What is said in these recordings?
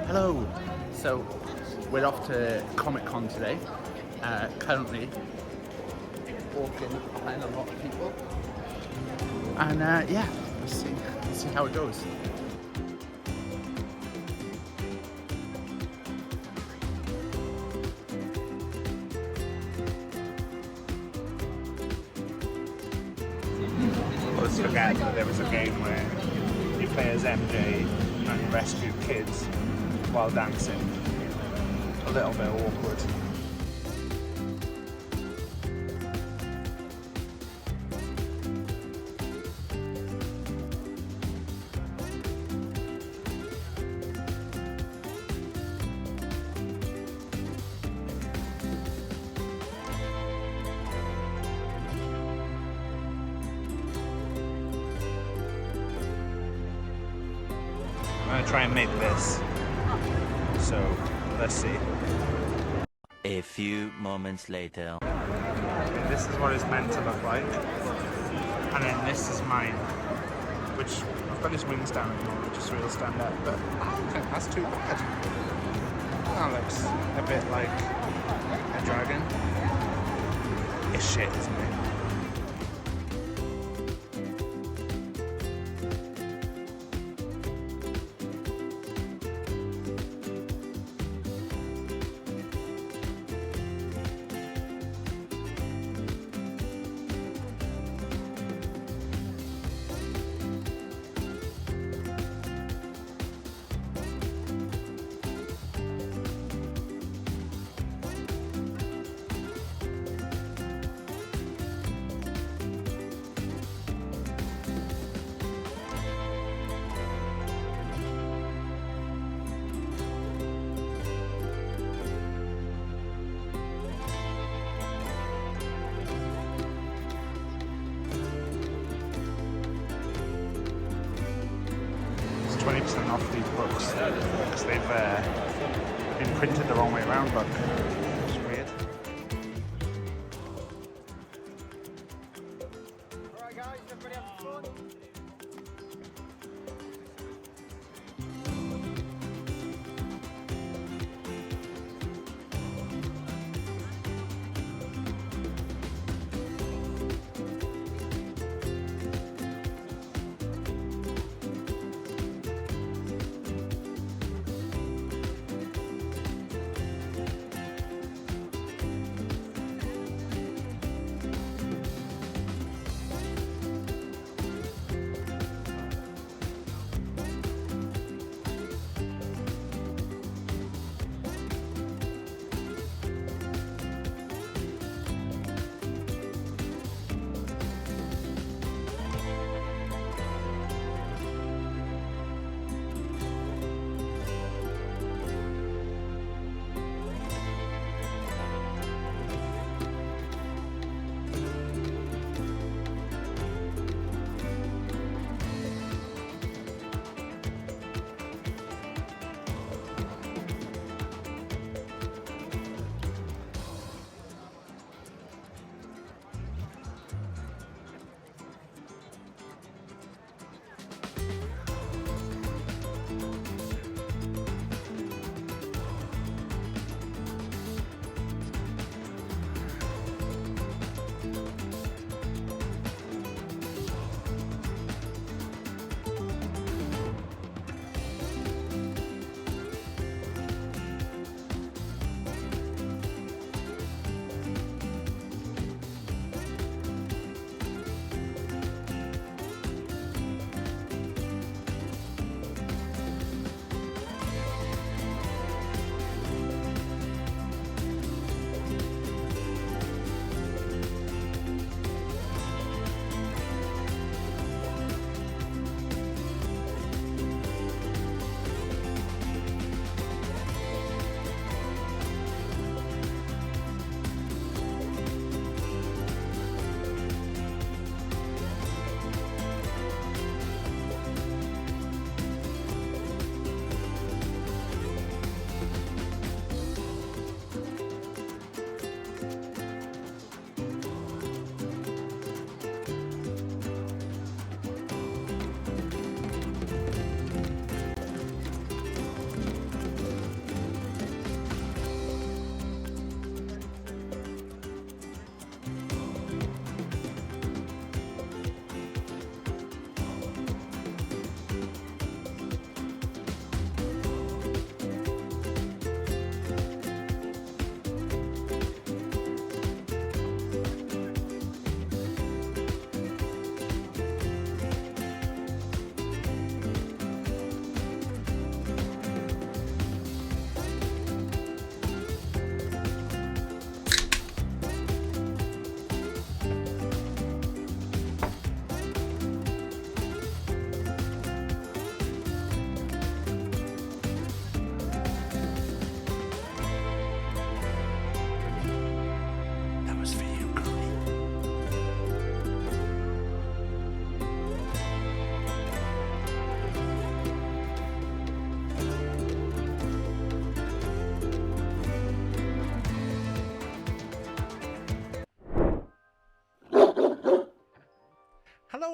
Hello! So, we're off to Comic-Con today. Currently walking behind a lot of people. And yeah, let's see how it goes. Let's forget that there was a game where you play as MJ and you rescue kids while dancing. A little bit awkward. I'm gonna try and make this. So, let's see. A few moments later. Okay, this is what it's meant to look like. And then this is mine. Which, I've got his wings down at the moment, just so he'll stand up. But I don't think that's too bad. That looks a bit like a dragon. It's shit, isn't it? It's 20% off these books because they've been printed the wrong way around, but it's weird. Alright guys, everybody have fun?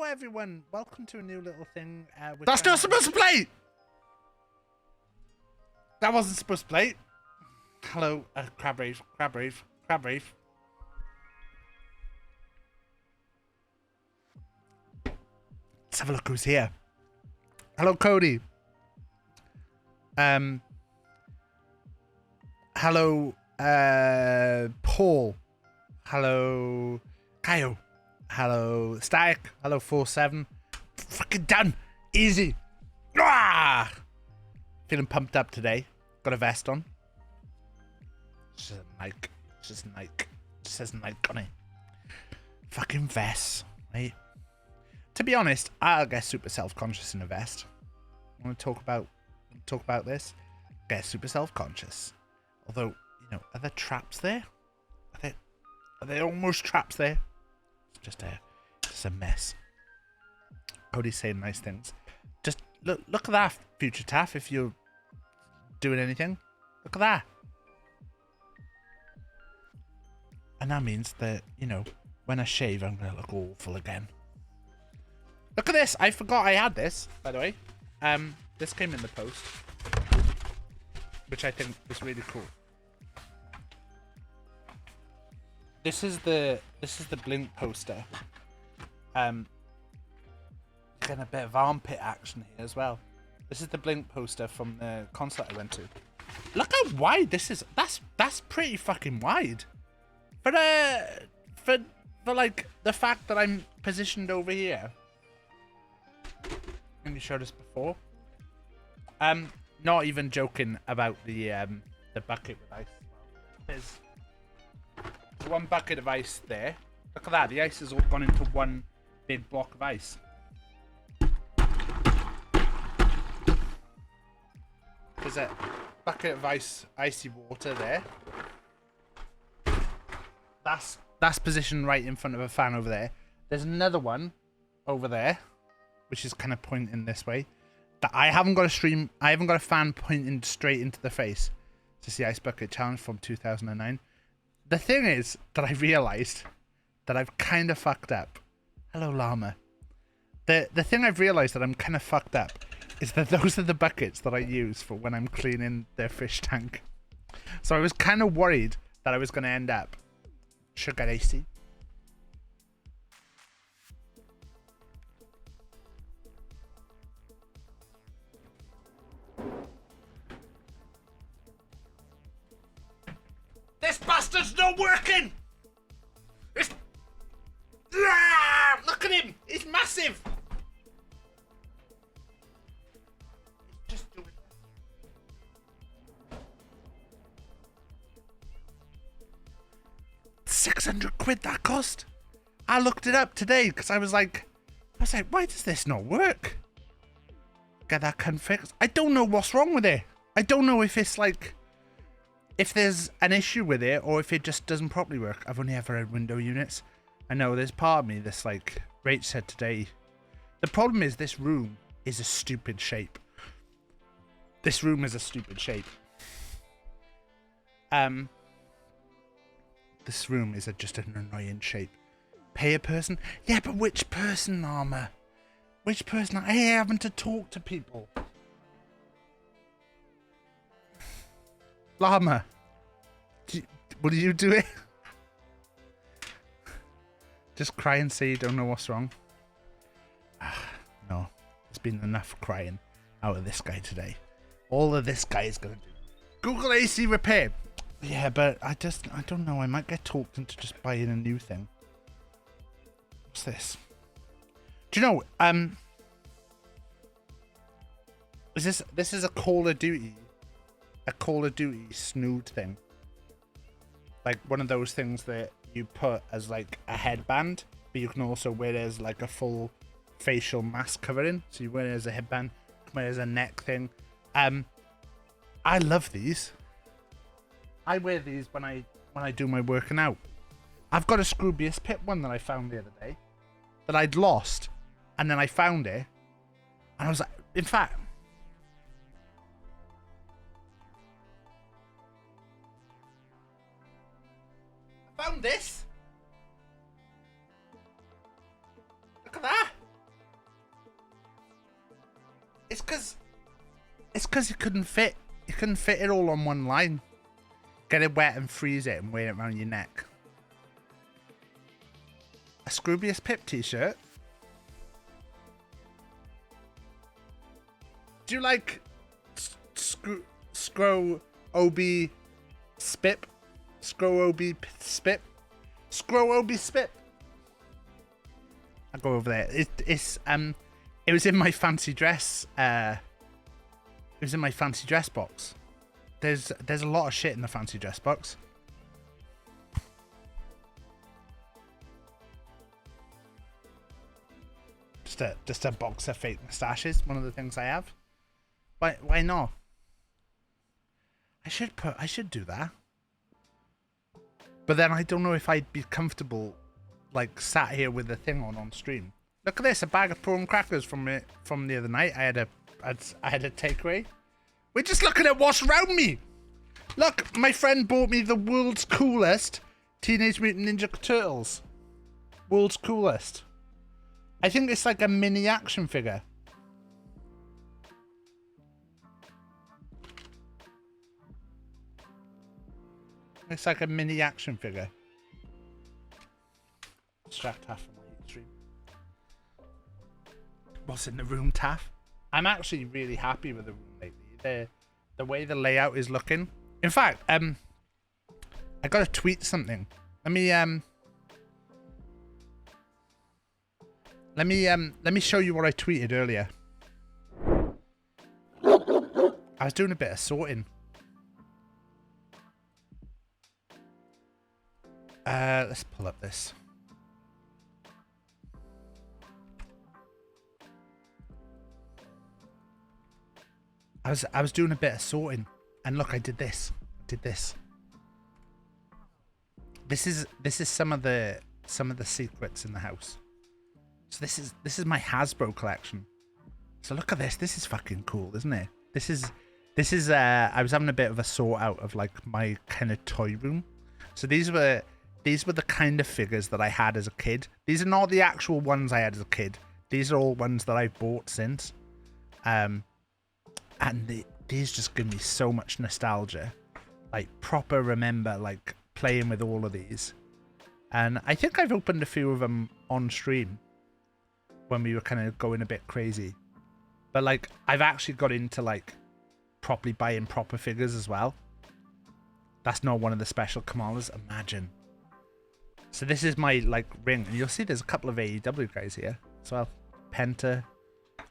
everyone. Welcome to a new little thing. That's not supposed to play! That wasn't supposed to play. Hello, Crab Reef. Let's have a look who's here. Hello, Cody. Hello, Paul. Hello, Kaio. Hello, Static. Hello, 47. Fucking done. Easy. Ah! Feeling pumped up today. Got a vest on. Just a Nike. Just Nike. Just says Nike on it. Fucking vest, right? To be honest, I'll get super self-conscious in a vest. I want to talk about this. Get super self-conscious. Although, you know, are there traps there? Are there almost traps there? It's just a mess. Cody's saying nice things. Just look at that, future Taff, if you're doing anything. Look at that. And that means that, you know, when I shave, I'm going to look awful again. Look at this. I forgot I had this, by the way. This came in the post, which I think is really cool. This is the Blink poster. Getting a bit of armpit action here as well. This is the Blink poster from the concert I went to. Look how wide this is. That's pretty fucking wide. For like the fact that I'm positioned over here. And you showed us before. Not even joking about the bucket with ice. There's one bucket of ice there. Look at that. The ice has all gone into one big block of ice. There's a bucket of icy water there. That's positioned right in front of a fan over there. There's another one over there, which is kind of pointing this way. That I haven't got a fan pointing straight into the face. It's the Ice Bucket Challenge from 2009. The thing is that I realized that I've kind of fucked up. Hello, llama. The thing I've realized that I'm kind of fucked up is that those are the buckets that I use for when I'm cleaning their fish tank. So I was kind of worried that I was going to end up sugar icy. This bastard's not working! It's... Ah, look at him! He's massive! He's just doing that. 600 quid that cost? I looked it up today because I was like, why does this not work? Get that fixed. I don't know what's wrong with it. I don't know if it's like... if there's an issue with it or if it just doesn't properly work. I've only ever had window units. I know there's part of me that's like Rach said today. The problem is this room is a stupid shape. This room is a stupid shape. This room is just an annoying shape. Pay a person? Yeah, but which person, Armour? Which person? I hate having to talk to people. Llama, will you do it? Just cry and say you don't know what's wrong. No, there's been enough crying out of this guy today. All of this guy is going to do. Google AC repair. Yeah, but I don't know. I might get talked into just buying a new thing. What's this? Do you know, this is a Call of Duty snood thing. Like one of those things that you put as like a headband, but you can also wear it as like a full facial mask covering. So you wear it as a headband, you can wear it as a neck thing. I love these. I wear these when I do my working out. I've got a Scroobius Pip one that I found the other day that I'd lost, and then I found it, and I was like, in fact, I found this. Look at that. It's because you couldn't fit it all on one line. Get it wet and freeze it and wear it around your neck. A Scroobius Pip t-shirt. Do you like Scro Obi Spip? Scro Obi Spip? Scro Obi Spip. I'll go over there. It was in my fancy dress. It was in my fancy dress box. There's a lot of shit in the fancy dress box. Just a box of fake moustaches. One of the things I have. Why not? I should do that. But then I don't know if I'd be comfortable, like, sat here with the thing on stream. Look at this, a bag of prawn crackers from the other night. I had a takeaway. We're just looking at what's around me. Look, my friend bought me the world's coolest Teenage Mutant Ninja Turtles. World's coolest. I think it's like a mini action figure. It's like a mini action figure. Distract Taff from my stream. What's in the room, Taff? I'm actually really happy with the room lately. The way the layout is looking. In fact, I gotta tweet something. Let me show you what I tweeted earlier. I was doing a bit of sorting. Let's pull up this. I was doing a bit of sorting, and look, I did this. This is some of the secrets in the house. So this is my Hasbro collection. So look at this. This is fucking cool, isn't it? This is I was having a bit of a sort out of like my kind of toy room. So these were the kind of figures that I had as a kid. These are not the actual ones I had as a kid. These are all ones that I've bought since. And these just give me so much nostalgia. Like proper remember like playing with all of these. And I think I've opened a few of them on stream when we were kind of going a bit crazy. But like I've actually got into like properly buying proper figures as well. That's not one of the special Kamalas. Imagine. So this is my like ring, and you'll see there's a couple of AEW guys here as well. Penta,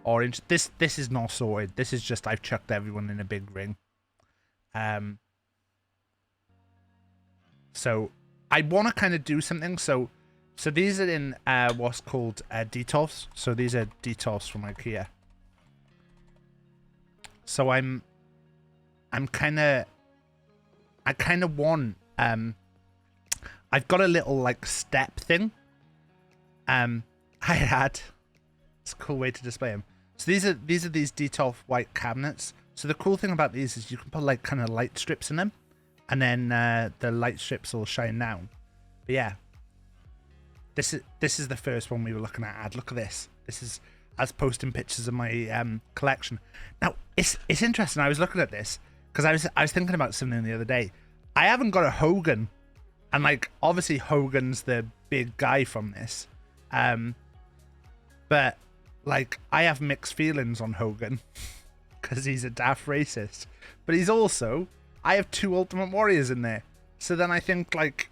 Orange. This is not sorted. This is just I've chucked everyone in a big ring. So I want to kind of do something. So these are in what's called Detolfs. So these are Detolfs from IKEA. So I kind of want I've got a little like step thing. I had it's a cool way to display them. So these are these Detolf white cabinets. So the cool thing about these is you can put like kind of light strips in them, and then the light strips will shine down. But yeah, this is the first one we were looking at. Look at this. This is as posting pictures of my collection. Now it's interesting. I was looking at this because I was thinking about something the other day. I haven't got a Hogan, and like obviously Hogan's the big guy from this, but like I have mixed feelings on Hogan because he's a daft racist, but he's also I have two Ultimate Warriors in there. So then I think like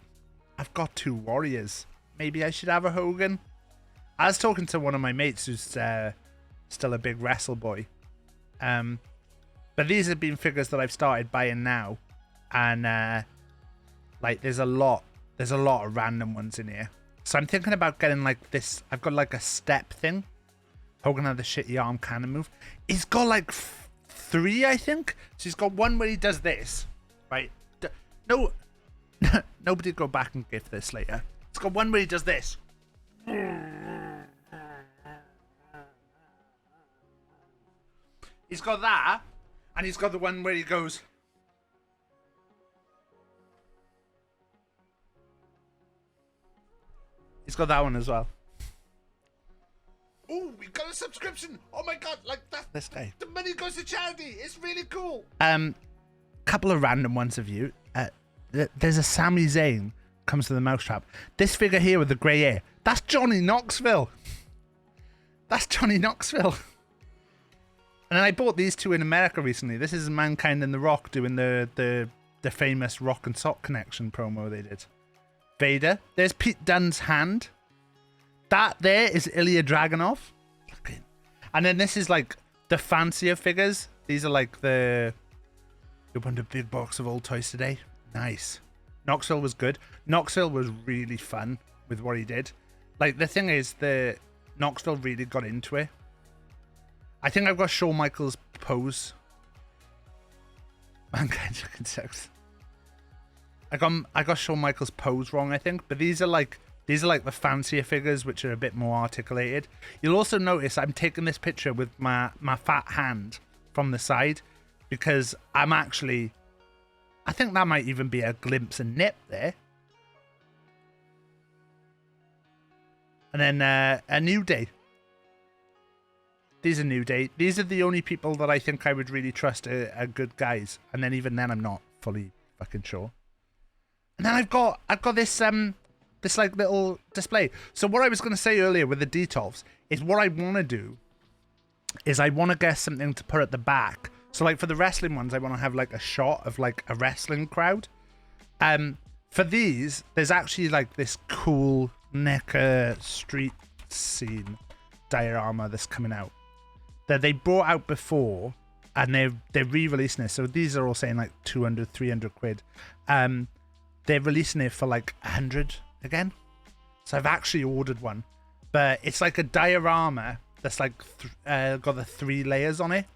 I've got two Warriors. Maybe I should have a Hogan. I was talking to one of my mates who's still a big wrestle boy, but these have been figures that I've started buying now. And like there's a lot of random ones in here, so I'm thinking about getting like this. I've got like a step thing. Hogan had the shitty arm cannon move. He's got like 3, I think. So he's got one where he does this, right? No, nobody go back and give this later. It's got one where he does this. He's got that, and he's got the one where he goes. He's got that one as well. Oh, we got a subscription. Oh my god, like that. This guy. The money goes to charity. It's really cool. Couple of random ones of you. There's a Sami Zayn comes to the mousetrap. This figure here with the grey hair. That's Johnny Knoxville. That's Johnny Knoxville. And then I bought these two in America recently. This is Mankind and The Rock doing the famous Rock and Sock Connection promo they did. Vader. There's Pete Dunne's hand. That there is Ilya Dragunov. And then this is like the fancier figures. These are like the... Opened a big box of old toys today. Nice. Knoxville was good. Knoxville was really fun with what he did. Like, the thing is, the Knoxville really got into it. I think I've got Shawn Michaels' pose. Mankind fucking sucks. I got Shawn Michaels' pose wrong, I think. But these are like the fancier figures, which are a bit more articulated. You'll also notice I'm taking this picture with my fat hand from the side, because I'm actually... I think that might even be a glimpse of nip there. And then a New Day. These are New Day. These are the only people that I think I would really trust are good guys. And then even then I'm not fully fucking sure. And then I've got this this like little display. So what I was gonna say earlier with the Detolfs is what I wanna do is I wanna get something to put at the back. So like for the wrestling ones, I want to have like a shot of like a wrestling crowd. For these, there's actually like this cool NECA street scene diorama that's coming out that they brought out before, and they're re-releasing it. So these are all saying like 200, 300 quid. They're releasing it for like 100 again. So I've actually ordered one, but it's like a diorama that's like got the 3 layers on it.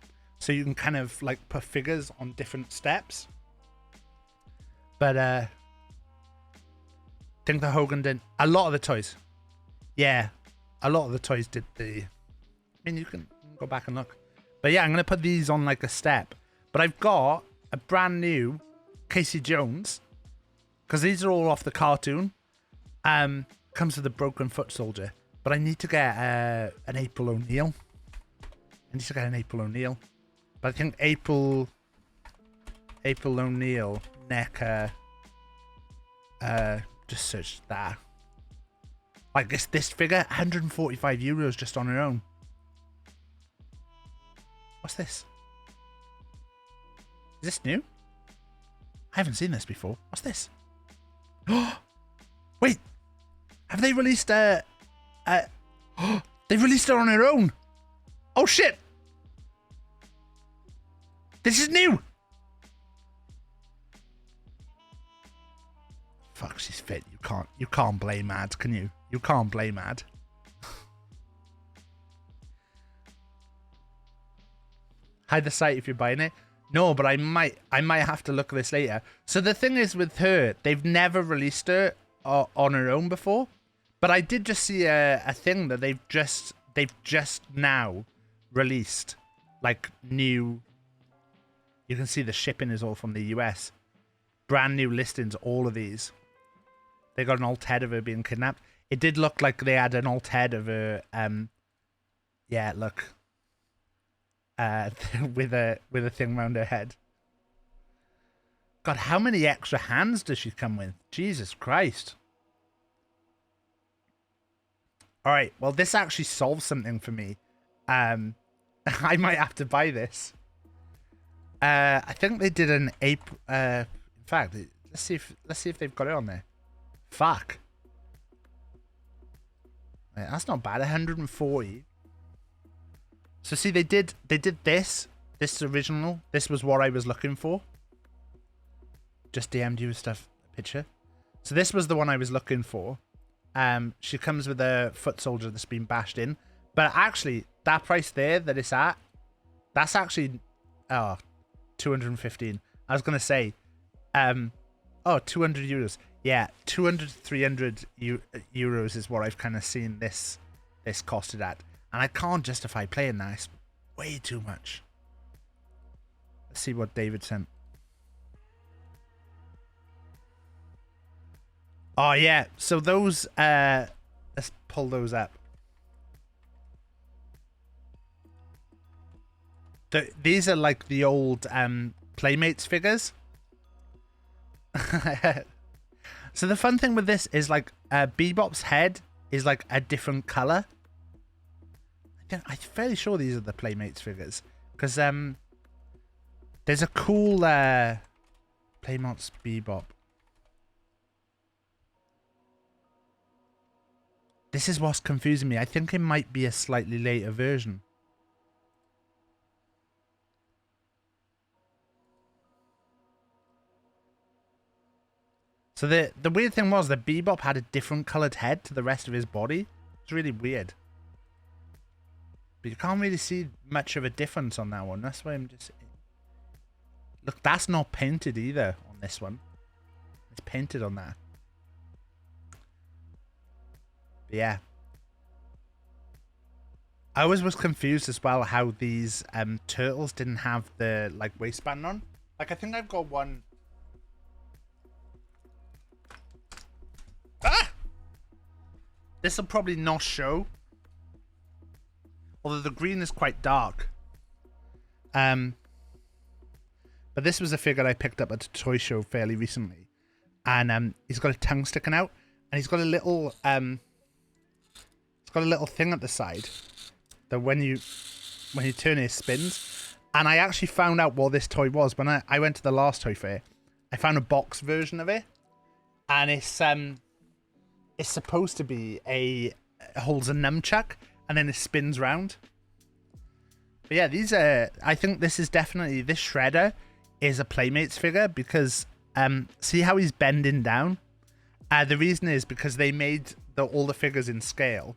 So you can kind of like put figures on different steps. But I think the Hogan did a lot of the toys. Yeah, a lot of the toys did the... I mean, you can go back and look. But yeah, I'm going to put these on like a step. But I've got a brand new Casey Jones, because these are all off the cartoon. Comes with a broken foot soldier. But I need to get an April O'Neil. But I think April O'Neil, NECA, just search that. Like this figure, 145 euros just on her own. What's this? Is this new? I haven't seen this before. What's this? Wait, have they released they released her on her own? Oh shit! This is new. Fuck, she's fit. You can't blame Ad, can you? You can't blame Ad. Hide the site if you're buying it. No, but I might have to look at this later. So the thing is with her, they've never released her on her own before. But I did just see a thing that they've just now released, like new. You can see the shipping is all from the US. Brand new listings, all of these. They got an alt head of her being kidnapped. It did look like they had an alt head of her. Yeah, look. With a thing around her head. God, how many extra hands does she come with? Jesus Christ. All right, well, this actually solves something for me. I might have to buy this. I think they did an April. In fact, let's see if they've got it on there. Fuck. Wait, that's not bad. 140. So see, they did this. This original. This was what I was looking for. Just DM'd you stuff picture. So this was the one I was looking for. She comes with a foot soldier that's been bashed in. But actually, that price there that it's at, that's actually 215. I was gonna say 200 euros. Yeah, 200 300 euros is what I've kind of seen this costed at, and I can't justify playing that. It's way too much. Let's see what David sent. Oh yeah, so those let's pull those up. these are like the old Playmates figures. So the fun thing with this is like Bebop's head is like a different color. I'm fairly sure these are the Playmates figures because there's a cool Playmates Bebop. This is what's confusing me. I think it might be a slightly later version. So the weird thing was that Bebop had a different coloured head to the rest of his body. It's really weird. But you can't really see much of a difference on that one. That's why I'm just... Look, that's not painted either on this one. It's painted on that. But yeah. I always was confused as well how these turtles didn't have the like waistband on. Like I think I've got one... Ah! This will probably not show. Although the green is quite dark. But this was a figure I picked up at a toy show fairly recently. And he's got a tongue sticking out. And he's got a little thing at the side that when you turn it spins. And I actually found out what this toy was when I went to the last toy fair. I found a box version of it. And it's supposed to be it holds a nunchuck and then it spins round. But yeah, these are... I think this is definitely... This Shredder is a Playmates figure because... see how he's bending down? The reason is because they made all the figures in scale.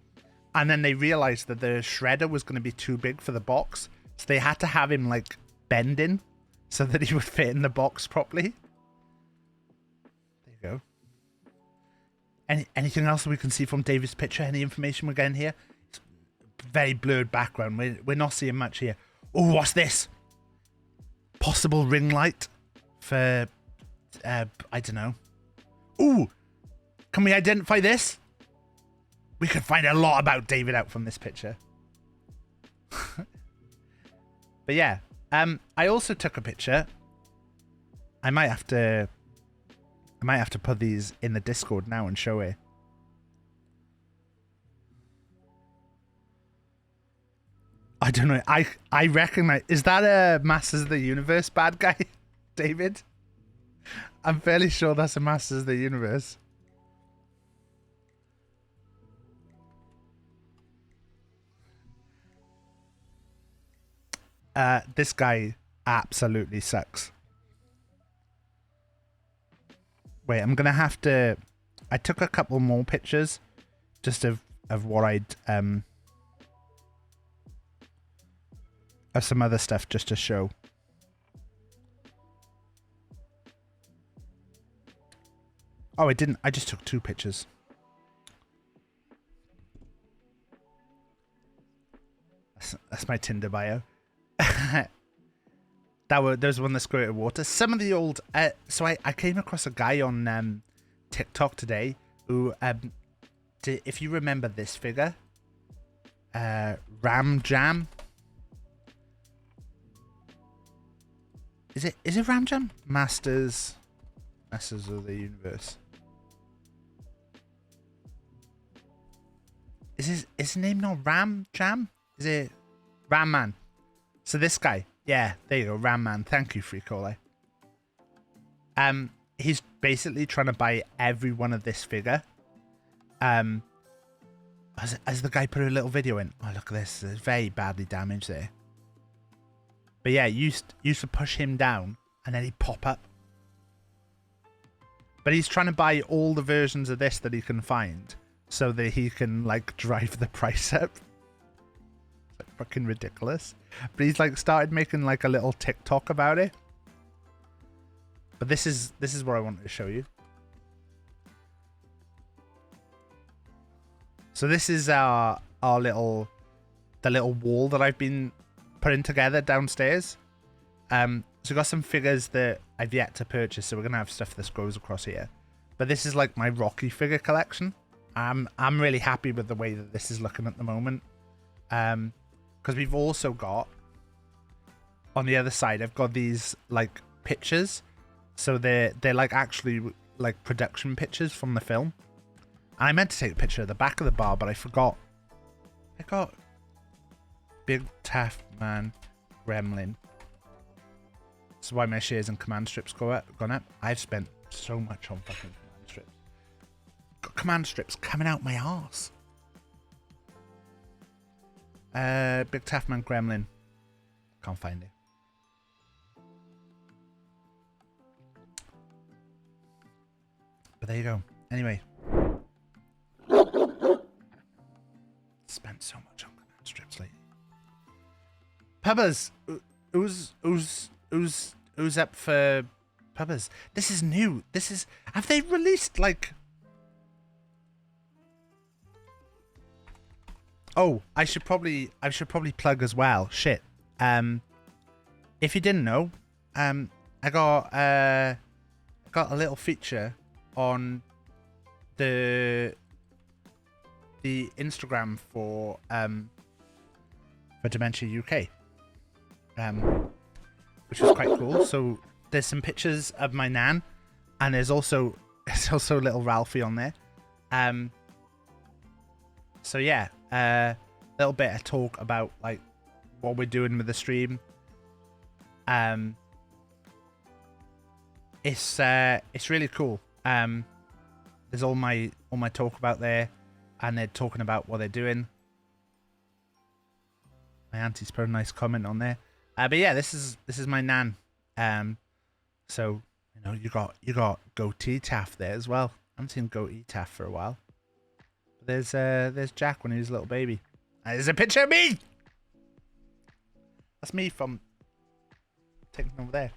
And then they realized that the Shredder was going to be too big for the box. So they had to have him, like, bending so that he would fit in the box properly. There you go. Anything else that we can see from David's picture? Any information we're getting here? It's very blurred background. We're not seeing much here. Oh, what's this? Possible ring light for... I don't know. Ooh! Can we identify this? We could find a lot about David out from this picture. But yeah. I also took a picture. I might have to put these in the Discord now and show it. I don't know. I recognize... Is that a Masters of the Universe bad guy, David? I'm fairly sure that's a Masters of the Universe. This guy absolutely sucks. Wait, I'm gonna have to... I took a couple more pictures just of what I'd... of some other stuff just to show. Oh, I didn't. I just took 2 pictures. That's my Tinder bio. There's one that squirted water. Some of the old... so I came across a guy on TikTok today who... if you remember this figure... Ram Jam? Is it Ram Jam? Masters of the Universe. Is his name not Ram Jam? Is it Ram Man? So this guy, yeah, there you go, Ram Man. Thank you, Freecole. He's basically trying to buy every one of this figure. As the guy put a little video in. Oh, look at this. It's very badly damaged there. But yeah, used to push him down and then he'd pop up. But he's trying to buy all the versions of this that he can find so that he can, like, drive the price up. It's like fucking ridiculous. But he's, like, started making, like, a little TikTok about it. But this is what I wanted to show you. So this is the little wall that I've been putting together downstairs. So we've got some figures that I've yet to purchase, so we're gonna have stuff that goes across here. But this is like my Rocky figure collection. I'm really happy with the way that this is looking at the moment. Because we've also got on the other side, I've got these like pictures. So they're like actually like production pictures from the film. And I meant to take a picture of the back of the bar, but I forgot. I got BigTaffMan Gremlin. That's why my shares and command strips gone up. I've spent so much on fucking command strips. Got command strips coming out my arse. BigTaffMan Gremlin. Can't find it. But there you go. Anyway. Spent so much on command strips lately. Pubbers! Who's up for Pubbers? This is new. This is... Have they released, like... Oh, I should probably plug as well. Shit. If you didn't know, I got a little feature on the Instagram for Dementia UK, which was quite cool. So there's some pictures of my nan, and there's also little Ralphie on there. So yeah, a little bit of talk about like what we're doing with the stream. It's really cool. There's all my talk about there, and they're talking about what they're doing. My auntie's put a nice comment on there. But yeah, this is my nan. So you know you got Goatee Taff there as well. I haven't seen Goatee Taff for a while. But there's Jack when he was a little baby. And there's a picture of me. That's me from taking over there.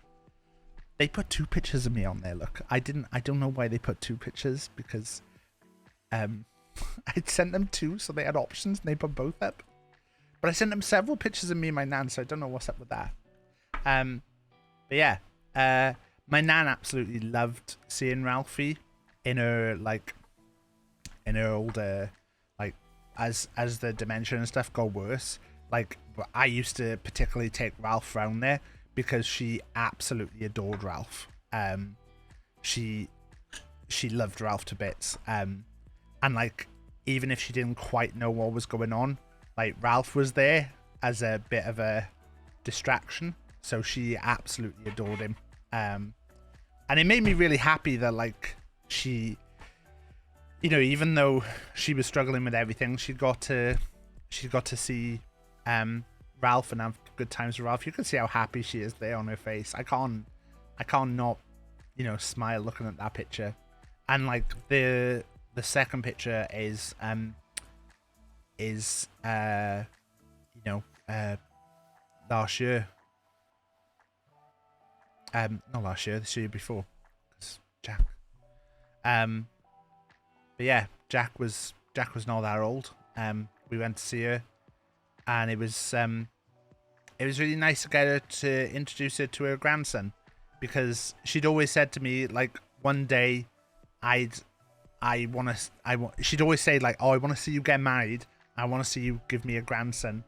They put 2 pictures of me on there. Look, I don't know why they put 2 pictures, because I'd sent them 2, so they had options and they put both up. But I sent them several pictures of me and my nan, so I don't know what's up with that. But yeah, my nan absolutely loved seeing Ralphie in her older, like as the dementia and stuff got worse. Like I used to particularly take Ralph round there because she absolutely adored Ralph. She loved Ralph to bits. And like even if she didn't quite know what was going on, like Ralph was there as a bit of a distraction. So she absolutely adored him. And it made me really happy that like she, you know, even though she was struggling with everything, she got to see Ralph and have good times with Ralph. You can see how happy she is there on her face. I can't not, you know, smile looking at that picture. And like the second picture is you know, last year. Not last year, this year before. 'Cause Jack. But yeah, Jack was not that old. We went to see her, and it was really nice to get her to introduce her to her grandson, because she'd always said to me like one day she'd always say like, oh, I want to see you get married. I want to see you give me a grandson.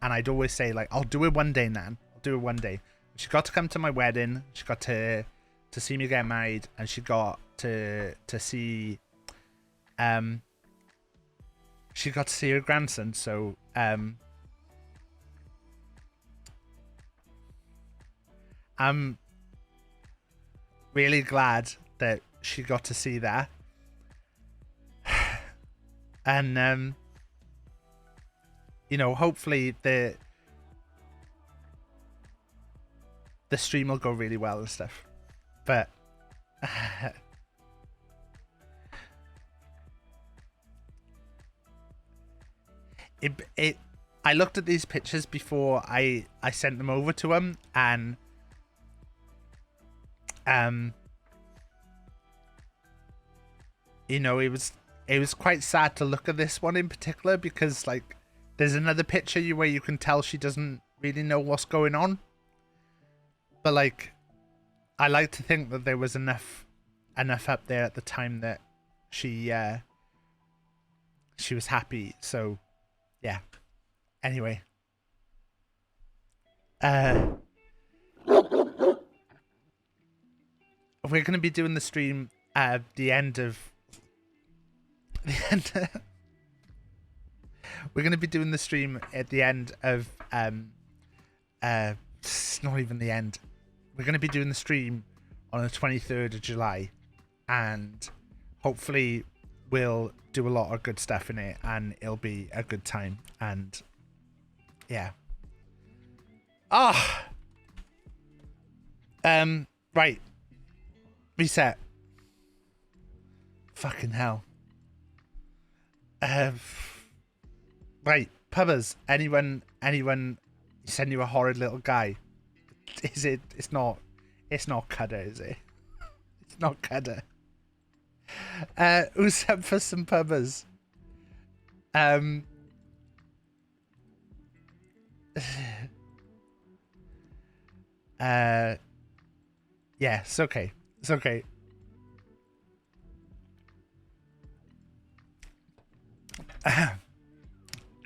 And I'd always say like, I'll do it one day, Nan. I'll do it one day. She got to come to my wedding. She got to see me get married, and she got to see she got to see her grandson. So I'm really glad that she got to see that. And you know, hopefully the stream will go really well and stuff. But I looked at these pictures before I sent them over to him, and you know, it was quite sad to look at this one in particular, because like there's another picture where you can tell she doesn't really know what's going on. But like, I like to think that there was enough up there at the time that she was happy. So yeah. Anyway, we're going to be doing the stream at the end of we're going to be doing the stream at the end of it's not even the end. We're going to be doing the stream on the 23rd of July, and hopefully we'll do a lot of good stuff in it, and it'll be a good time. And yeah. Right. Reset. Fucking hell. Right, pubbers. Anyone send you a horrid little guy? Is it? It's not Cutter, is it? It's not Cutter. Who's up for some pubbers? Yeah, it's okay. It's okay.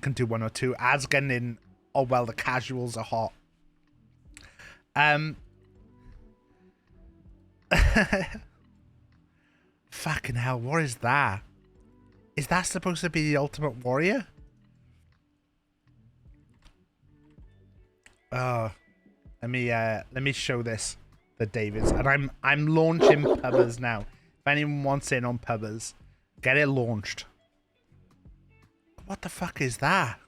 Can do one or two. Ads getting in. Oh well, the casuals are hot. Fucking hell, what is that? Is that supposed to be the Ultimate Warrior? Oh, let me show this the Davids, and I'm launching pubbers now. If anyone wants in on pubbers, get it launched. What the fuck is that?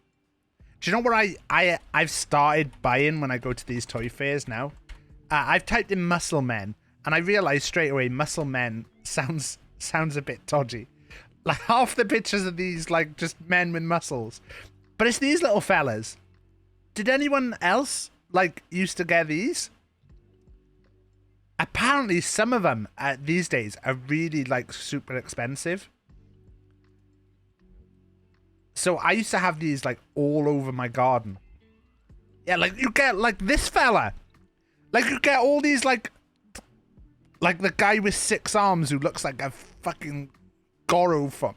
Do you know what I've started buying when I go to these toy fairs now? I've typed in muscle men, and I realized straight away muscle men sounds a bit dodgy. Like half the pictures of these like just men with muscles, but it's these little fellas. Did anyone else like used to get these? Apparently some of them these days are really like super expensive. So I used to have these like all over my garden. Yeah, like you get like this fella. Like you get all these like the guy with 6 arms who looks like a fucking Goro from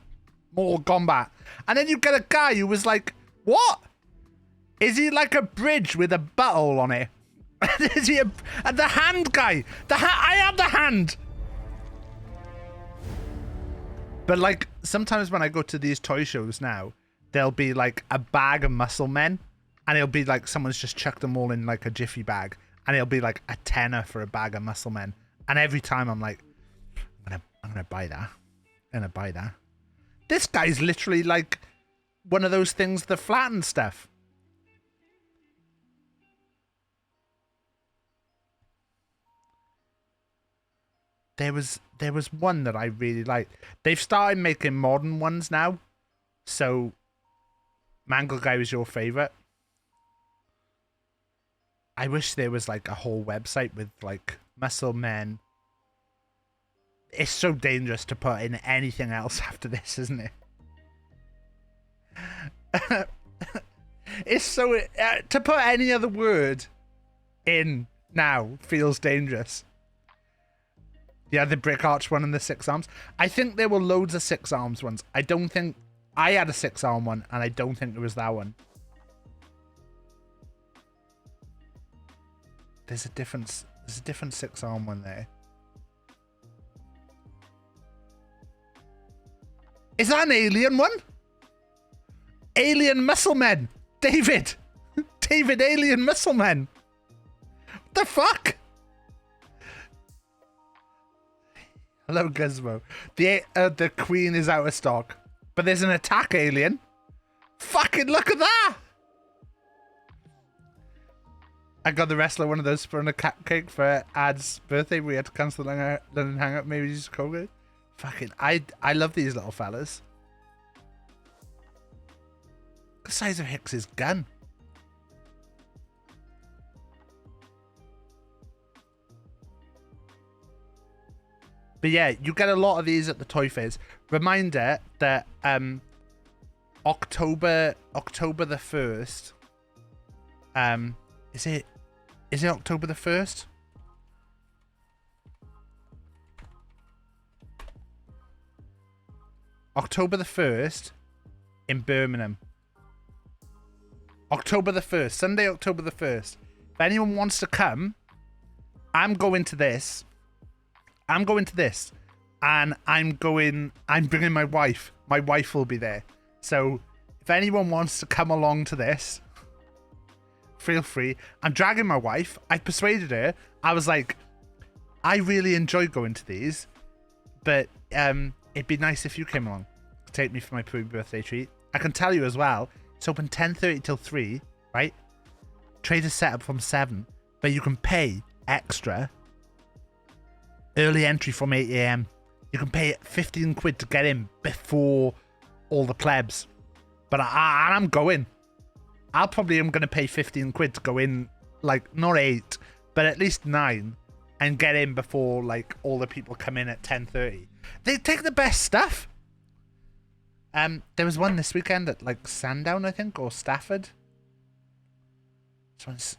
Mortal Kombat. And then you get a guy who was like, what? Is he like a bridge with a butthole on it? Is he the hand guy? I have the hand. But like sometimes when I go to these toy shows now, there'll be like a bag of muscle men, and it'll be like someone's just chucked them all in like a jiffy bag, and it'll be like a tenner for a bag of muscle men. And every time I'm like, I'm gonna buy that. I'm gonna buy that. This guy's literally like one of those things that flatten stuff. There was one that I really liked. They've started making modern ones now. So Mangle Guy was your favorite. I wish there was like a whole website with like muscle men. It's so dangerous to put in anything else after this, isn't it? It's so to put any other word in now feels dangerous. Yeah, the brick arch one and the 6 arms. I think there were loads of 6 arms ones. I don't think I had a 6 arm one, and I don't think there was that one. There's a different 6 arm one there. Is that an alien one? Alien muscle men. David. David, alien muscle men. What the fuck? Hello, Gizmo. The queen is out of stock. But there's an attack alien. Fucking look at that! I got the wrestler one of those for a cupcake for Ad's birthday. We had to cancel the London hangout. Maybe just COVID. Fucking, I love these little fellas. Look the size of Hicks's gun. But yeah, you get a lot of these at the toy fairs. Reminder that October the 1st. Is it October the 1st? October the 1st in Birmingham. October the 1st, Sunday, October the 1st. If anyone wants to come, I'm going to this. I'm going to this, and I'm bringing my wife. My wife will be there. So if anyone wants to come along to this, feel free. I'm dragging my wife. I persuaded her. I was like, I really enjoy going to these, but it'd be nice if you came along. Take me for my pre-birthday treat. I can tell you as well, it's open 10:30 till 3, right? Traders set up from 7, but you can pay extra. Early entry from 8 AM. You can pay 15 quid to get in before all the plebs. But I'm going. I probably am going to pay 15 quid to go in, like, not 8, but at least 9, and get in before, like, all the people come in at 10:30. They take the best stuff. There was one this weekend at, like, Sandown, I think, or Stafford. This one's...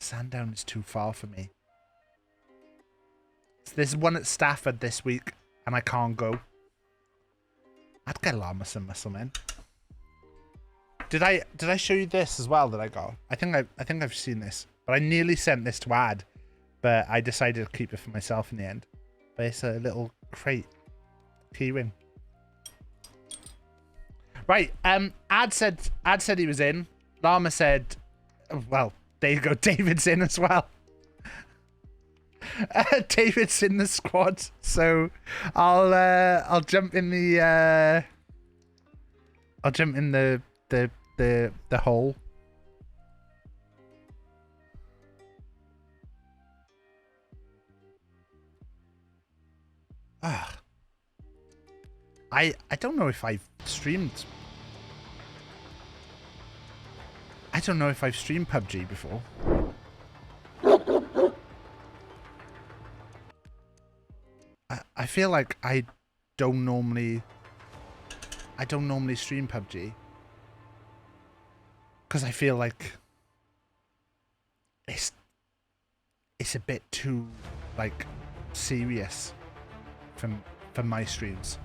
Sandown is too far for me. So there's one at Stafford this week, and I can't go. I'd get Llama some muscle, man. Did I show you this as well that I got? I think I've seen this, but I nearly sent this to Ad, but I decided to keep it for myself in the end. But it's a little crate keyring. Right. Ad said he was in. Llama said, well, there you go. David's in as well. David's in the squad, so I'll jump in the the hole. I don't know if I've streamed. I don't know if I've streamed PubG before. I feel like I don't normally stream PubG because I feel like it's a bit too, like, serious for my streams.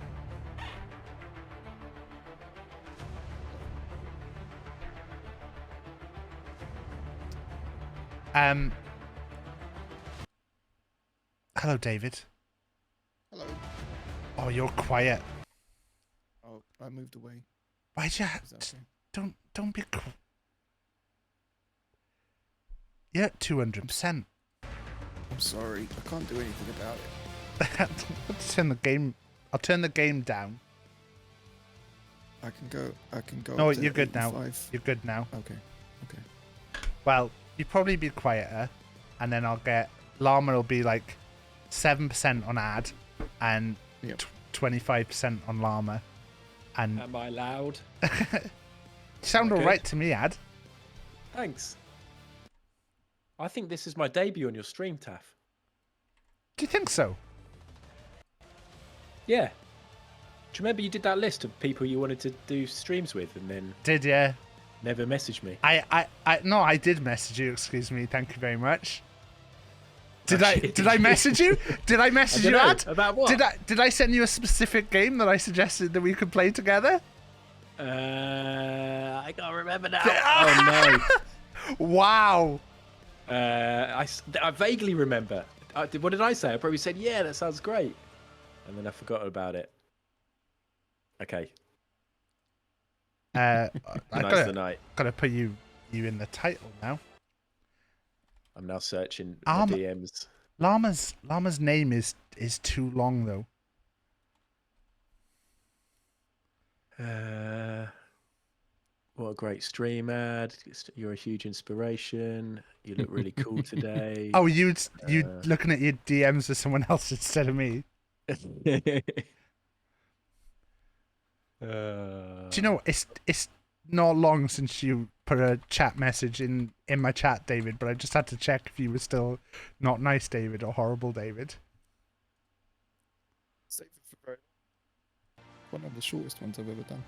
Hello, David. Hello. Oh, you're quiet. Oh, I moved away. Why'd you? Is that okay? Don't be. You're at 200%. I'm sorry. I can't do anything about it. Let's turn the game. I'll turn the game down. I can go. No, up to you're good now. 85. You're good now. Okay. Okay. Well, you'd probably be quieter, and then I'll get Llama will be like 7% on Ad, and 25% on Llama. And am I loud? you sound all right to me, Ad. Thanks. I think this is my debut on your stream, Taff. Do you think so? Yeah. Do you remember you did that list of people you wanted to do streams with, and then Did you? never messaged me? No, I did message you. Excuse me. Thank you very much. Did I message you? Did I message you, Ad? About what? Did I send you a specific game that I suggested that we could play together? I can't remember now. Oh no. Wow. I vaguely remember. What did I say? I probably said, yeah, that sounds great. And then I forgot about it. Okay. I night. gotta put you in the title now. I'm now searching my DMs. Llama's name is too long though. What a great stream, Ad. You're a huge inspiration. You look really cool today. Oh, you looking at your DMs with someone else instead of me. Do you know, it's not long since you put a chat message in my chat, David, but I just had to check if you were still not nice David or horrible David. Save it for very. One of the shortest ones I've ever done.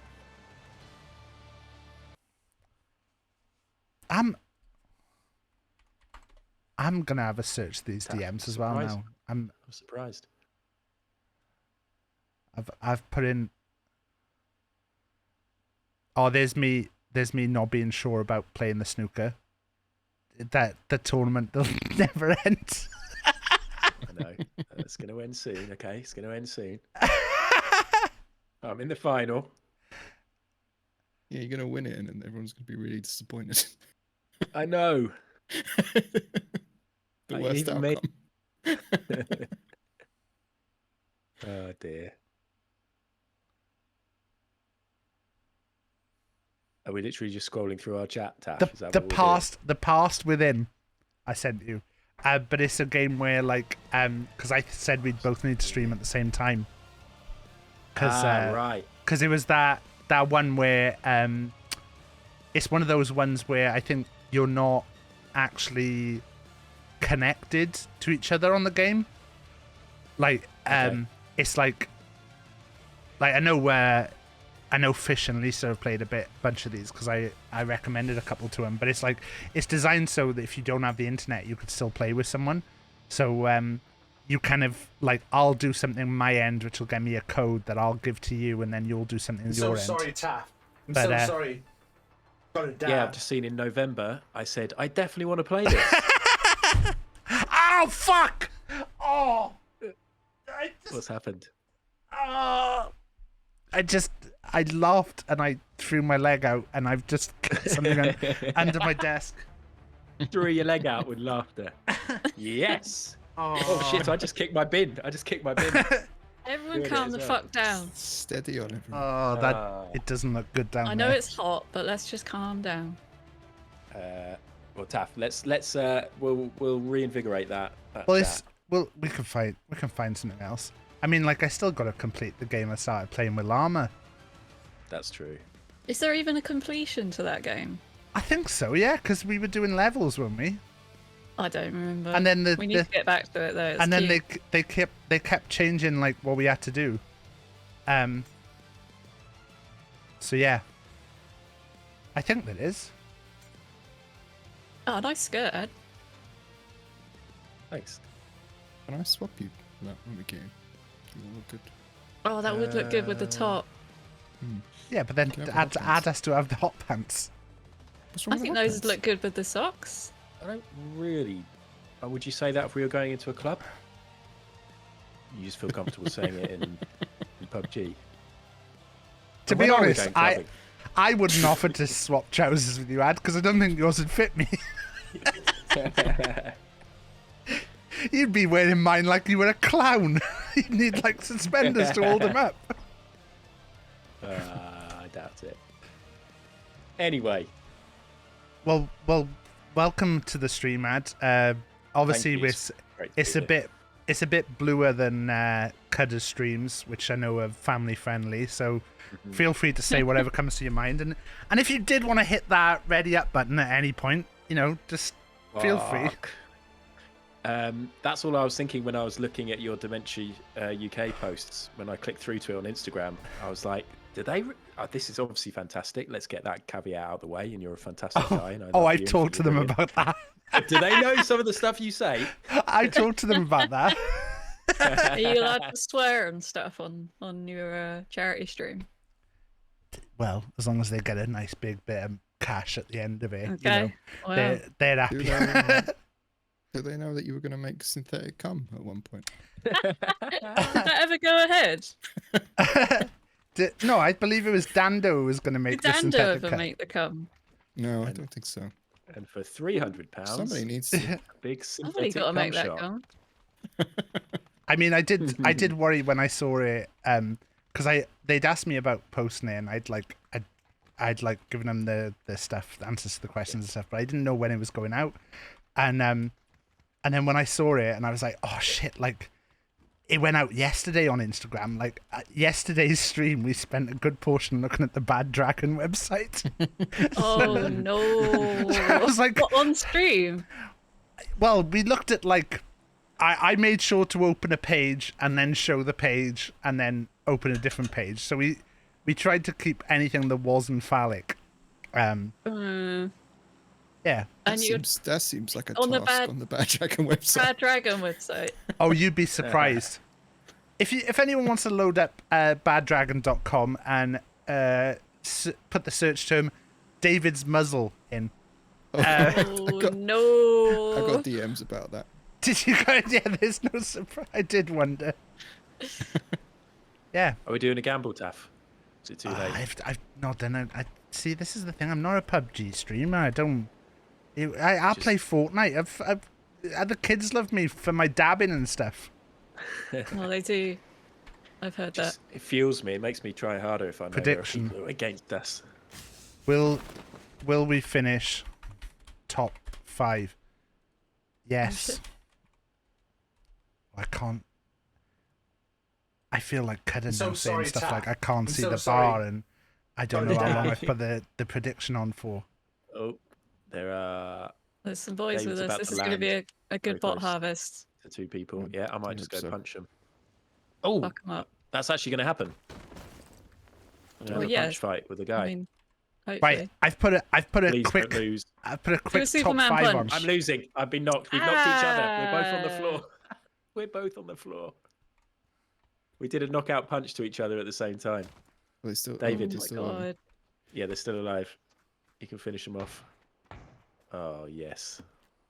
I'm gonna have a search these DMs as well now. I'm surprised. I've put in. Oh, there's me not being sure about playing the snooker. That the tournament will never end. I know. It's going to end soon. Okay, it's going to end soon. I'm in the final. Yeah, you're gonna win it, and then everyone's gonna be really disappointed. I know. The Like, worst even outcome. me. Oh dear. Are we literally just scrolling through our chat, Taff? Is that The what we're doing? the past within, I sent you, but it's a game where like because I said we'd both need to stream at the same time. Because right. Because it was that one where it's one of those ones where I think you're not actually connected to each other on the game. Like it's like I know Fish and Lisa have played bunch of these because I recommended a couple to them, but it's like it's designed so that if you don't have the internet you could still play with someone. So you kind of like I'll do something on my end which will get me a code that I'll give to you, and then you'll do something on your end. Sorry, Taff. I'm But, so sorry. Got it down. Yeah, I've just seen in November. I said I definitely want to play this. Oh fuck! Oh, What's happened? I laughed and I threw my leg out and I've just got something under my desk. Threw your leg out with laughter. Yes. Oh shit! I just kicked my bin. Everyone Doing it calm as the well. fuck down. Steady on everything. Oh, that it doesn't look good down I know there. it's hot, but let's just calm down. Well, Taff, let's we'll reinvigorate that. Well, chat. we can find something else. I mean, like I still got to complete the game I started playing with Llama. That's true. Is there even a completion to that game? I think so, yeah, because we were doing levels, weren't we? I don't remember. And then we need to get back to it though. It's and then cute. they kept changing like what we had to do. So yeah, I think that is. Oh, nice skirt, Ed. Thanks. Can I swap you that on the game? You all look good. Oh, that would look good with the top. Yeah, but then Can I have add the hot us to have the hot pants. What's wrong I with think hot those pants? look good with the socks. I don't really. Would you say that if we were going into a club? You just feel comfortable saying it in PubG. To And be when are we honest, going clubbing? I wouldn't offer to swap trousers with you, Ad, because I don't think yours would fit me. You'd be wearing mine like you were a clown. You'd need like suspenders to hold them up. I doubt it. Anyway, Well, welcome to the stream, Ad. Obviously, Thank you. It's great to it's be a here. bit bluer than Cudder's streams, which I know are family friendly. So feel free to say whatever comes to your mind, and if you did want to hit that ready up button at any point, just feel free. Fuck. That's all I was thinking when I was looking at your Dementia UK posts. When I clicked through to it on Instagram, I was like, "Did they? This is obviously fantastic. Let's get that caveat out of the way." And you're a fantastic guy. And I love I've you talked to and them you're about that. brilliant. Do they know some of the stuff you say? I talked to them about that. Are you allowed to swear and stuff on your charity stream? Well, as long as they get a nice big bit of cash at the end of it, Okay. Well, they're Do happy. do they know that you were going to make synthetic cum at one point? did that ever go ahead? No, I believe it was Dando who was going to make Did the Dando synthetic ever cut. make the cum? No, I don't think so. And for £300, Somebody needs to. a big Somebody synthetic got to make cum that shot. cum. I mean, I did worry when I saw it, because they'd asked me about posting it, and I'd given them the stuff, the answers to the questions and stuff, but I didn't know when it was going out, and then when I saw it, and I was like, oh shit, like it went out yesterday on Instagram. Like yesterday's stream, we spent a good portion looking at the Bad Dragon website. Oh no! I was like, What, on stream? well, we looked at like. I made sure to open a page and then show the page and then open a different page. So we tried to keep anything that wasn't phallic. Yeah. And you That seems like a on the task on the Bad Dragon website. Bad Dragon website. Oh, you'd be surprised. If anyone wants to load up baddragon.com and put the search term David's muzzle in. Oh no! I got DMs about that. Did you guys? Yeah, there's no surprise. I did wonder. Yeah. Are we doing a gamble, Taff? Is it too late? I've not done it. I see. This is the thing. I'm not a PUBG streamer. I don't. I play Fortnite. The kids love me for my dabbing and stuff. Well, they do. I've heard that. It fuels me. It makes me try harder if I know there are Prediction. people against us. Will we finish top 5? Yes. I can't. I feel like cutting so them saying sorry, stuff Taff. like I can't I'm see so the sorry. bar and I don't know how long I put the prediction on for. Oh, there are There's some boys David's with us. about This to is going to be land a good very bot close. harvest. the 2 people. Yeah, I might just go hope so. punch them. Oh, Fuck 'em up. that's actually going to happen. I'm gonna Well, have a yeah, punch fight with a guy. I mean, hopefully. Right, I've put a Please quick don't lose. I've put a quick top Superman 5 on. punch. I'm losing. I've been knocked. We've knocked each other. We're both on the Ah. floor. We're both on the floor. We did a knockout punch to each other at the same time. Well, it's still, David. Oh it's my still, god. Yeah, they're still alive. You can finish them off. Oh, yes.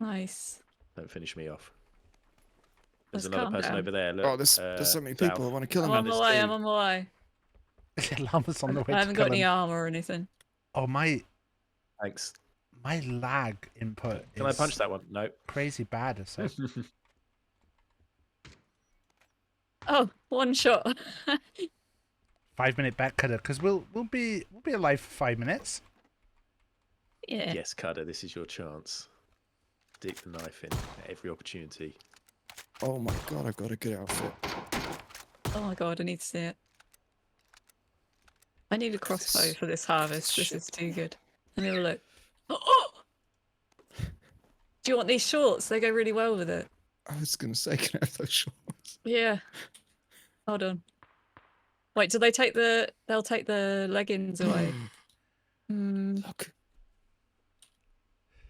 Nice. Don't finish me off. There's Let's another calm person down. over there. Look, Oh, there's so many south. people. I want to kill I'm them. on my there's way. two. I'm on my way. Llama's on the way I to haven't got kill any him. armor or anything. Oh, my Thanks. lag input Can I is punch that one? No. crazy bad. So Oh, one shot. 5-minute back cutter because we'll be alive for 5 minutes. Yeah. Yes, Cutter, this is your chance. Stick the knife in at every opportunity. Oh my god, I've got a good outfit. Oh my god, I need to see it. I need a crossbow for this harvest. This is too good. Let me have a look. Oh! Do you want these shorts? They go really well with it. I was gonna say, can I have those shorts? Yeah. Hold on. Wait, do they take the? They'll take the leggings away. Look,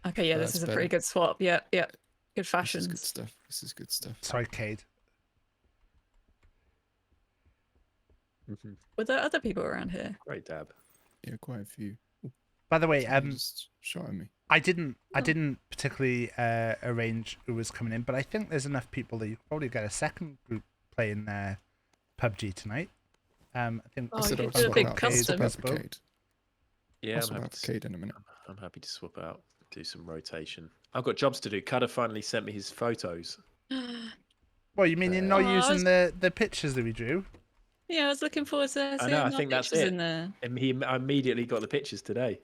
Okay, yeah, this That's is a better. pretty good swap. Yeah, yeah. Good this is fashions. good stuff. This is good stuff. Sorry, Cade. Were there other people around here? Great dab. Yeah, quite a few. By the way, Someone just shot at me. I didn't particularly arrange who was coming in, but I think there's enough people that you could probably get a second group playing PUBG tonight. I think Oh, I you said could I'll do a swap big out custom. Cade. Yeah, I'll I'm swap happy, out for Cade in a minute. I'm happy to swap out, do some rotation. I've got jobs to do. Cutter finally sent me his photos. Well, you mean you're not Oh, I using was- the pictures that we drew? Yeah, I was looking forward to seeing I know, I more think that's pictures it. in there. And I immediately got the pictures today.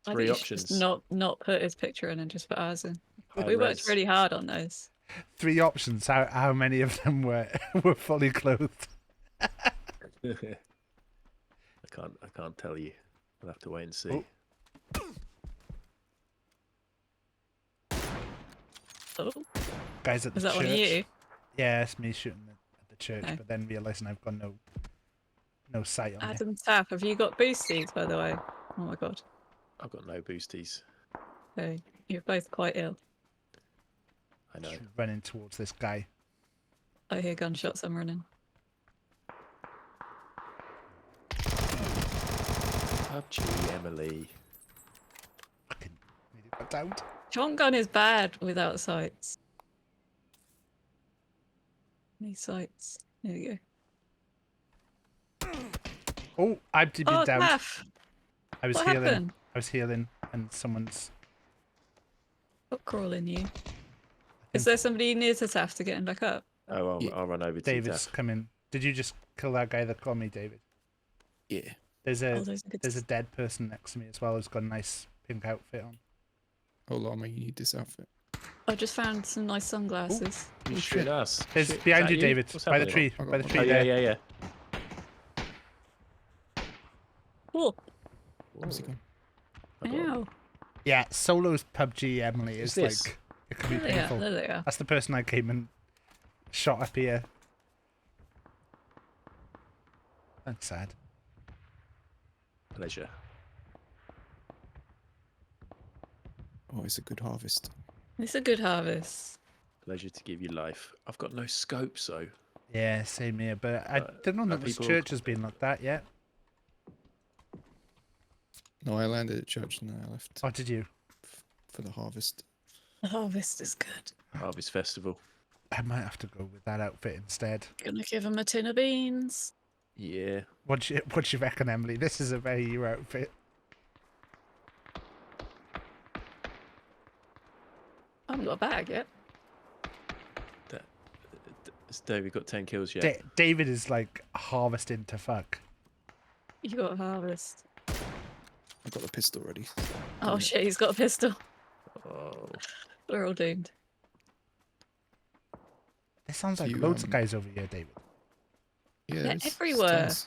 I 3 think you should options. just not put his picture in and just put ours in. High We worked res. really hard on those. 3 options. How many of them were were fully clothed? I can't tell you. I'll have to wait and see. Oh, Guys at the is that church. one of you? Yeah, it's me shooting at the church, Okay. but then realising I've got no sight on it. Adam Taff, have you got boosties, by the way? Oh my god. I've got no boosties. Okay. You're both quite ill. I know. Running towards this guy. I hear gunshots, I'm running. PUBG, Emily. Fucking nearly got downed. Shotgun is bad without sights. Need sights. There we go. Oh, I've been Oh, downed. Taff! I was What healing. happened? I was healing, and someone's. Stop crawling you. Is there somebody near to Taff to get him back up? Oh, I'll run over to David's Taff. coming. Did you just kill that guy that called me, David? Yeah. There's Oh, those are good a dead person next to me as well who's got a nice pink outfit on. Oh, Llama, you need this outfit. I just found some nice sunglasses. You Oh, shoot shit. us. There's Shit, is behind that you, David. What's By the happening? tree. I got By the one. tree Oh, there. yeah. Cool. Where's he gone? I got 'em. Ow. Yeah, solo's PUBG Emily is Who's this? like it can be There they are. painful. There they are. That's the person I came and shot up here. That's sad. Pleasure. Oh, it's a good harvest. It's a good harvest. Pleasure to give you life. I've got no scope, so Yeah, same here. But I don't know are that this people- church has been like that yet. No, I landed at church and then I left Oh, did you? for the harvest. The harvest is good. Harvest Festival. I might have to go with that outfit instead. Gonna give him a tin of beans. Yeah. What do you reckon, Emily? This is a very you outfit. I haven't got a bag yet. David got 10 kills yet. David is like harvesting to fuck. You got a harvest. I've got the pistol ready. Oh shit, he's got a pistol. Oh. We're all doomed. This sounds like You, loads of guys over here, David. Yeah, They're it's everywhere. tons.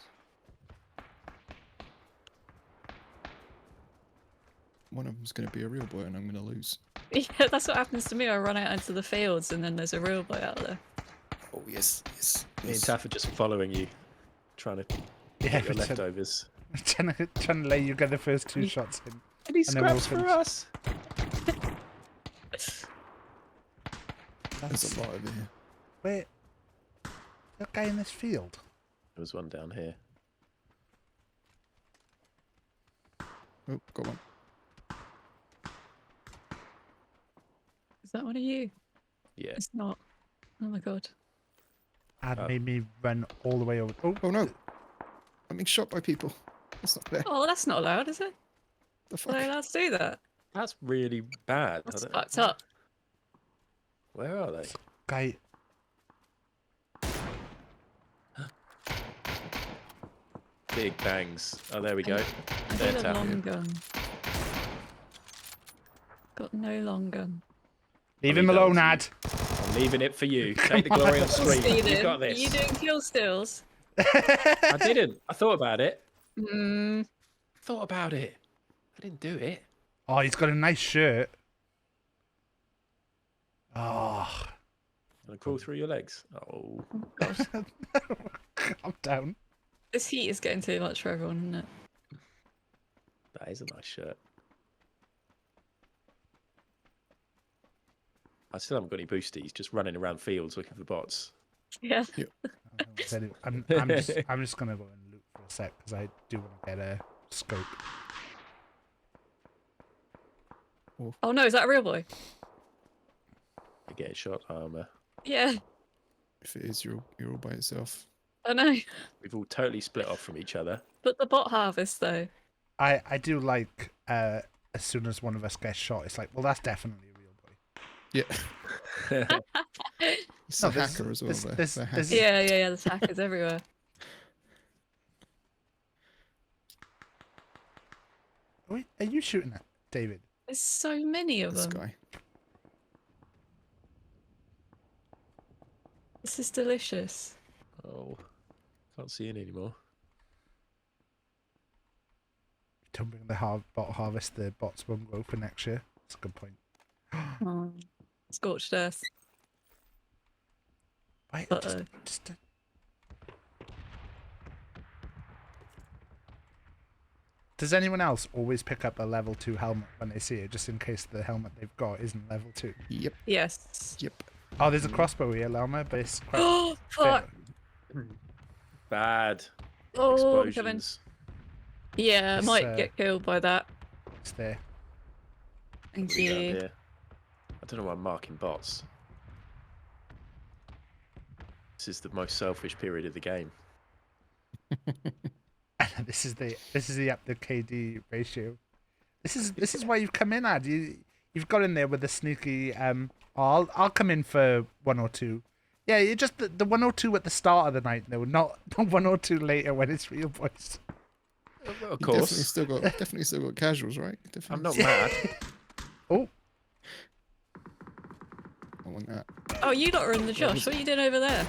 One of them's going to be a real boy and I'm going to lose. Yeah, that's what happens to me. I run out into the fields and then there's a real boy out there. Oh, yes, yes. Me and yes. Taff are just following you, trying to Yeah, get your we're leftovers. trying to let you get the first 2 shots in. Any And then we'll scraps for finish. us? There's a lot over here. Wait, that guy in this field? There was one down here. Oh, got one. Is that one of you? Yeah. It's not. Oh my god. And made me run all the way over. Oh no! I'm being shot by people. That's not fair. Oh, that's not allowed, is it? The Are fuck? they allowed to do that? That's really bad. I That's don't- fucked up. Where are they? Guy. Big bangs. Oh, there we go. I There, need a Taff. long gun. Got no long gun. Leave I'll him leave that alone, to you. Ad. I'm leaving it for you. Take the glory on stream. You've got Are this. you doing kill steals? I didn't. I thought about it. Mm, Thought about it. I didn't do it. Oh, he's got a nice shirt. Oh, Gonna crawl through your legs. Oh. calm down. this heat is getting too much for everyone, isn't it? That is a nice shirt. I still haven't got any boosties, just running around fields looking for bots. Yeah. I'm just gonna go and loot for a sec because I do want to get a scope. Oh no, is that a real boy? I get a shot armor. Yeah, If it is, you're all by yourself. I know. We've all totally split off from each other. But the bot harvest though. I do like as soon as one of us gets shot, it's like, well, that's definitely a real boy. Yeah. It's a there's- hacker as well. there's- They're there's- hackers. Yeah, there's hackers everywhere. Wait, are you shooting at David? There's so many of This them. guy. This is delicious. Oh, can't see any anymore. Don't bring the bot harvest. The bots won't grow for next year. That's a good point. Oh, scorched earth. Wait, Uh-oh. just Does anyone else always pick up a level 2 helmet when they see it, just in case the helmet they've got isn't level 2? Yep. Yes. Yep. Oh, there's a crossbow here, Llama, but it's quite Oh fuck! Bad. Oh, Kevin. Explosions. Yeah, I It's, might get killed by that. it's there. Thank What we got you. here? I don't know why I'm marking bots. This is the most selfish period of the game. This is the up the KD ratio. This is why you've come in, Ad. You've got in there with the sneaky. I'll come in for 102. Yeah, you just the 102 at the start of the night, though, not 102 later when it's real boys. Of You course. definitely still got casuals, right? Definitely. I'm not mad. Oh, I want that. Oh, you lot are in the Josh. What are you doing over there?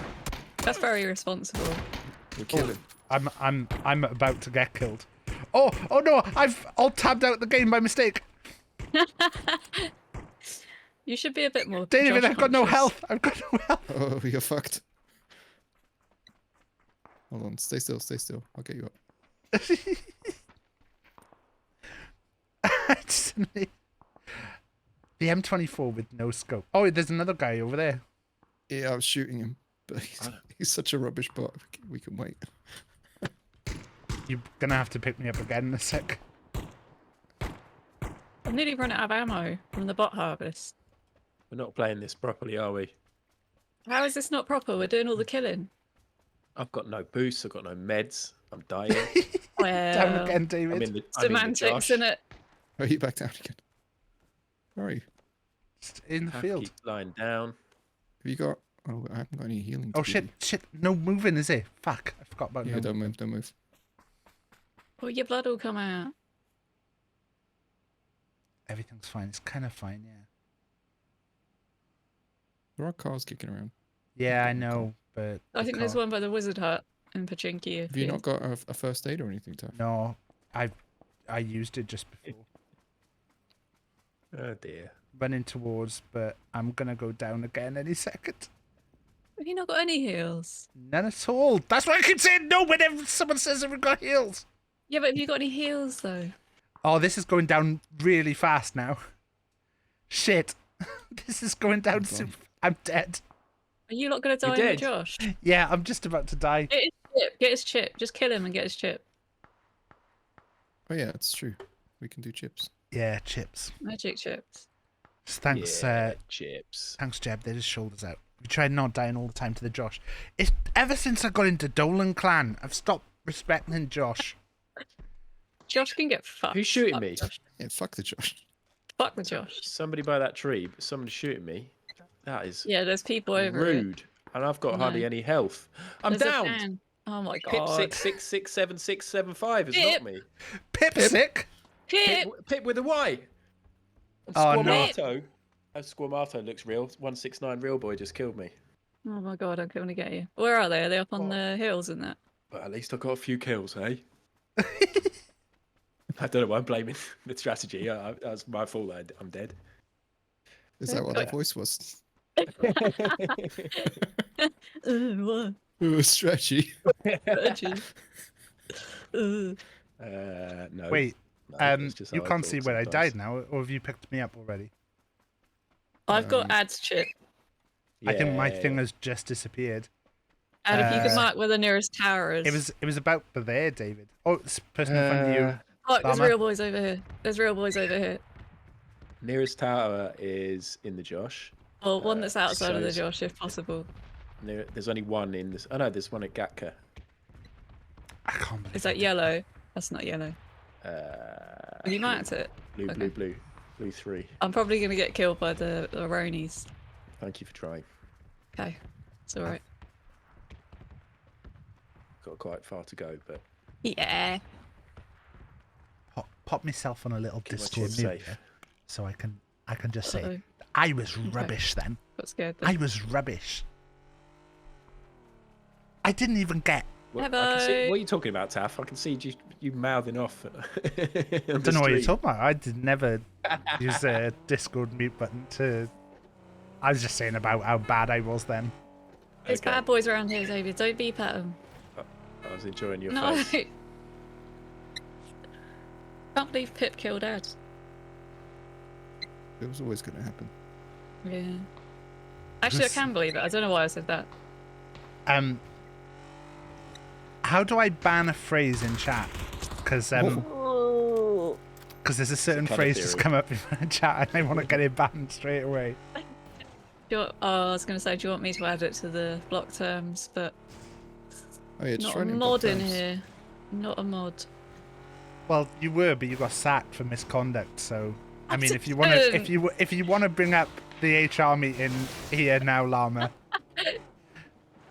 That's very irresponsible. We'll kill him. I'm about to get killed. Oh no! I've tabbed out the game by mistake. You should be a bit more. David, Josh I've got no conscious. health. I've got no health. Oh, you're fucked. Hold on. Stay still. Stay still. I'll get you up. The M24 with no scope. Oh, there's another guy over there. Yeah, I was shooting him, but he's such a rubbish bot. We can wait. You're gonna have to pick me up again in a sec. I've nearly run out of ammo from the bot harvest. We're not playing this properly, are we? How is this not proper? We're doing all the killing. I've got no boosts. I've got no meds. I'm dying. Down Well, again, David. I'm in the semantics, Josh. in it? Oh, you back down again. Where are you? Just in the Taff field. keeps lying down. Have you got? Oh, I haven't got any healing. Oh to shit! give Shit! No moving, is it? Fuck! I forgot about you. Yeah, no don't move. Don't move. Well, your blood will come out. Everything's fine. It's kind of fine, yeah. There are cars kicking around. Yeah, I know, but I think there's one by the Wizard Hut in Pachinki. Have you not got a first aid or anything, Taff? No, I used it just before Oh dear. running towards, but I'm gonna go down again any second. Have you not got any heals? None at all. That's why I keep saying no whenever someone says that we've got heals. Yeah, but have you got any heals though? Oh, this is going down really fast now. Shit. This is going down super. I'm dead. Are you not going to die You're with dead. Josh? Yeah, I'm just about to die. Get his chip. Get his chip. Just kill him and get his chip. Oh yeah, it's true. We can do chips. Yeah, chips. Magic chips. Thanks, Yeah, chips. thanks, Jeb. They're just shoulders out. We tried not dying all the time to the Josh. It's ever since I got into Dolan Clan, I've stopped respecting Josh. Josh can get fucked. Who's shooting Fuck me? Josh. Yeah, fuck the Josh. Fuck the Josh. Somebody by that tree, but somebody shooting me. That is Yeah, there's people over here. rude. And I've got I hardly know. any health. I'm There's a down. fan. Oh my Pip god. 6667675 is Pip. not me. Pip sick. Pip. Pip with a Y. Oh, no. Squamato. Oh, Squamato looks real. 169 real boy just killed me. Oh my god, I'm going to get you. Where are they? Are they up on the hills and that? But at least I got a few kills, hey? I don't know why I'm blaming the strategy. That was my fault. I'm dead. Is that what that voice was? What? Ooh, strategy. Virgin. No. Wait, no, you it's just how can't talk see where I sometimes. died now, or have you picked me up already? I've got Ad's chip. I think my Yeah, thing has just disappeared. And if you could Uh, mark where the nearest tower is. It was about there, David. Oh, it's person in front of you. Look, there's Farmer. real boys over here. There's real boys over here. Nearest tower is in the Josh. Well, one that's outside of the so- Josh, if possible. There's only one in this. Oh no, there's one at Gatka. I can't believe Is that yellow? That's not yellow. Have you marked it? Blue, Okay. blue 3. I'm probably going to get killed by the Ronies. Thank you for trying. Okay. It's alright. Got quite far to go, but Yeah. pop myself on a little keep my Discord chips mute, safe. yeah? So I can just say Uh-oh. I was rubbish then. Got scared I then. was rubbish. I didn't even get. What, I can see, Bye-bye. what are you talking about, Taff? I can see you mouthing off. I don't know what you're talking about. I did never use the Discord mute button to. I was just saying about how bad I was then. There's bad boys around here, David. Don't beep at them. I was enjoying your No. face. Can't believe Pip killed Ed. It was always going to happen. Yeah. Actually, I can believe it. I don't know why I said that. How do I ban a phrase in chat? Because there's a certain colour phrase just theory. come up in my chat and I want to get it banned straight away. Oh, I was going to say, do you want me to add it to the block terms? But Oh yeah, just not write a it in mod block in terms. here. Not a mod. Well, you were, but you got sacked for misconduct. So, I mean, I if you want to, didn't. if you want to bring up the HR meeting here now, Llama.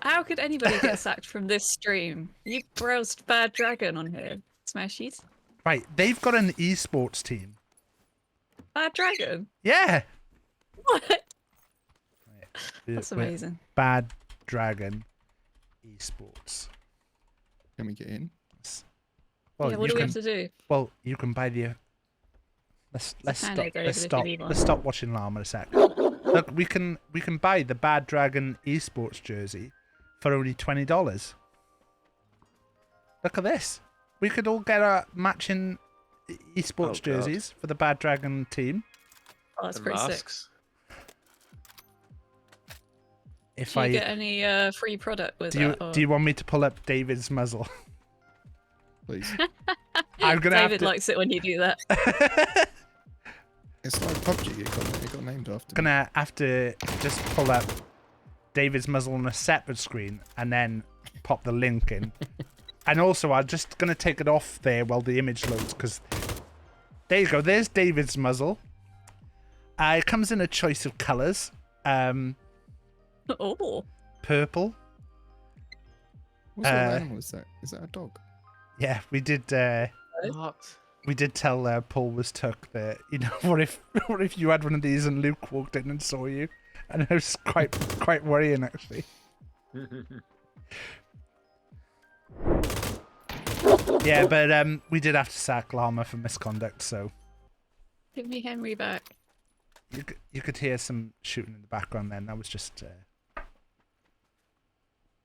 How could anybody get sacked from this stream? You browsed Bad Dragon on here. Smashies. Right, they've got an esports team. Bad Dragon? Yeah. What? That's We're amazing. Bad Dragon esports. Can we get in? Well, Yeah, what you do we can. have to do? Well, you can buy the. Let's hand stop. it, David, Let's if you stop. need one. Let's stop watching Llama a sec. Look, we can buy the Bad Dragon esports jersey for only $20. Look at this. We could all get our matching esports Oh, God. jerseys for the Bad Dragon team. Oh, that's And pretty sick. masks. If Do you I get any free product with do you that? Or... do you want me to pull up David's muzzle? Please. I'm gonna David have to. likes it when you do that. It's like PubG. It got named after. Gonna have to just pull up David's muzzle on a separate screen and then pop the link in. And also, I'm just gonna take it off there while the image loads, because there you go. There's David's muzzle. It comes in a choice of colours. Oh. Purple. What sort of animal is that? Is that a dog? Yeah, we did. What? We did tell Paul was took that, you know, what if you had one of these and Luke walked in and saw you, and it was quite worrying actually. Yeah, but we did have to sack Llama for misconduct, so Give me Henry back. you could hear some shooting in the background. Then that was just.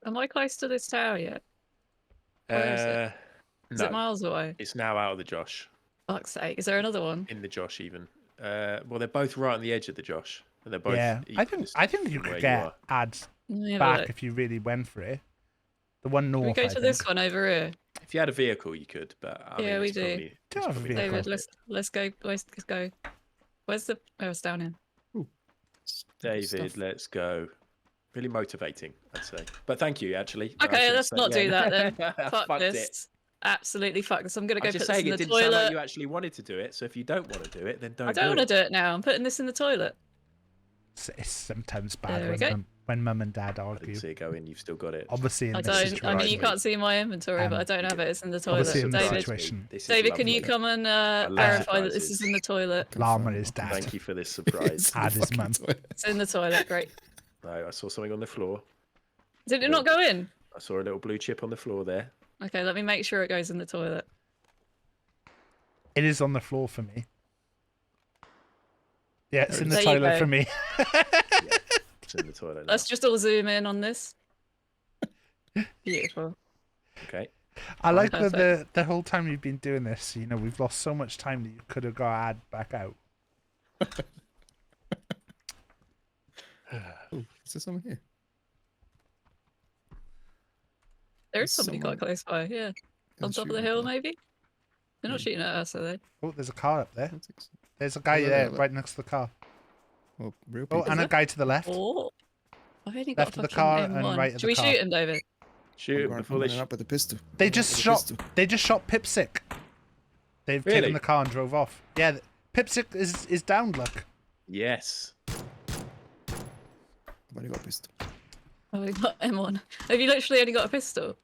Am I close to this tower yet? Where is it? Is No, it miles away? it's now out of the Josh. Fuck's sake. Is there another one? In the Josh, even. Well, they're both right on the edge of the Josh. And they're both. Yeah, I think you from where could you get are. ads Let me have a back look. if you really went for it. The one north. Can we go I to this think. one over here? If you had a vehicle, you could, but I Yeah, mean, we it's do. probably- it's Do have a probably not vehicle. David, worth it. let's go. Let's go. Where's the? Oh, it's down here. David, let's go. Really motivating, I'd say. But thank you, actually. I Okay, should let's say, not do yeah. that then. Fuck Fucked this. it. Absolutely fuck this. I'm gonna go I'm put just this saying in it the didn't sound toilet. like you actually wanted to do it. So if you don't want to do it, then don't. I don't want to do it now. I'm putting this in the toilet. It's sometimes There we bad go. when mum and dad I argue. didn't see it go in. You've still got it. Obviously, in I this don't. situation. I mean, you Right. can't see my inventory, but I don't have it. It's in the toilet. Obviously, in this David, situation, This is David, can you lovely. come and love verify that this surprises. is in the toilet? Llama is dad. Thank you for this surprise. Ad is mum. It's in the toilet. Great. No, I saw something on the floor. Did it not go in? I saw a little blue chip on the floor there. Okay, let me make sure it goes in the toilet. It is on the floor for me. Yeah, it's in the There you toilet go. for me. It's in the toilet now. Let's just all zoom in on this. Beautiful. Okay. I like that Perfect. the whole time you've been doing this, you know, we've lost so much time that you could have got ad back out. Oh, is there someone here? There Is is somebody someone- quite close by. Yeah, on top of the hill, maybe. They're not shooting at us, are they? Oh, there's a car up there. I don't think so. There's a guy Yeah, there look. right next to the car. Well, real Oh, people. and a guy to the left. Oh, I've only got Left a of the fucking car and M1. right of Should the we car. shoot him, David? Shoot I'm before they running up with a pistol. They Running just up with a shot. pistol. They just shot Pipsic. They've Really? taken the car and drove off. Yeah, Pipsic is down. Look. Yes. I've only got a pistol. Oh, we got M1. Have you literally only got a pistol?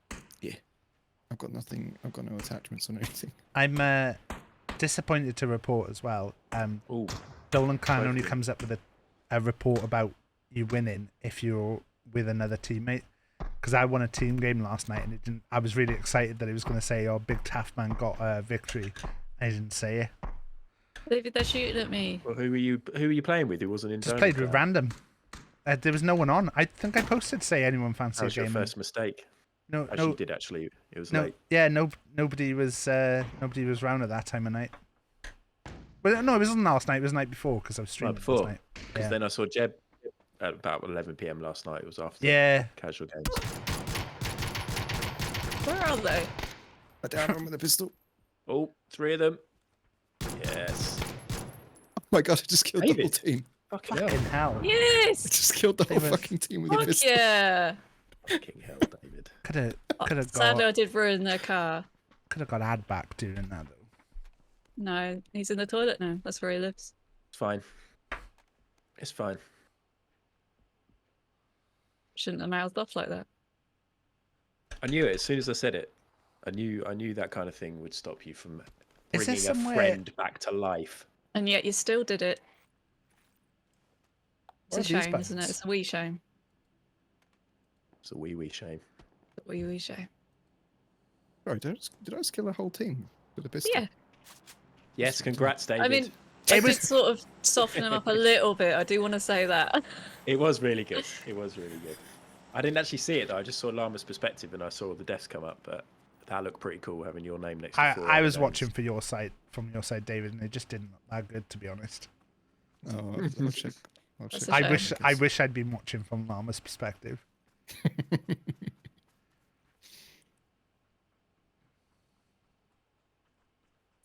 I've got nothing. I've got no attachments or anything. I'm disappointed to report as well. Ooh. Dolan Clan Both only of you. comes up with a report about you winning if you're with another teammate. Because I won a team game last night and it didn't. I was really excited that it was going to say, "Oh, BigTaffMan got a victory." I didn't say it. David, they're shooting at me. Well, who were you playing with? Who wasn't in? Just Dolan played with Clan? random. There was no one on. I think I posted say anyone fancy That a was your game. first mistake. No, Actually, no, you did actually. It was no. late. Yeah, nobody was round at that time of night. But no, it wasn't last night. It was the night before because I was streaming before. last night. Because Yeah. then I saw Jeb at about 11 p.m. last night. It was after Yeah. casual games. Where are they? I downed one with a pistol. Oh, 3 of them. Yes. Oh my god! I just killed the whole David. team. Fucking Fucking hell. hell. I Yes! just killed the whole were- fucking team with a Fuck pistol. yeah! Fucking hell, David. Could have Sadly, got I did ruin their car. ad back doing that though. No, he's in the toilet now. That's where he lives. It's fine. It's fine. Shouldn't have mouthed off like that. I knew it as soon as I said it. I knew that kind of thing would stop you from Is there bringing a somewhere- friend back to life. And yet you still did it. It's What a are these shame, isn't it? buttons? It's a wee shame. It's a wee shame. A wee shame. Sorry, did I just kill a whole team with a pistol? Yeah. Yes, congrats, David. I mean, I It was- did sort of soften him up a little bit. I do want to say that. It was really good. It was really good. I didn't actually see it though. I just saw Llama's perspective and I saw the deaths come up. But that looked pretty cool having your name next to I 4 I other was names. watching from your side, David, and it just didn't look that good to be honest. Oh, I'll check. I'll That's check. a I shame. wish I'd been watching from Llama's perspective.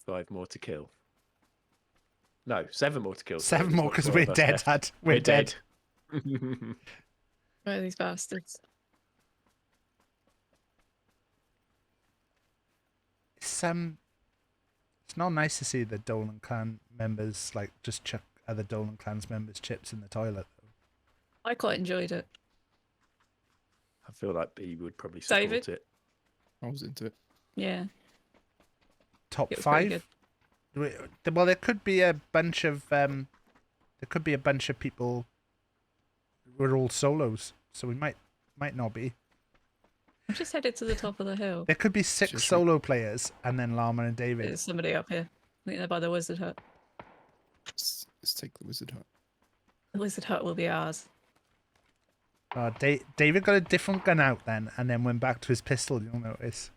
5 more to kill. No, 7 more to kill. 7 more because One we're of us dead, left. Dad. We're dead. Where are these bastards? It's not nice to see the Dolan clan members like just chuck other Dolan clans members' chips in the toilet. I quite enjoyed it. I feel like B would probably support David? it. I was into it. Yeah. Top It was pretty 5. Well, there could be a bunch of people who are all solos, so we might not be. I'm just headed to the top of the hill. There could be 6 Just solo players and then Llama and David. There's somebody up here. I think they're by the wizard hut. Let's take the wizard hut. The wizard hut will be ours. David got a different gun out then, and then went back to his pistol. You'll notice.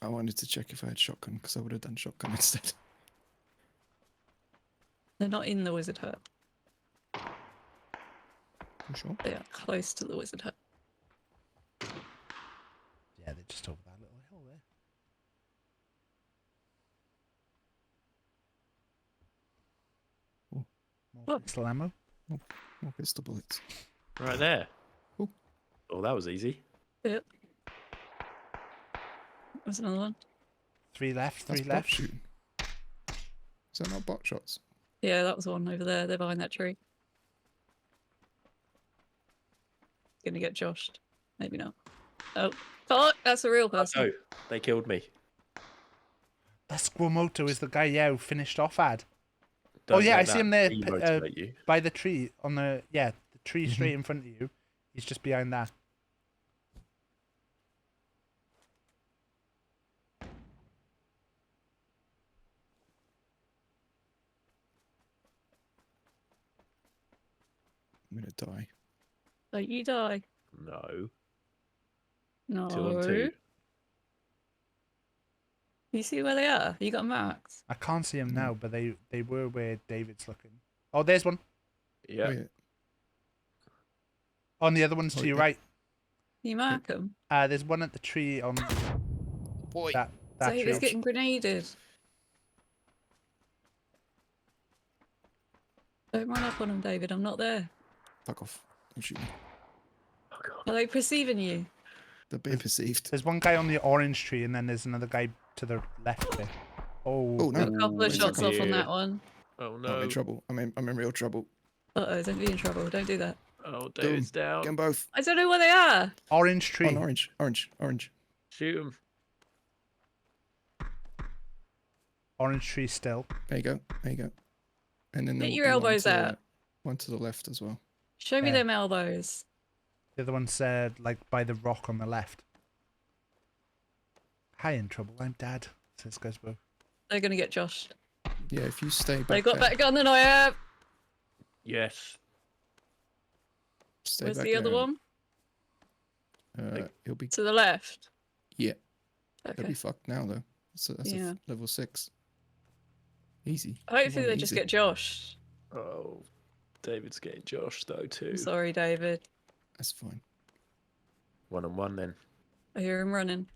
I wanted to check if I had shotgun because I would have done shotgun instead. They're not in the wizard hut. You sure? They are close to the wizard hut. Yeah, they're just over that little hill there. More Look. pistol ammo. More pistol bullets. Right there. Ooh. Oh, that was easy. Yep. There's another one. 3 left. 3 That's bot left. shooting. Is that not bot shots? Yeah, that was one over there. They're behind that tree. Gonna get joshed. Maybe not. Oh, fuck! That's a real person. Oh, they killed me. That Squamoto is the guy, who finished off ad. Don't yeah, let I see him there, that demotivate you. By the tree on the the tree straight in front of you. He's just behind that. I'm gonna die. Like you die. No. No. 2 on 2. You see where they are? You got marks. I can't see him now, but they were where David's looking. Oh, there's one. Yeah. Oh, yeah. On the other one's to your right. You mark them. There's one at the tree on Boy. that David's tree. getting grenaded. Don't run up on him, David. I'm not there. Fuck off. Don't shoot me. Oh, God. Are they perceiving you? They're being perceived. There's one guy on the orange tree, and then there's another guy to the left of it. Oh, Oh, no. Got a couple of Where's that shots coming off on from? that one. Oh, I'm no. in trouble. I'm in real trouble. Uh-oh, don't be in trouble. Don't do that. Oh, David's Get down. them both. I don't know where they are. orange tree. On orange. Orange. Shoot him. Orange tree still. There you go. And then Get there'll your be elbows one to, out. One to the left as well. Show me Yeah. them elbows. The other one's like by the rock on the left. Hi, in trouble. I'm Dad. Says Guzbo. They're gonna get joshed. Yeah, if you stay back They got there, better gun than I have. Yes. stay Where's back the other there one? and, It'll be To the left. yeah. They'll Okay. be fucked now though. That's Yeah. a level 6. Easy. Hopefully Come they on, just easy. get joshed. Oh, David's getting Josh though too. I'm sorry, David. That's fine. 1 on 1 then. I hear him running.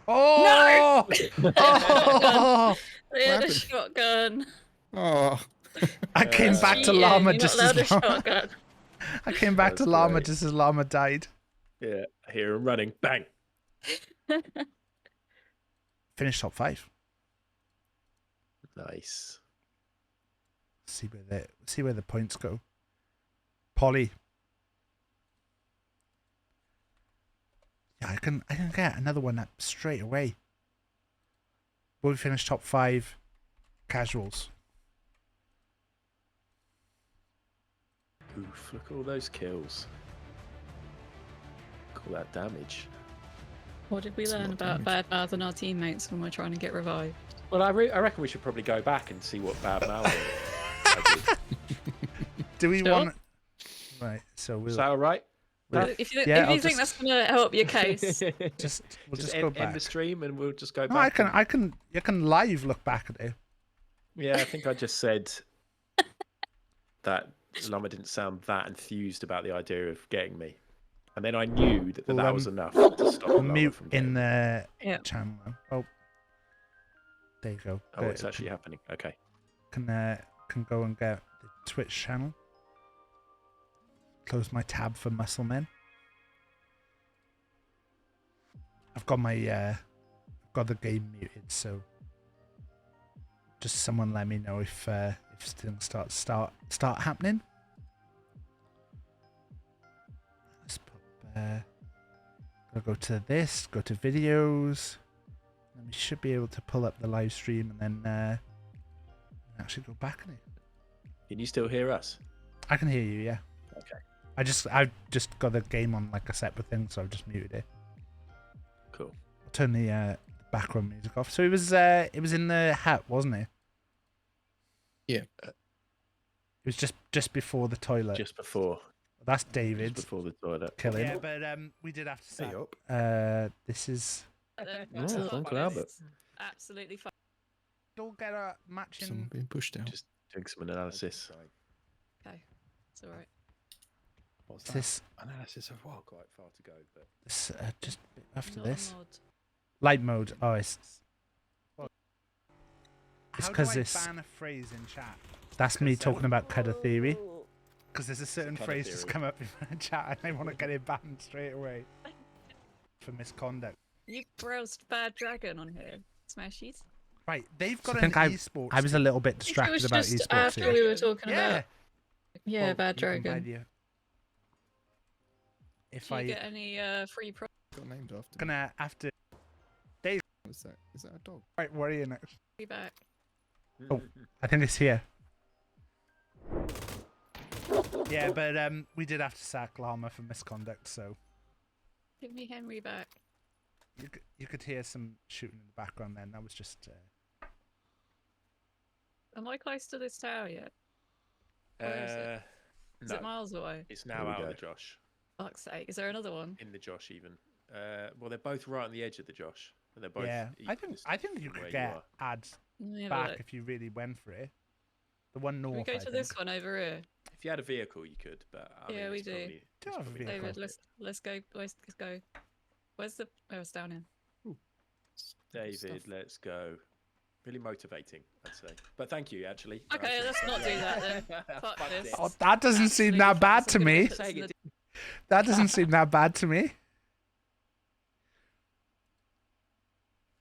Oh! Oh! They had a happened? shotgun. Oh, I came back to Cheating, Llama you're just not allowed as a Llama. shotgun. I came back to That's Llama great. just as Llama died. Yeah, I hear him running. Bang. Finished top 5. Nice. See where the points go. Polly. Yeah, I can get another one up straight away. Will we finish top 5 casuals? Oof, look at all those kills. Look at all that damage. What did we That's a learn lot of about damage. bad mouthing our teammates when we're trying to get revived? Well, I reckon we should probably go back and see what bad mouth I did. Do we Sure. want? Right. So we'll Is that all right? Well, If you, yeah, if you I'll think just- that's going to help your case, just end, go end back. the stream and we'll just go No, back. I can live look back at it. Yeah, I think I just said that Llama didn't sound that enthused about the idea of getting me. And then I knew that Well, that was enough to stop Llama Mute from in getting me. the Yeah. channel. Oh, there you go. Oh, it's actually happening. Okay. can go and get the Twitch channel. Close my tab for Muscle Men. I've got my I've got the game muted, so just someone let me know if things start happening. Let's put gotta go to this, go to videos, and we should be able to pull up the live stream and then actually go back in it. Can you still hear us? I can hear you, yeah. Okay. I've just got the game on like a separate thing, so I've just muted it. Cool. I'll turn the background music off. So it was in the hat, wasn't it? Yeah. It was just before the toilet. Just before. That's David. Just before the toilet. Killing. Yeah, but we did have to say up. this is. Oh, Uncle Albert. Absolutely fine. Don't get a matching. Someone being pushed out. Just doing some analysis. Okay, it's all right. What's that? This Analysis of what? Quite far to go, but this just a bit after Not a this. mod. Light mode. Oh, it's How because do I this. ban a phrase in chat? That's me talking about Cutter Theory. Because there's a certain Colour phrase theory. just come up in my chat and I want to get it banned straight away for misconduct. You browsed Bad Dragon on here, Smashies. Right, they've So got I think an esports. I was a little bit It distracted was about just esports after here. we were talking Yeah. about Well, Bad you can buy Dragon. If Do you I get any free pro? Got named after. gonna have to Is that a dog? right, where are you next? Back. Oh, I think it's here. Yeah, but we did have to sack Llama for misconduct, so Give me Henry back. you could hear some shooting in the background then. That was just Am I close to this tower yet? Where is it? Is no, it miles away? it's now we out go. of the Josh. Fuck's sake. Is there another one? In the Josh, even. Well, they're both right on the edge of the Josh. And they're both. yeah. I equal think you distance from where could you get are. ads Let me have a back look. if you really went for it. The one Can north. we go I to this think. one over here? If you had a vehicle, you could, but I Yeah, mean, we it's do. probably- Do it's have a probably vehicle. not David, worth it. let's go. Let's go. Where's the? Oh, it's down here. David, Stuff. let's go. Really motivating, I'd say. But thank you, actually. Okay, let's not do that then. Fuck Fuck this. Oh, that doesn't seem Absolutely that bad fine. to I'm gonna me. put this in the- That doesn't seem that bad to me.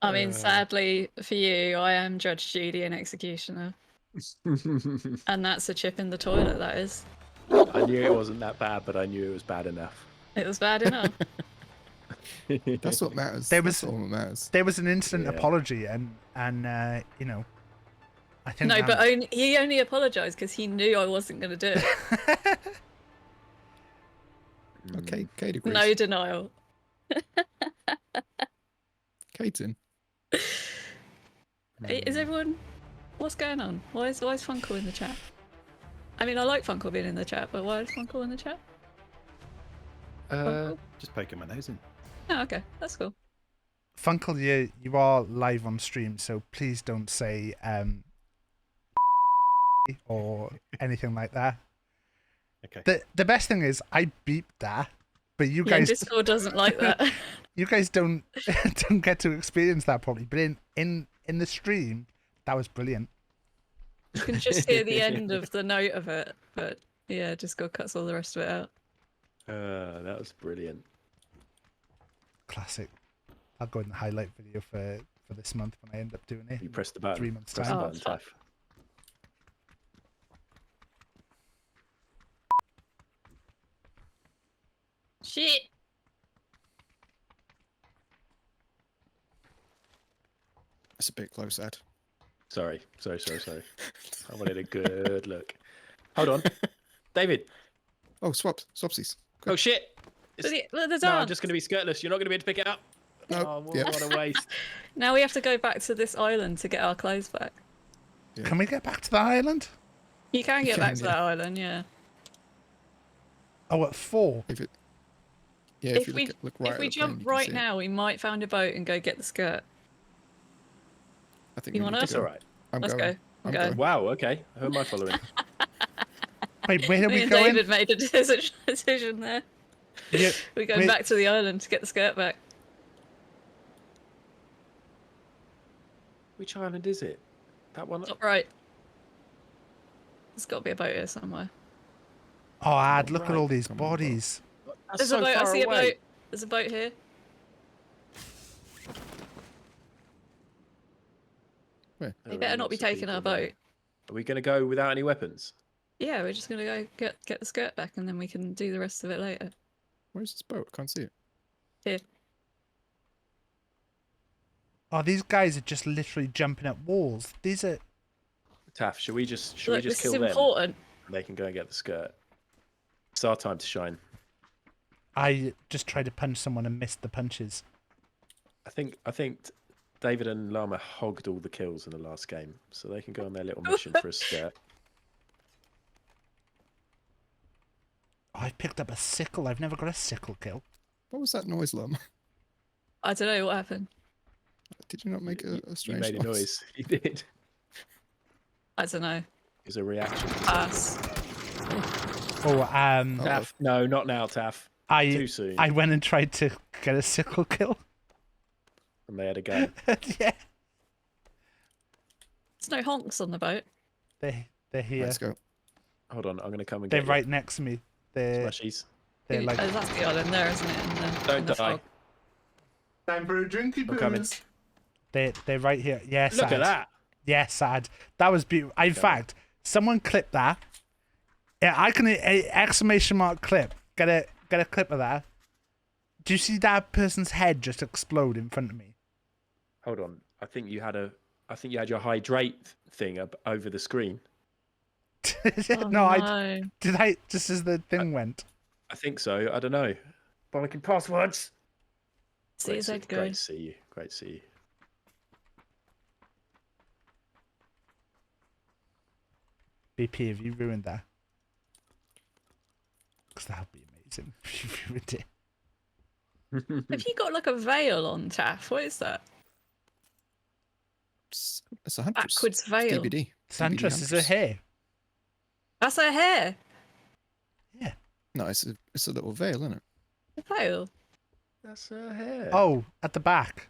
I mean, sadly for you, I am Judge Judy and executioner, and that's a chip in the toilet. That is. I knew it wasn't that bad, but I knew it was bad enough. It was bad enough. That's what matters. There was- That's all that matters. There was an instant Yeah. apology, and you know, I think No, that- but he only apologized because he knew I wasn't going to do it. Okay, Kate agrees. No denial. Kate's in. Is everyone? What's going on? Why is Funkle in the chat? I mean, I like Funkle being in the chat, but why is Funkle in the chat? Funkle? Just poking my nose in. Oh, okay, that's cool. Funkle, you are live on stream, so please don't say or anything like that. Okay. The best thing is I beeped that, but you Yeah, guys Discord doesn't like that. you guys don't don't get to experience that probably. But in the stream, that was brilliant. You can just hear the end of the note of it, but yeah, Discord cuts all the rest of it out. That was brilliant. Classic. I'll go in the highlight video for this month when I end up doing it. You pressed the button. 3 months Press time. the Oh, button, fuck. Taff. Shit! That's a bit close, Ed. Sorry. I wanted a good look. Hold on. David. Oh, swapsies. Oh, shit. Look, there's No, I'm arms. just going to be skirtless. You're not going to be able to pick it up. Nope, Oh, yep. what a waste. Now we have to go back to this island to get our clothes back. Yeah. Can we get back to the island? You can get back can, to yeah. that island, yeah. Oh, at 4. If it. Yeah, If you we look right if we at the plane, jump you can right see it. now, we might find a boat and go get the skirt. I think You we want need us? to go. All right. I'm Let's going. go. I'm Go. going. Wow, okay. Who am I following? Wait, where are Me we and going? David made a decision there. Yeah, We're going wait. back to the island to get the skirt back. Which island is it? That one? Top right. There's got to be a boat here somewhere. Oh, Ad, look at Right, all these come on, bodies. That's There's so a boat. I far see a away. boat. There's a boat here. Where? They There are better not be lots of taking our people there. boat. Are we going to go without any weapons? Yeah, we're just gonna go get the skirt back, and then we can do the rest of it later. Where's this boat? I can't see it. Here. Oh, these guys are just literally jumping at walls. These are. Taff, should we just Look, kill this is them? important. And they can go and get the skirt. It's our time to shine. I just tried to punch someone and missed the punches. I think David and Llama hogged all the kills in the last game, so they can go on their little mission for a skirt. Oh, I picked up a sickle. I've never got a sickle kill. What was that noise, Lum? I don't know what happened. Did you not make a You strange made a noise. You did. I don't know. It was a reaction. Pass. Oh, Taff, no, not now, Taff. Too soon. I went and tried to get a sickle kill. And they had a go. Yeah, There's no honks on the boat. they're here. Let's go. Hold on, I'm going to come and They're get right next to me. They're Smashies. they're Oh, like that's the island there, isn't it? Don't in the die. fog. Time for a drinky I'm booze. coming. they're right here. Yes, Look at that. Yes, Sad. That was beautiful. In fact, someone clip that. Yeah, I can exclamation mark clip. Get a clip of that. Do you see that person's head just explode in front of me? Hold on. I think you had your hydrate thing up over the screen. Oh, no, I no. did. I just as the thing went. I think so. I don't know. Bollocking passwords. See his head go. Great to see you. Great to see you. BP, have you ruined that? Because that would be amazing if you ruined it. Have you got like a veil on, Taff? What is that? It's a huntress. Backwards veil. DBD. Santress is her hair. That's her hair. Yeah. No, it's a little veil, isn't it? A veil. That's her hair. Oh, at the back.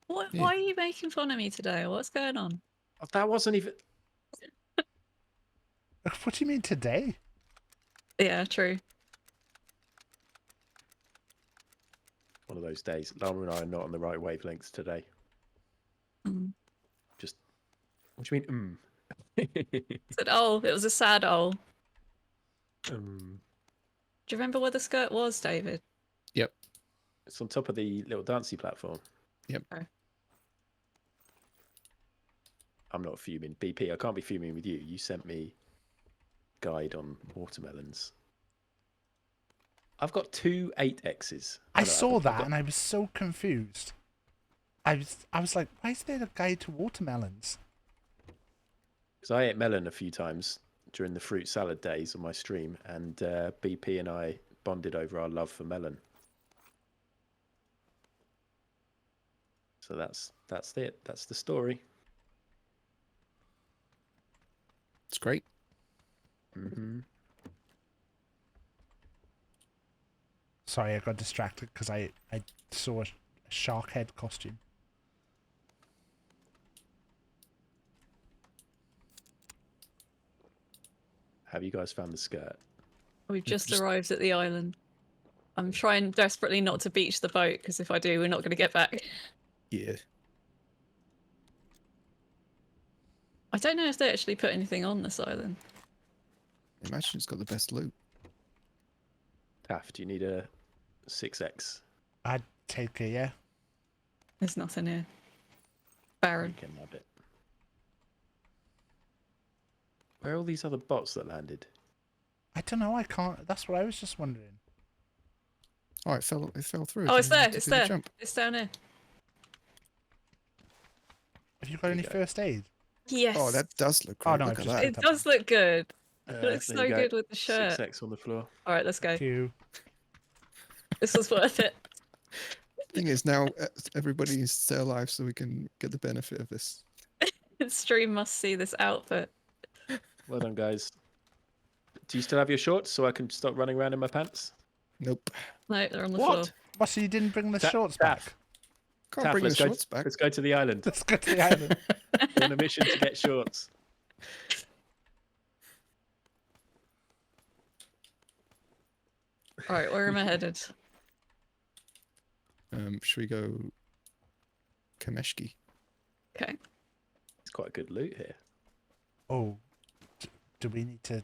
What? Yeah. Why are you making fun of me today? What's going on? That wasn't even. What do you mean today? Yeah, true. One of those days. Llama and I are not on the right wavelengths today. Mm. Just. What do you mean? Said, oh, it was a sad oh. Do Do you remember where the skirt was, David? Yep. It's on top of the little dancey platform. Yep. Okay. I'm not fuming. BP, I can't be fuming with you. You sent me a guide on watermelons. I've got 2 8Xs. I saw that and I was so confused. I was like, why is there a guide to watermelons? Because I ate melon a few times during the fruit salad days on my stream, and BP and I bonded over our love for melon. So that's it. That's the story. It's great. Mm-hmm. Sorry, I got distracted because I saw a shark head costume. Have you guys found the skirt? We've just arrived at the island. I'm trying desperately not to beach the boat because if I do, we're not going to get back. Yeah. I don't know if they actually put anything on this island. Imagine it's got the best loot. Taff, do you need a 6X? I'd take it, yeah. There's nothing here. Barren. You can have it. Where are all these other bots that landed? I don't know. I can't. That's what I was just wondering. Oh, it fell through. Oh, it's Didn't there. have to It's do the there. jump. It's down here. Have you got any go. first aid? Yes. Oh, that does look great. Oh, no, Look I've at just that. It does look good. It looks There so you go. good with the shirt. 6X on the floor. All right, let's go. Thank you. This was worth it. Thing is, now everybody's still alive, so we can get the benefit of this. Stream must see this outfit. Well done, guys. Do you still have your shorts so I can stop running around in my pants? Nope. No, they're on the What? floor. What, so you didn't bring the Ta- shorts Taff. back? Can't Taff, bring the let's go, shorts back. Let's go to the island. Let's go to the island. We're on a mission to get shorts. Right, where am I headed? Should we go Kameshki? Okay. It's quite a good loot here. Oh, do we need to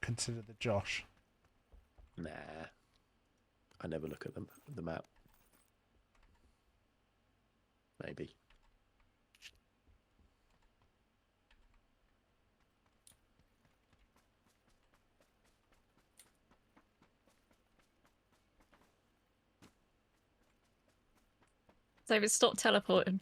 consider the Josh? Nah. I never look at the map. Maybe. David, stop teleporting.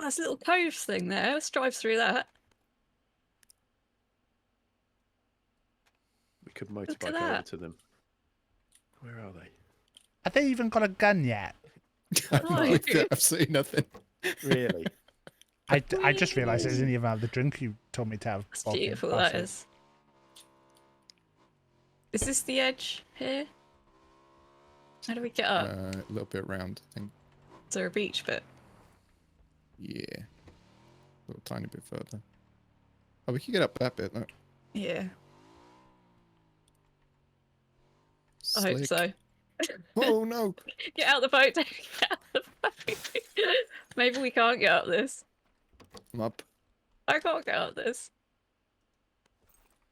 There's a little cove thing there. Let's drive through that. We could at motorbike over that. to them. Where are they? Have they even got a gun yet? No. Absolutely nothing. Really? I just realised I didn't even have the drink you told me to have. That's Bob, beautiful, last that week. is. Is this the edge here? How do we get up? A little bit round, I think. Is there a beach bit? Yeah. A little tiny bit further. Oh, we can get up that bit, look. Yeah. I hope Slick. so. Oh no! Get out the boat, David. Get out the boat. Maybe we can't get up this. I'm up. I can't get up this.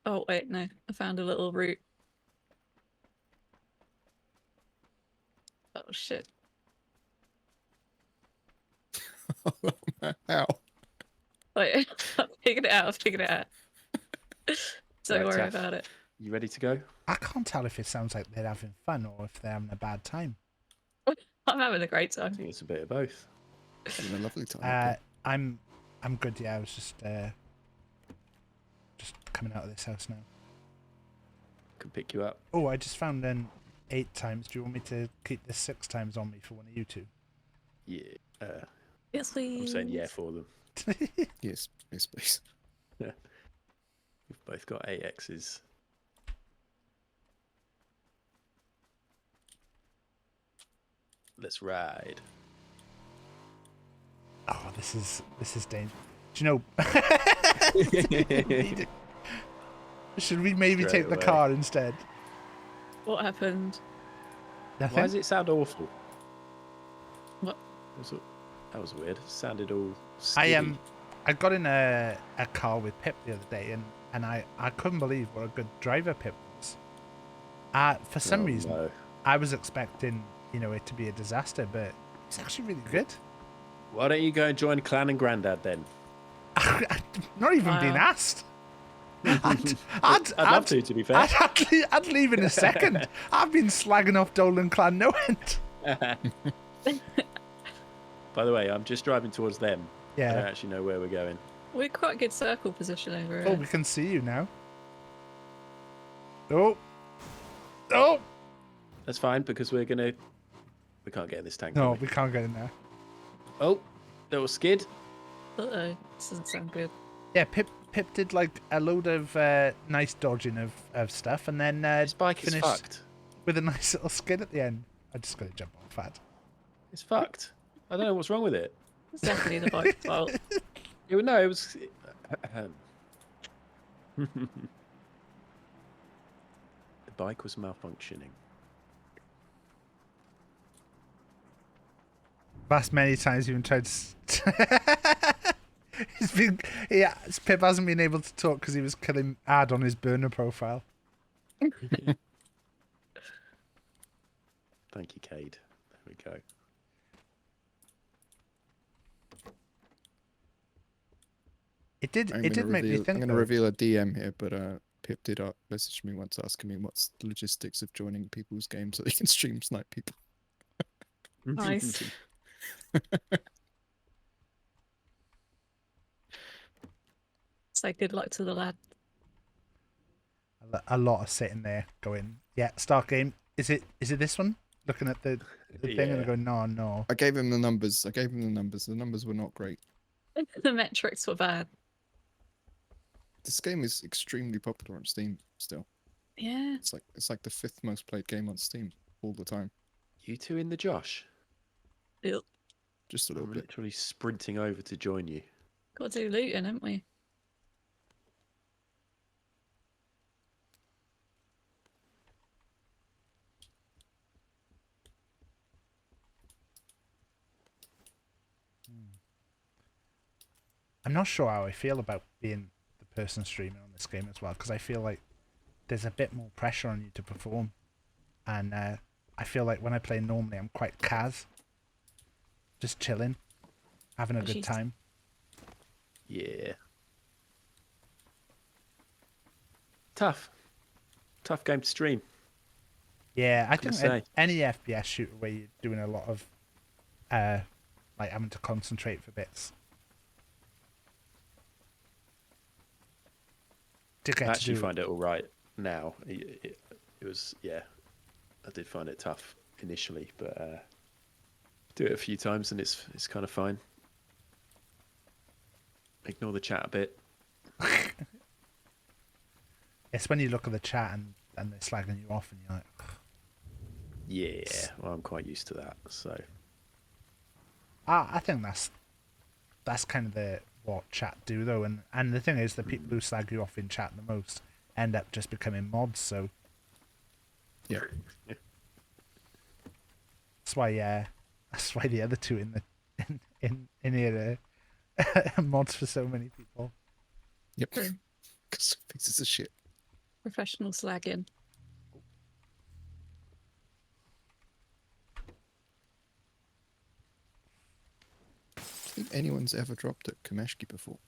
Oh, wait, no. I found a little route. Oh, shit. How? Wait, I figured it out. I figured it out. Don't Right, worry Taff, about it. You ready to go? I can't tell if it sounds like they're having fun or if they're having a bad time. I'm having a great I time. think it's a bit of both. Having a lovely time. I'm good. Yeah, I was just coming out of this house now. Can pick you up. Oh, I just found an 8 times. Do you want me to keep the 6 times on me for one of you two? Yeah. Yes, please. I'm saying yeah for them. Yes, yes, please. We've both got AXs. Let's ride. Oh, this is dangerous. Do you know? Should we maybe Straight take the away. car instead? What happened? Nothing. Why does it sound awful? What? That was weird. It sounded all I skiddy. I got in a car with Pip the other day, and I couldn't believe what a good driver Pip was. For some Oh, reason, no. I was expecting it to be a disaster, but it's actually really good. Why don't you go and join Clan and Grandad then? Not even being Wow. asked. I'd love to be fair. I'd leave in a second. I've been slagging off Dolan Clan no end. By the way, I'm just driving towards them. I don't Yeah. actually know where we're going. We're quite a good circle position over here. Oh, we can see you now. Oh. Oh. That's fine because we can't get in this tank. No, can we can't get in there. Oh, little skid. Uh-oh. This doesn't sound good. Yeah, Pip did like a load of nice dodging of stuff, and then This bike is finished fucked. with a nice little skid at the end. I just got to jump on fat. It's fucked. I don't know what's wrong with it. It's definitely the bike's fault. It was. The bike was malfunctioning. Vast many times even tried to. Pip hasn't been able to talk because he was killing ad on his burner profile. Thank you, Cade. There we go. It did make me think. I'm going to though. reveal a DM here, but Pip did message me once asking me what's the logistics of joining people's games so they can stream snipe people. Nice. Say good luck to the lad. A lot of sitting there going, yeah, start game. Is it this one? Looking at the thing and Yeah. going, no. I gave him the numbers. The numbers were not great. The metrics were bad. This game is extremely popular on Steam still. Yeah. It's like the 5th most played game on Steam all the time. You two in the Josh? Ew. Just a little I'm bit. literally sprinting over to join you. Got to do looting, haven't we? I'm not sure how I feel about being the person streaming on this game as well, because I feel like there's a bit more pressure on you to perform, and I feel like when I play normally, I'm quite Kaz, just chilling, having a good time. Yeah. Tough game to stream. Yeah, I Gonna think say. any FPS shooter where you're doing a lot of like having to concentrate for bits. I actually find it all right now. It was, yeah, I did find it tough initially, but do it a few times and it's kind of fine. Ignore the chat a bit. It's when you look at the chat and they're slagging you off and you're like, ugh. Yeah, well, I'm quite used to that, so. I think that's kind of what chat do though, and the thing is, the people who slag you off in chat the most end up just becoming mods. So Yeah. that's why the other two in here are mods for so many people. Yep. Because pieces of shit. Professional slagging. I think anyone's ever dropped at Kameshki before.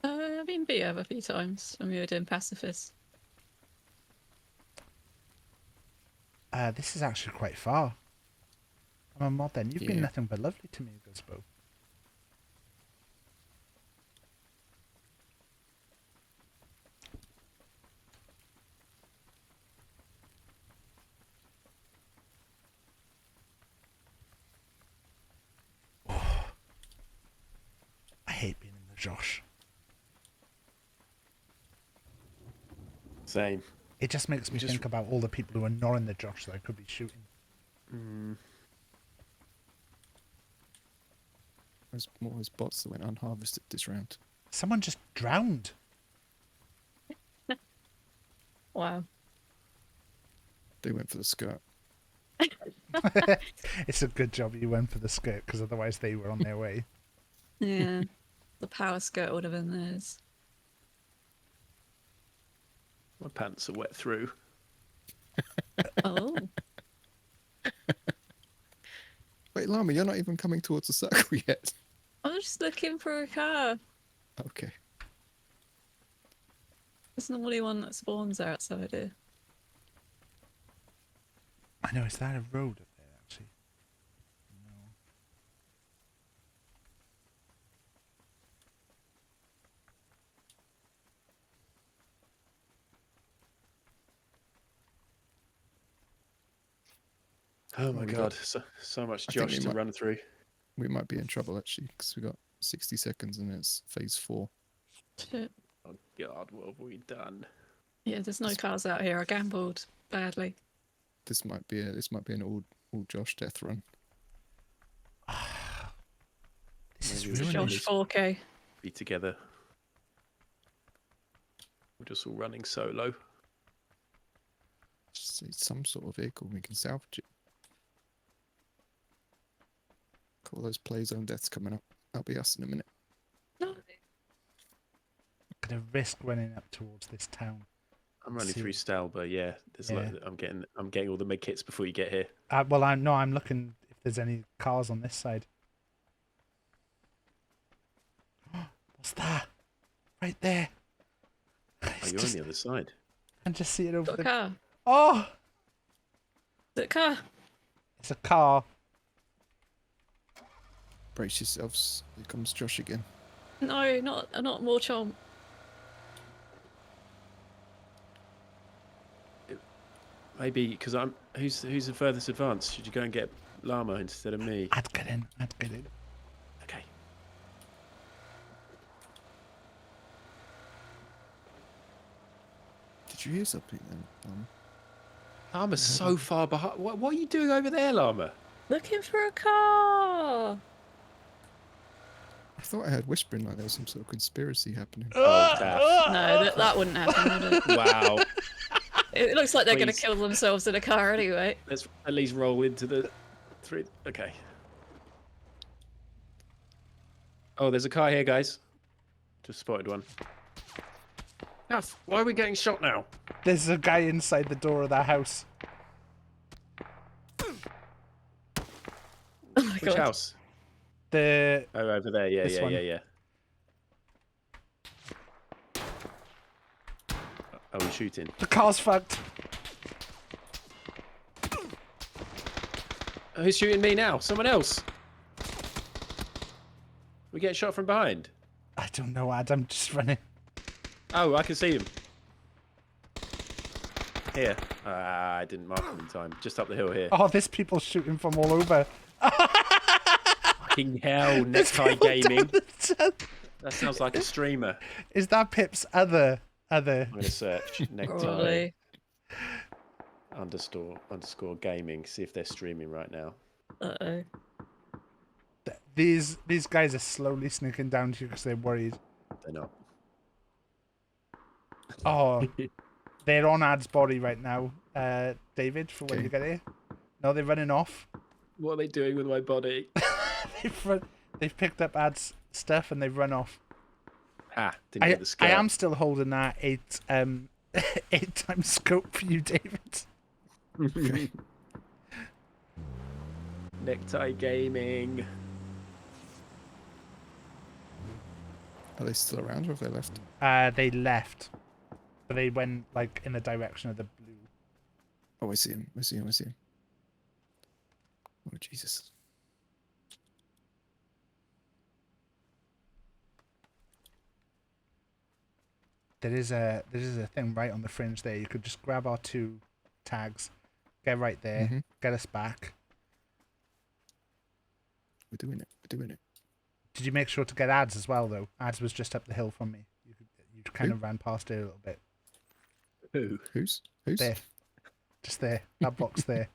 I've been beat over a few times when we were doing pacifist. This is actually quite far. I'm a mod then. You've been Yeah. nothing but lovely to me, Guzbo. I hate being in the Josh. Same. It just makes me think about all the people who are not in the Josh that I could be shooting. There's more as bots that went unharvested this round. Someone just drowned. Wow. They went for the skirt. It's a good job you went for the skirt, because otherwise they were on their way. Yeah. The power skirt would have been theirs. My pants are wet through. Oh. Wait, Llama, you're not even coming towards the circle yet. I was just looking for a car. Okay. There's normally one that spawns outside here. I know, is that a road up there, actually? No. Oh my we god, got- so much I think Josh we to might- run through. We might be in trouble actually, because we got 60 seconds and it's phase 4. Shit. Oh god, what have we done? Yeah, there's no cars out here. I gambled badly. This might be an all Josh death run. This is Maybe we ruining should Josh this. 4K. Be together. We're just all running solo. Just need some sort of vehicle we can salvage it. All those play zone deaths coming up. That'll be us in a minute. No. I'm gonna risk running up towards this town. I'm running See- through Stalber, yeah. There's Yeah. I'm getting all the med kits before you get here. Well, I'm looking if there's any cars on this side. What's that? Right there. Oh, It's you're just- on the other side. I can just see it over Got a the. car. Oh, Is it a car? it's a car. Brace yourselves. Here comes Josh again. No, not more chomp. Maybe because who's the furthest advanced? Should you go and get Llama instead of me? I'd get in. Okay. Did you hear something then? Llama's so far behind. What are you doing over there, Llama? Looking for a car. I thought I heard whispering like there was some sort of conspiracy happening. Oh, Taff. No, that wouldn't happen, would it? Wow. It looks like they're going to Please. kill themselves in a car anyway. Let's at least roll into the three. Okay. Oh, there's a car here, guys. Just spotted one. Gaff, why are we getting shot now? There's a guy inside the door of that house. Oh my Which god. house? The Oh, over there. Yeah, This yeah, one. yeah. Are we shooting? the car's fucked. Who's shooting me now? Someone else. We get shot from behind. I don't know, Ad. I'm just running. Oh, I can see him. Here. I didn't mark him in time. Just up the hill here. Oh, there's people shooting from all over. Fucking hell, Necktie Gaming. That sounds like a streamer. Is that Pip's other? I'm going to search Necktie Probably. underscore gaming. See if they're streaming right now. Uh-oh. These guys are slowly sneaking down to you because they're worried. They're not. Oh, they're on Ad's body right now, David, for when Okay. you get here. No, they're running off. What are they doing with my body? They've picked up Ad's stuff and they've run off. Didn't get the I skirt. am still holding that 8x scope for you, David. Necktie Gaming. Are they still around or have they left? They left. But they went like in the direction of the blue. Oh, I see him. I see him. I see him. Oh, Jesus. There is a thing right on the fringe there. You could just grab our 2 tags, get right there, Mhm. get us back. We're doing it. We're doing it. Did you make sure to get Ads as well, though? Ads was just up the hill from me. You kind Who? of ran past it a little bit. Who? Who's? There. Just there. That box there.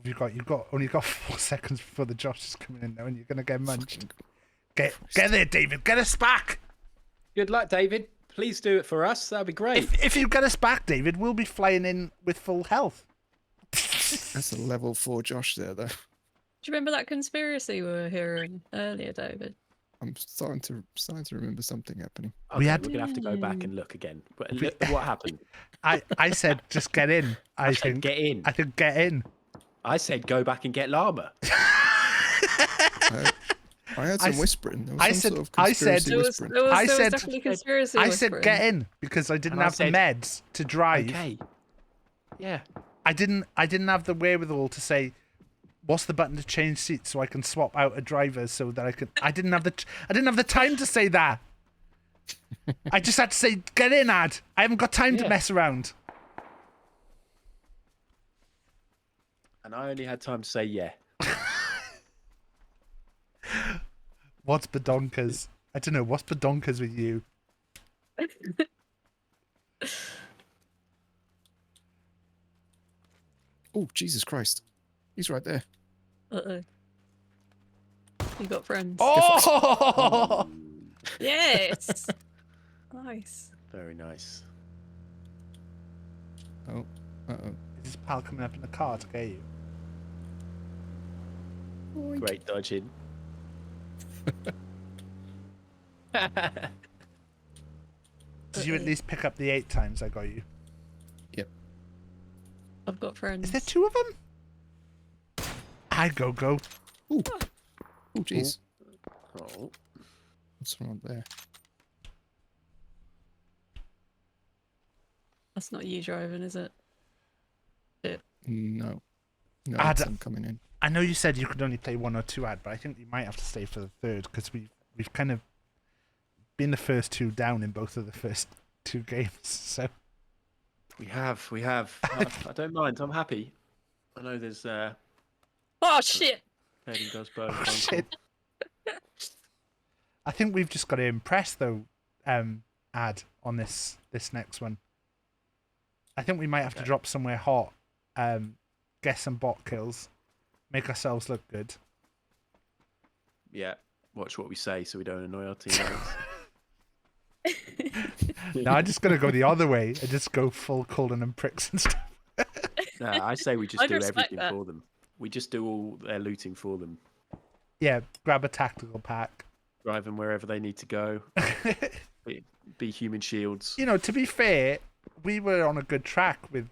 You've only got 4 seconds before the Josh is coming in now, and you're gonna get munched. Get there, David. Get us back. Good luck, David. Please do it for us. That'd be great. If you get us back, David, we'll be flying in with full health. That's a level 4 Josh there, though. Do you remember that conspiracy we were hearing earlier, David? I'm starting to remember something happening. Okay, we're gonna have to go back and look again. But look, what happened? I said just get in. I said think get in. I think get in. I said go back and get llama. I heard some whispering. There was I some said- sort of I said- conspiracy There was whispering. I said- definitely conspiracy I said whispering. get in because I didn't And I have said- the meds to drive. Okay. Yeah. I didn't have the wherewithal to say what's the button to change seats so I can swap out a driver so that I didn't have the time to say that. I just had to say get in, Ad. I haven't got time to Yeah. mess around. And I only had time to say yeah. What's badonkers? I don't know. What's badonkers with you? Oh, Jesus Christ. He's right there. Uh-oh. You got friends. Oh! Yes! Nice. Very nice. Oh, uh-oh. Is this pal coming up in the car to get you? Great dodging. Did you at least pick up the 8 times I got you? I've got friends. Is there 2 of them? I go. Oh, jeez. Oh. What's wrong there? That's not you driving, is it? No. No, I it's d- them coming in. I know you said you could only play 1 or 2 Ad, but I think you might have to stay for the 3rd because we've kind of been the first 2 down in both of the first 2 games. So We have. I don't mind. I'm happy. I know there's Oh, shit! Hayden does both. oh, shit. I think we've just got to impress though, Ad on this next one. I think we might have to drop somewhere hot, get some bot kills, make ourselves look good. Yeah. Watch what we say so we don't annoy our teammates. No, I'm just gonna go the other way and just go full Colin and pricks and stuff. No, I say we just I'd do respect everything that. for them. We just do all their looting for them. Yeah, grab a tactical pack. Drive them wherever they need to go. Be human shields. You know, to be fair, we were on a good track with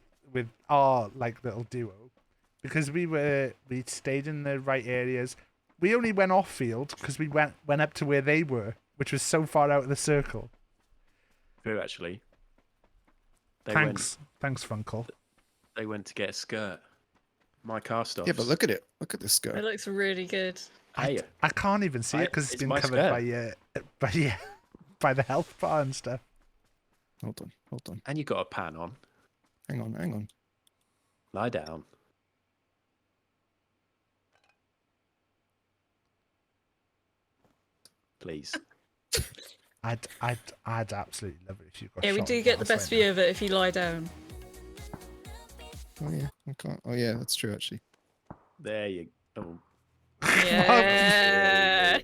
our like little duo, because we stayed in the right areas. We only went off field because we went up to where they were, which was so far out of the circle. True, actually. Thanks, Funkle. They went to get a skirt. My car stops. Yeah, but look at it. Look at this skirt. It looks really good. Hey, I can't even see it because it's been my covered skirt. by the health bar and stuff. Hold on. and you got a pan on. Hang on. Lie down. Please. I'd absolutely love it if you got. Yeah, we do get the best view of it if you lie down. Oh yeah, I can't. Oh yeah, that's true actually. There you go. Yeah.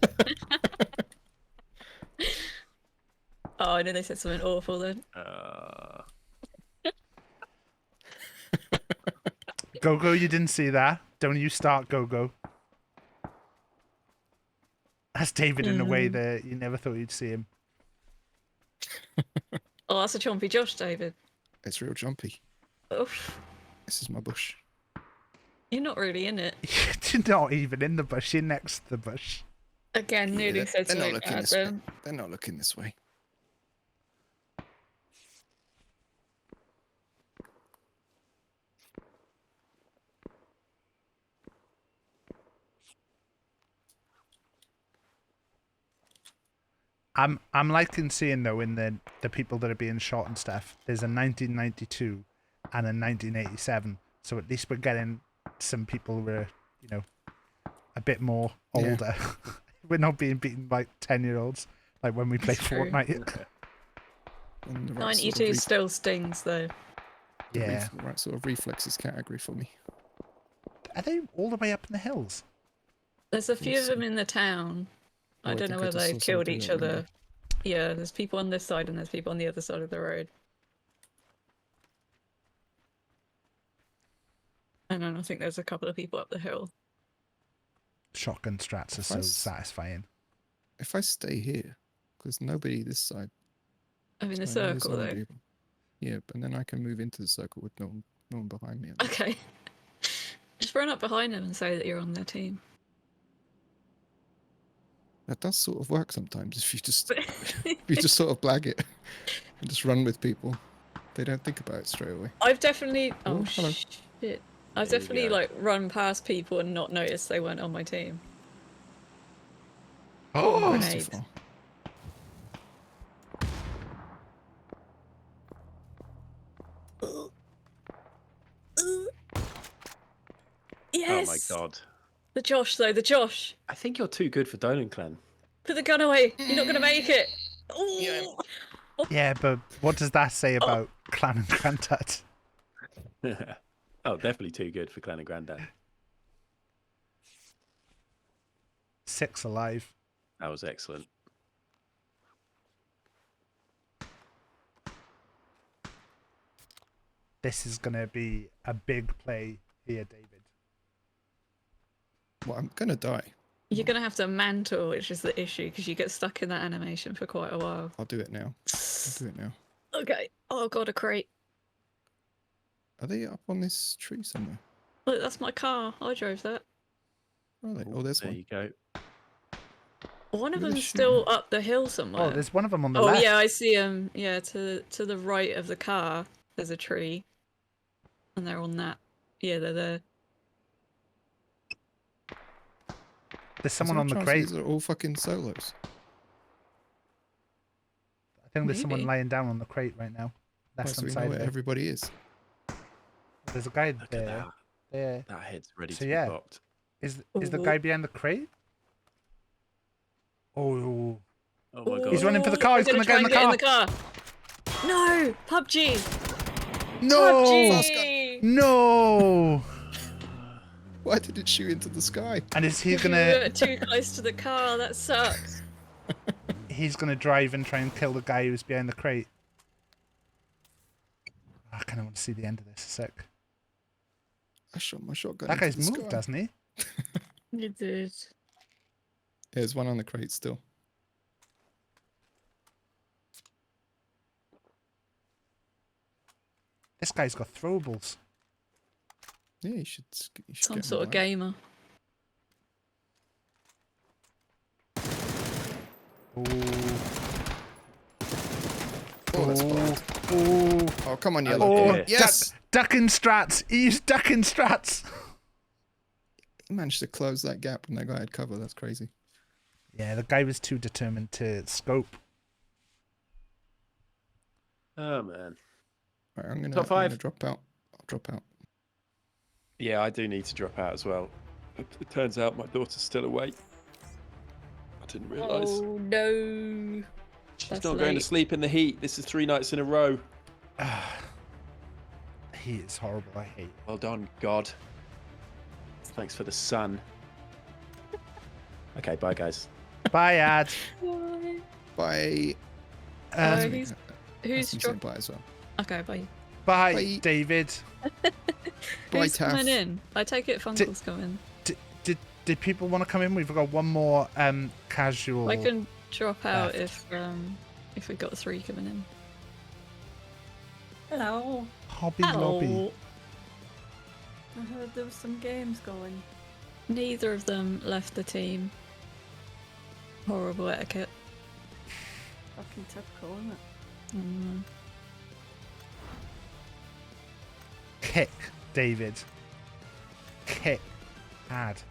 Oh, I know they said something awful then. Go, you didn't see that. Don't you start, Go. That's David in a way that you never thought you'd see him. Oh, that's a chompy Josh, David. It's real jumpy. Oof. This is my bush. You're not really in it. You're not even in the bush. You're next to the bush. Again, nearly Yeah, said they're not something looking bad this way. then. They're not looking this way. I'm liking seeing though in the people that are being shot and stuff. There's a 1992 and a 1987, so at least we're getting some people who are, you know, a bit more older. Yeah. We're not being beaten by 10-year-olds like when we play Fortnite. 92 still stings though. Yeah, the right sort of reflexes category for me. Are they all the way up in the hills? There's a few of them in the town. I don't know whether they've killed each other. Yeah, there's people on this side and there's people on the other side of the road. And then I think there's a couple of people up the hill. Shotgun strats are so satisfying. If I stay here, because nobody this side. I'm in the circle though. Yeah, but then I can move into the circle with no one behind me. Okay. Just run up behind them and say that you're on their team. That does sort of work sometimes if you just sort of blag it and just run with people. They don't think about it straight away. I've definitely hello. Shit. I've definitely like run past people and not noticed they weren't on my team. Oh, that's too far. Yes. Oh my god. The Josh though, the Josh. I think you're too good for Dolan Clan. Put the gun away. You're not gonna make it. Ooh. Yeah, but what does that say about Clan and Grandad? Oh, definitely too good for Clan and Grandad. 6 alive. That was excellent. This is going to be a big play here, David. Well, I'm going to die. You're gonna have to mantle, which is the issue, because you get stuck in that animation for quite a while. I'll do it now. Okay. Oh god, a crate. Are they up on this tree somewhere? Look, that's my car. I drove that. Are they? Oh, there's There one. you go. One of Where are they them's still up the hill Oh, somewhere. there's one of them on the Oh left. yeah, I see him. Yeah, to the right of the car, there's a tree, and they're on that. Yeah, they're there. There's someone on the chance crate. These are all fucking solos. I think there's Maybe. someone lying down on the crate right now. Oh, Left so hand we know side. where There. everybody is. There's a guy Look at there. that. There. That head's ready So to yeah. be popped. Is the Ooh. guy behind the crate? Oh, Oh my god. He's running for the Ooh, car. He's I'm gonna get in the try and car. No, PubG. no! PubG. No! Why did it shoot into the sky? And is he You gonna? were too close to the car. That sucks. He's gonna drive and try and kill the guy who's behind the crate. I kind of want to see the end of this. A sec. I shot my shotgun. That into guy's the moved, sky. hasn't he? You did. There's one on the crate still. This guy's got throwables. Yeah, you should Some get sort one, of right? gamer. Oh, that's blocked. Oh, Oh, come on, yellow. oh, Come on. Yes! ducking strats. He's ducking strats. He managed to close that gap when that guy had cover. That's crazy. Yeah, the guy was too determined to scope. Oh man. Right, I'm gonna Top 5. drop out. I'll drop out. Yeah, I do need to drop out as well. It turns out my daughter's still awake. I didn't realise. Oh no. She's That's not going to late. sleep in the heat. This is 3 nights in a row. Heat is horrible. I hate it. Well done, God. Thanks for the sun. Okay, bye guys. Bye, Ad. Bye. Bye. Who's Who's drop? bye as well. Okay, bye. Bye, Bye. David. Bye, Who's Taff. coming in? I take it Funkel's coming. Did people want to come in? We've got one more casual. I can drop out left. if we got 3 coming in. Hello. Hobby Hello. Lobby. I heard there was some games going. Neither of them left the team. Horrible etiquette. Fucking typical, isn't it? Kick, David. Kick. Ad.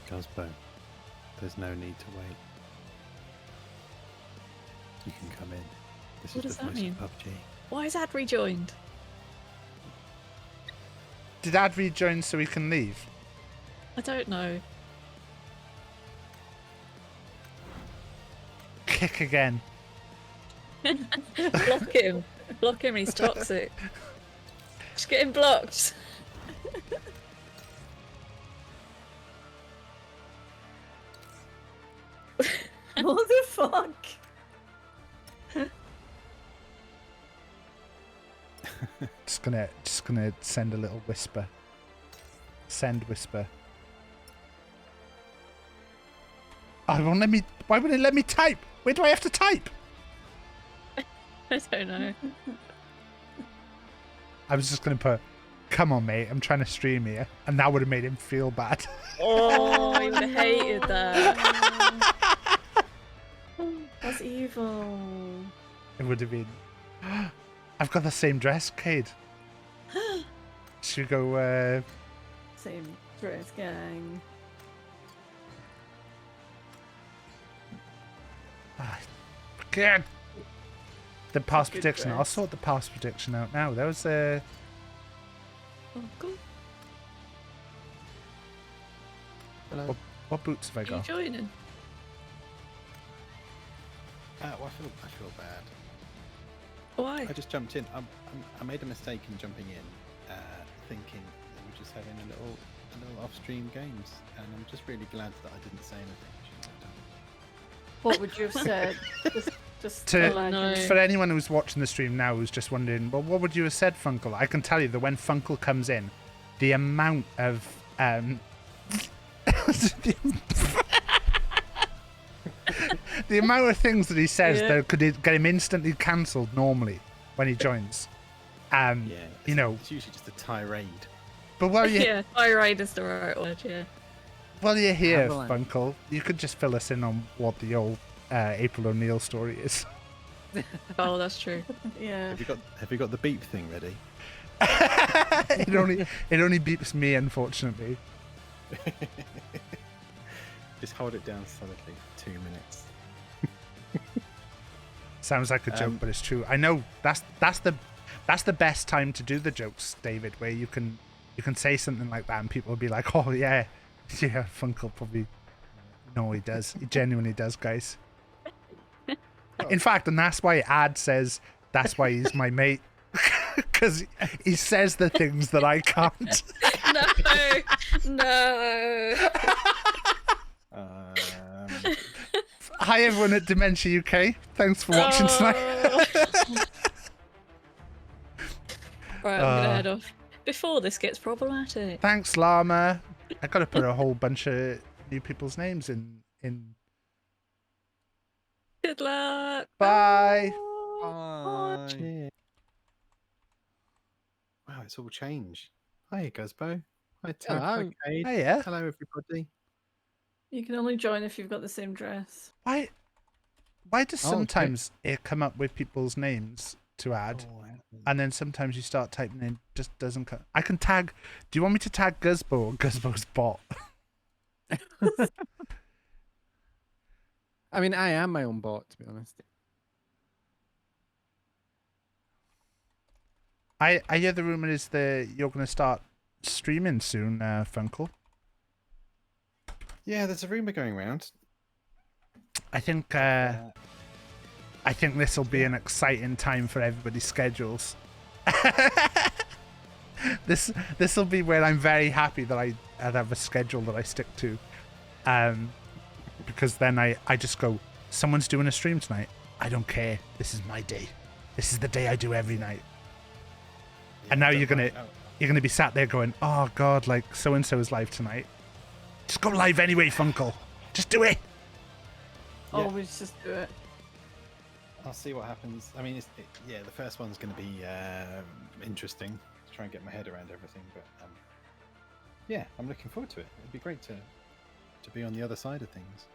Gosbo, there's no need to wait. You can come in. This What is does the that voice mean? of PubG. Why is Ad rejoined? Did Ad rejoin so we can leave? I don't know. Kick again. Block him. Block him, he's toxic. Just get him blocked. What the fuck? Just gonna send a little whisper. Send whisper. Oh, it won't let me. Why wouldn't it let me type? Where do I have to type? I don't know. I was just gonna put, "Come on, mate, I'm trying to stream here," and that would have made him feel bad. Oh, I would have hated that. That's evil. It would have been. I've got the same dress, Cade. Should we go? Same dress gang. Again. The past Good prediction. I'll dress. sort the past prediction out now. There was a. Oh, cool. What boots have I Are you got? joining? Well, I feel bad. Why? I just jumped in. I made a mistake in jumping in, thinking that we're just having a little off-stream games, and I'm just really glad that I didn't say anything. What would you have said? just To, imagine. for anyone who's watching the stream now who's just wondering, well, what would you have said, Funkle? I can tell you that when Funkle comes in, the amount of the amount of things that he says Yeah. that could get him instantly cancelled normally when he joins. Yeah, You know, it's usually just a tirade. but while you Yeah, tirade is the right word, yeah. while you're here, Avalanche. Funkle, you could just fill us in on what the old April O'Neil story is. Oh, that's true. Yeah. Have you got the beep thing ready? it only beeps me, unfortunately. Just hold it down solidly. 2 minutes. Sounds like a joke, but it's true. I know that's the best time to do the jokes, David, where you can say something like that and people will be like, "Oh yeah, yeah." Funkle probably no, he does. He genuinely does, guys. In fact, and that's why Ad says that's why he's my mate, because he says the things that I can't. No. Hi everyone at Dementia UK. Thanks for watching tonight. Right, I'm gonna head off before this gets problematic. Thanks, Llama. I gotta put a whole bunch of new people's names in. Good luck. Bye. Cheers. Wow, it's all changed. Hi, Guzbo. Hi, Taff. Hi, Hello. Cade. Hiya. Hello, everybody. You can only join if you've got the same dress. Why does Oh, okay. sometimes it come up with people's names to add, and then sometimes you start typing in, just doesn't come? I can tag. Do you want me to tag Guzbo or Guzbo's bot? I mean, I am my own bot, to be honest. I hear the rumor is that you're going to start streaming soon, Funkle. Yeah, there's a rumor going around. I think this will be an exciting time for everybody's schedules. This will be where I'm very happy that I have a schedule that I stick to, because then I just go, someone's doing a stream tonight. I don't care. This is my day. This is the day I do every night. Yeah, And now don't you're worry. gonna be sat there going, oh god, like so and so is live tonight. Just go live anyway, Funkle. Just do it. Yeah. Always just do it. I'll see what happens. I mean, yeah, the first one's going to be interesting to try and get my head around everything. But yeah, I'm looking forward to it. It'd be great to be on the other side of things.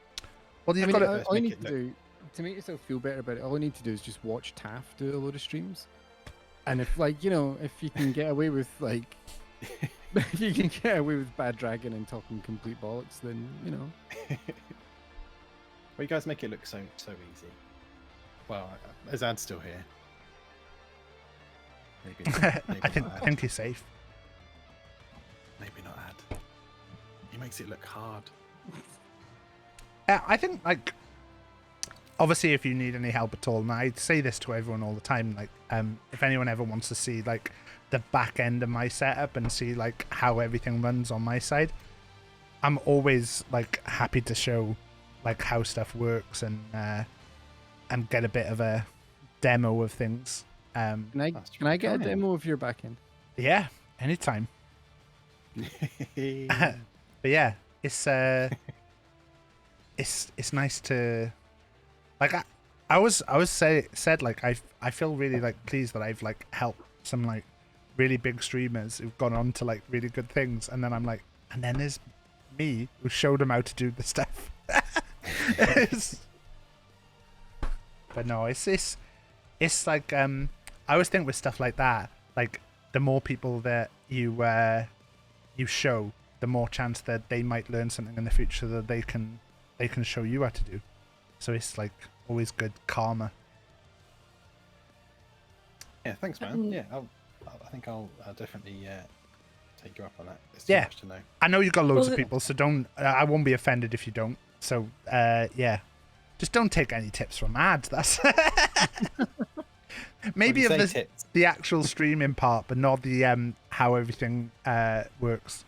Well, I you've mean, got to. all you need to do to make yourself feel better about it, all you need to do is just watch Taff do a load of streams. And if, like, you know, if you can get away with, like, if you can get away with Bad Dragon and talking complete bollocks, then, you know. Well, you guys make it look so easy. Well, Azad's still here. Maybe. Maybe I not Ad. think he's safe. Maybe not Ad. He makes it look hard. I think, like, obviously, if you need any help at all, and I say this to everyone all the time, like, if anyone ever wants to see, like, the back end of my setup and see, like, how everything runs on my side, I'm always, like, happy to show, like, how stuff works and get a bit of a demo of things. Can I get a demo of your back end? Yeah, anytime. But yeah, it's nice to, like, I always said like I feel really like pleased that I've like helped some like really big streamers who've gone on to like really good things, and then I'm like, and then there's me who showed them how to do the stuff. But no, it's like I always think with stuff like that, like the more people that you show, the more chance that they might learn something in the future that they can show you how to do. So it's like always good karma. Yeah, thanks, man. Yeah, I think I'll definitely take you up on that. There's too Yeah, much to know. I know you've got loads Well, of people, so don't. I won't be offended if you don't. So yeah, just don't take any tips from ads. That's maybe Well, of you say tips. the actual streaming part, but not the how everything works.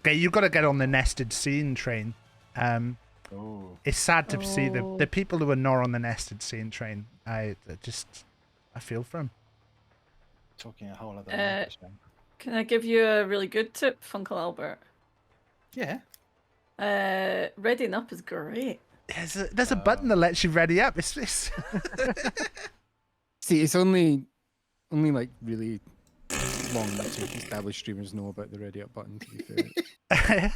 Okay, you've got to get on the nested scene train. Ooh. It's sad to see the people who are not on the nested scene train. I feel for them. Talking a whole other language now. Can I give you a really good tip, Funkle Albert? Yeah. Readying up is great. There's a button that lets you ready up. It's See, it's only like really long established streamers know about the ready up button, to be fair.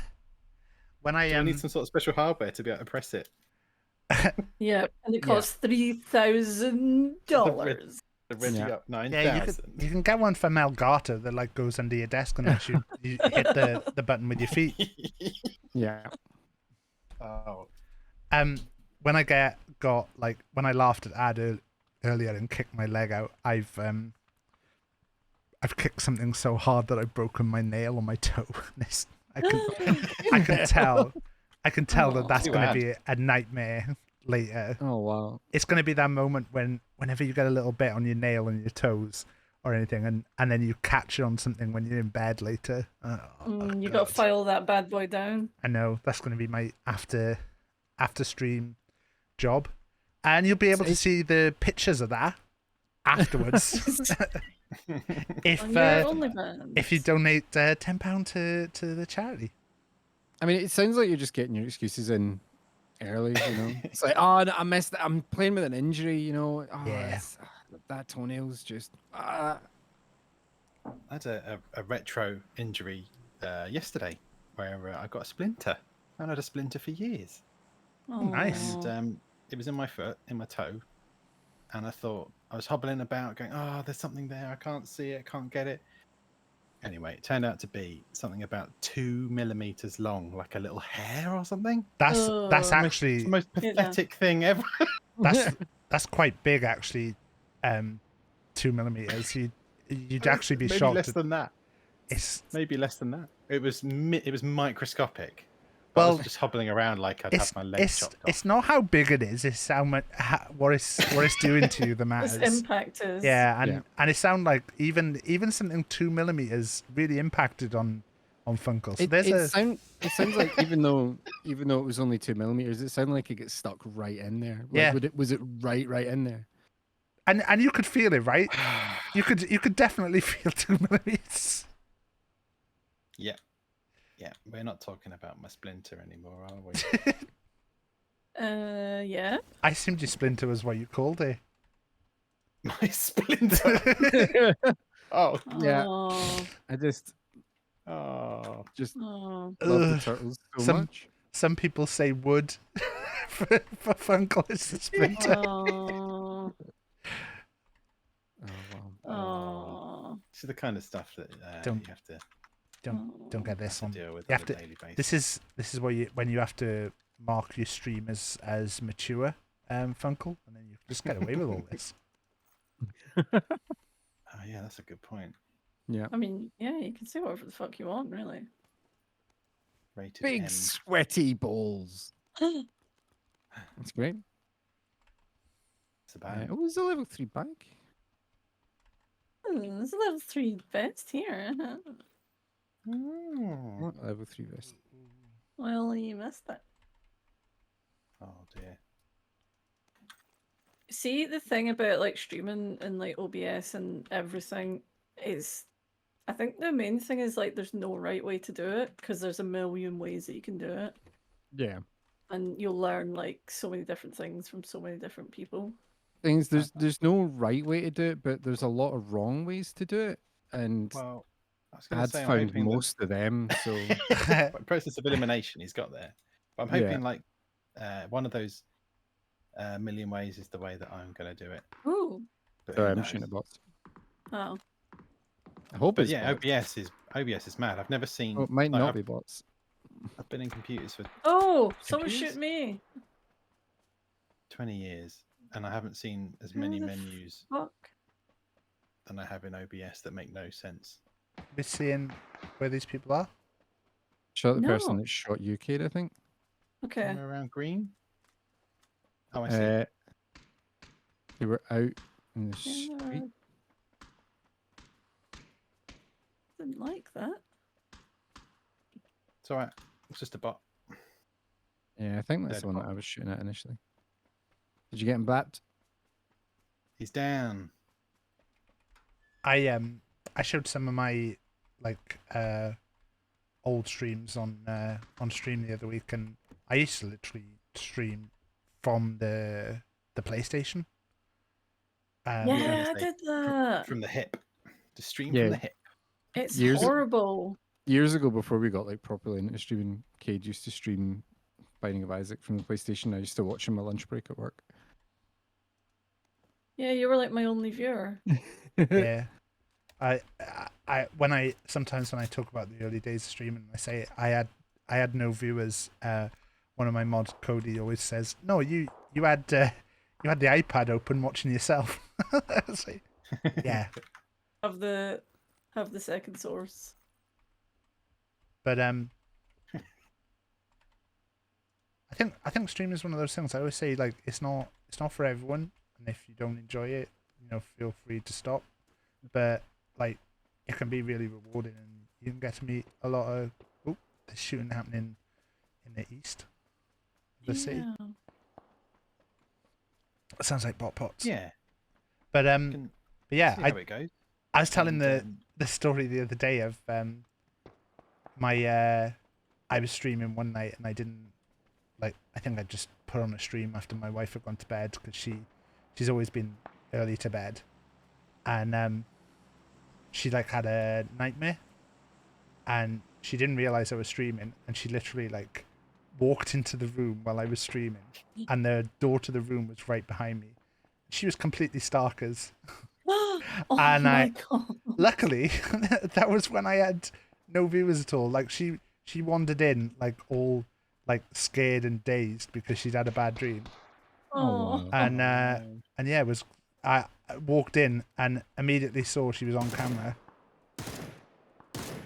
When I need some sort of special hardware to be able to press it. Yeah, and it costs $3,000. The ready up 9,000. Yeah, you can get one from Elgato that like goes under your desk and lets you hit the button with your feet. Yeah. Oh. When I got like when I laughed at Ad earlier and kicked my leg out, I've kicked something so hard that I've broken my nail on my toe. I can tell that's Too going to bad. be a nightmare later. Oh wow. It's going to be that moment whenever you get a little bit on your nail and your toes or anything, and then you catch it on something when you're in bed later. You got to file that bad boy down. I know that's going to be my after stream job, and you'll be able to see the pictures of that afterwards. On your OnlyFans. if you donate £10 to the charity. I mean, it sounds like you're just getting your excuses in early, you know. It's like, oh, no, I missed it. I'm playing with an injury, you know. Oh, Yeah. that toenail's just. I had a retro injury yesterday where I got a splinter. I had a splinter for years. Nice. And it was in my foot, in my toe. And I thought, I was hobbling about going, oh, there's something there. I can't see it. Can't get it. Anyway, it turned out to be something about 2 millimeters long, like a little hair or something. That's actually It's the most pathetic thing ever. that's quite big actually. 2 millimeters. You'd actually be Maybe shocked. less than that. It's maybe less than that. It was microscopic. But I was just hobbling around like I'd have my legs chopped off. It's not how big it is. It's how much what it's doing to you that matters. Its impact is. Yeah, and it sounds like even something 2 millimeters really impacted on Funkel. So it sounds like even though it was only 2 millimeters, it sounded like it gets stuck right in there. Like, Yeah. was it right in there? And you could feel it, right? You could definitely feel 2 millimeters. Yeah. Yeah, we're not talking about my splinter anymore, are we? Yeah. I assumed your splinter was what you called it. My splinter. Oh. Yeah. Oh. I just Oh. love the turtles so much. Some people say wood for Funkel is the splinter. Oh. Oh. This is the kind of stuff that you have to. Don't get this on. Deal with You have on to. a daily basis. This is when you have to mark your stream as mature, Funkel, and then you just get away with all this. Oh yeah, that's a good point. Yeah. I mean, yeah, you can say whatever the fuck you want, really. Rated Big M. sweaty balls. That's great. It's about. It was a level 3 bag. There's a level 3 vest here. What level 3 vest? Well, you missed it. Oh dear. See, the thing about like streaming and like OBS and everything is, I think the main thing is like there's no right way to do it because there's a million ways that you can do it. Yeah. And you'll learn like so many different things from so many different people. There's no right way to do it, but there's a lot of wrong ways to do it, and Well, I was going to Ad's say, I'm found hoping most of them. So process of elimination he's got there, but I'm hoping like one of those million ways is the way that I'm going to do it. Ooh. But sorry, who I'm knows? shooting at bots. Oh. I hope But it's yeah, bots. OBS is mad. I've never seen. Oh, it might like, not be bots. I've been in computers for Oh, someone Computers? shoot me. 20 years, and I haven't seen as Who many the menus Fuck. than I have in OBS that make no sense. We're seeing where these people are. Shot the person No. that shot you, Kate, I think. Okay. Somewhere around green. Oh, I see. They were out in the Yeah, street. didn't like that. It's all right. It's just a bot. Yeah, I think that's Dead the one that bot. I was shooting at initially. Did you get him bapped? He's down. I showed some of my like old streams on stream the other week, and I used to literally stream from the PlayStation. Yeah, I did that. From the hip. To stream Yeah. from the hip. It's Years- horrible. Years ago, before we got like properly into streaming, Cade used to stream Binding of Isaac from the PlayStation. I used to watch him my lunch break at work. Yeah, you were like my only viewer. Yeah. Sometimes when I talk about the early days of streaming, I say I had no viewers. One of my mods, Cody, always says, "No, you had the iPad open watching yourself." I was like, yeah, Have the second source. but I think streaming is one of those things. I always say like it's not for everyone, and if you don't enjoy it, feel free to stop. But like it can be really rewarding, and you can get to meet a lot of there's shooting happening in the east of the city. It sounds like bot pots. Yeah. But yeah, see how it goes. I was telling And, the story the other day of my I was streaming one night and I didn't like. I think I just put on a stream after my wife had gone to bed because she's always been early to bed, and she like had a nightmare, and she didn't realize I was streaming, and she literally like walked into the room while I was streaming, and the door to the room was right behind me. She was completely starkers. Oh And my god. luckily, that was when I had no viewers at all. Like she wandered in like all like scared and dazed because she'd had a bad dream. Oh. And yeah, it was I walked in and immediately saw she was on camera.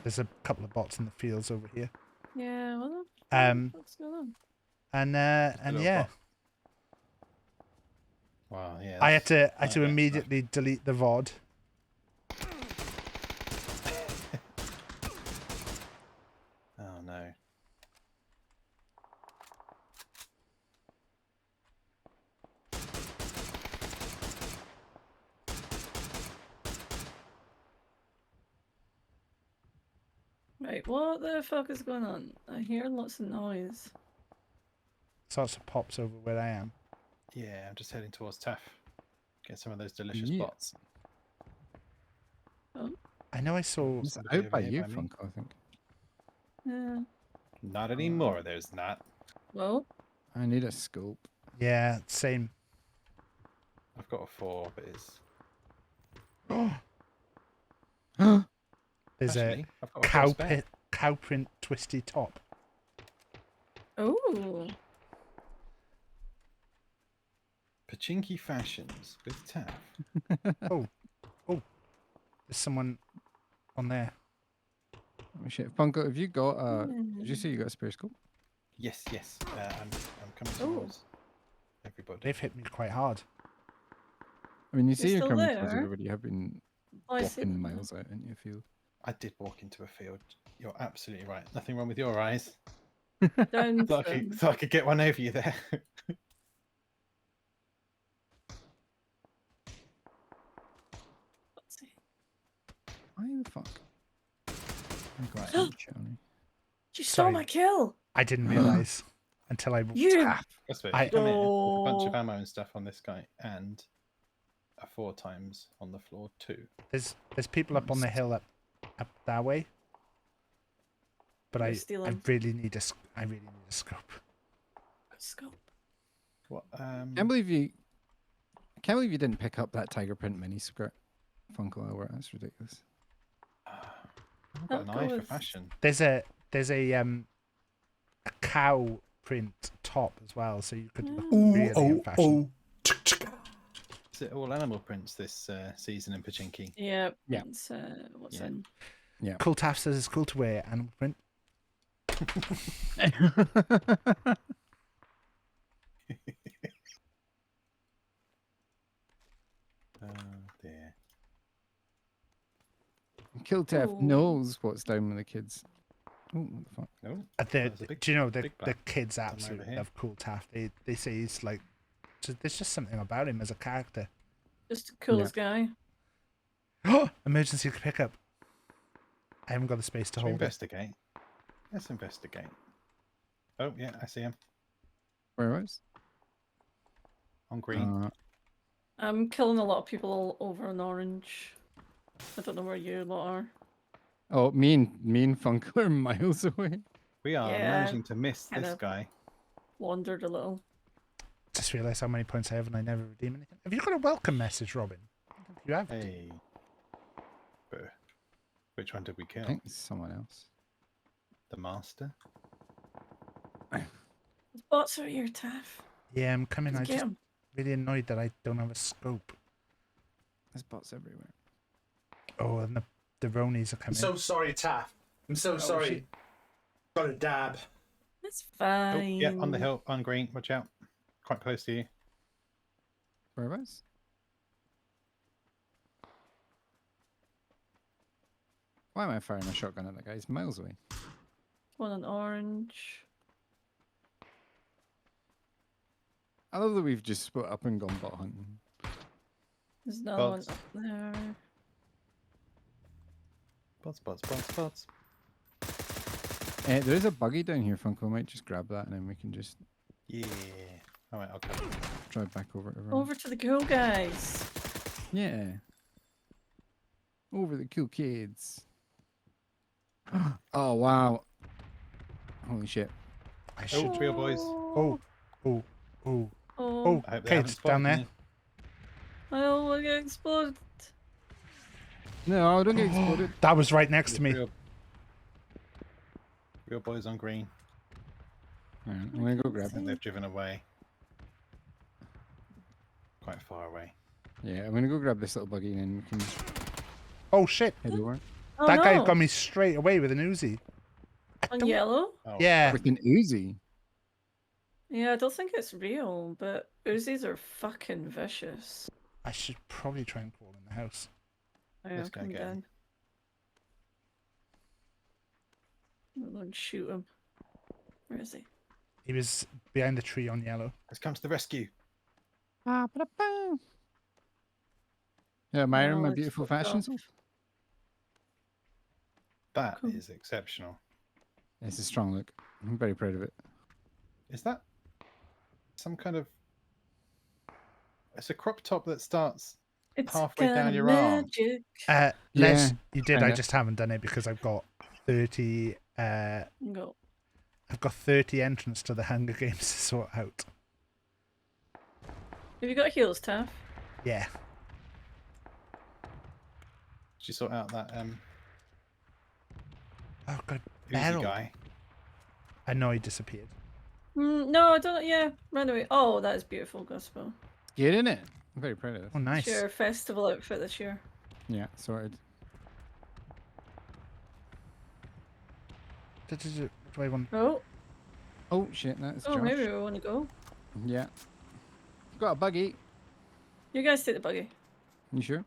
There's a couple of bots in the fields over here. Yeah, what what's going on? And little yeah. bot. Wow, yeah. I had to that's immediately delete the VOD. Oh no. Right, what the fuck is going on? I hear lots of noise. Sorts of pops over where I am. Yeah, I'm just heading towards Taff. Get some of those delicious Yeah. bots. Oh, I know I saw. It's Somebody out over by here you, by me. Funko, I think. yeah. Not anymore, there's not. Well, I need a scope. Yeah, same. I've got a 4, but it's... There's Actually, a I've got a 4 spare. cow print twisty top. oh. Pachinki Fashions with Taff. Oh, there's someone on there. Oh shit, Funko, have you got did you say you got a spare scope? Yes, yes. I'm coming Oh. towards everybody. They've hit me quite hard. I mean, you say You're you're still coming towards there? everybody. You have been I see walking them. miles out in your field. I did walk into a field. You're absolutely right. Nothing wrong with your eyes. Down Thought I could get one over you there. Let's see. Why the fuck? I got a Johnny. You stole Sorry. my kill! I didn't realise until I. You! That's it. I- You come here with a bunch of Oh. ammo and stuff on this guy, and a 4 times on the floor too. There's people up on the hill up that way. But You're I stealing. really need a scope. Scope. What? Can't believe you didn't pick up that tiger print mini skirt, Funko. That's ridiculous. I've got an How eye for goes- fashion. There's a cow print top as well, so you could look really in fashion. Is it all animal prints this season in Pachinki? Yeah. Yeah. It's, what's Yeah. in? Yeah. Cool Taff says it's cool to wear animal print. Oh dear. Killtef Ooh. knows what's down with the kids. Oh, what the fuck? No. The, There's a big- do you know the big black kids one over absolutely here. love Cool Taff. They say he's like, there's just something about him as a character. Just the coolest guy. Emergency pickup. I haven't got the space to Should we hold it. investigate? Let's investigate. Oh yeah, I see him Where was? on green. I'm killing a lot of people all over in orange. I don't know where you lot are. Oh, me and Funko are miles away. We are Yeah, managing to miss kind this of. guy. Wandered a little. Just realised how many points I have and I never redeem anything. Have you got a welcome message, Robin? You have. Hey. Which one did we I kill? think it's someone else. The master? The bots are here, Taff. Yeah, I'm coming. Let's I'm get just 'em. really annoyed that I don't have a scope. There's bots everywhere. Oh, and the Ronies are I'm coming. so sorry, Taff. I'm so sorry. shit. Got a dab. That's Oh, fine. yeah, on the hill, on green. Watch out. Quite close to you. Where was? Why am I firing a shotgun at that guy? He's miles away. One on orange. I love that we've just split up and gone bot hunting. There's another one Bots. up there. Bots, bots, bots, bots. There is a buggy down here, Funko. I might just grab that and then we can just Yeah. All right, I'll come. drive back over to everyone. Over to the cool guys. Yeah. Over the cool kids. Oh wow. Holy shit. I Oh, should. trio boys. Oh, oh, oh, Oh, oh. I hope they haven't Kids spotted down there. me. oh, we're getting exploded. No, don't get exploded. That was right next to me. Trio boys on green. Alright, I'm gonna go I grab think them. they've driven away. Quite far away. Yeah, I'm gonna go grab this little buggy and then we can Oh shit! head over. Oh, That guy no. got me straight away with an Uzi. On yellow? Oh, Yeah. With an Uzi. Yeah, I don't think it's real, but Uzis are fucking vicious. I should probably try and crawl in the house. Yeah, Let's go come get him. down. We'll and shoot him. Where is he? He was behind the tree on yellow. Let's come to the rescue. Yeah, Myron, Oh, my it's beautiful fucked fashion up. self. That Cool. is exceptional. It's a strong look. I'm very proud of it. Is that some kind of? It's a crop top that starts It's halfway down kinda your arm. magic. Les, Yeah, you did. I kinda. just haven't done it because I've got 30. Go. I've got 30 entrants to the Hunger Games to sort out. Have you got heels, Taff? Yeah. Did you sort out that Oh god, Uzi barrel. guy? I know he disappeared. No, I don't. Yeah, run away. Oh, that is beautiful, Gospel. Get in it. I'm very proud of this. Oh nice. It's your festival outfit this year. Yeah, sorted. Do I want? Oh, Oh shit, that's oh, Josh. maybe we want to go. Yeah. Got a buggy. You guys take the buggy. You sure?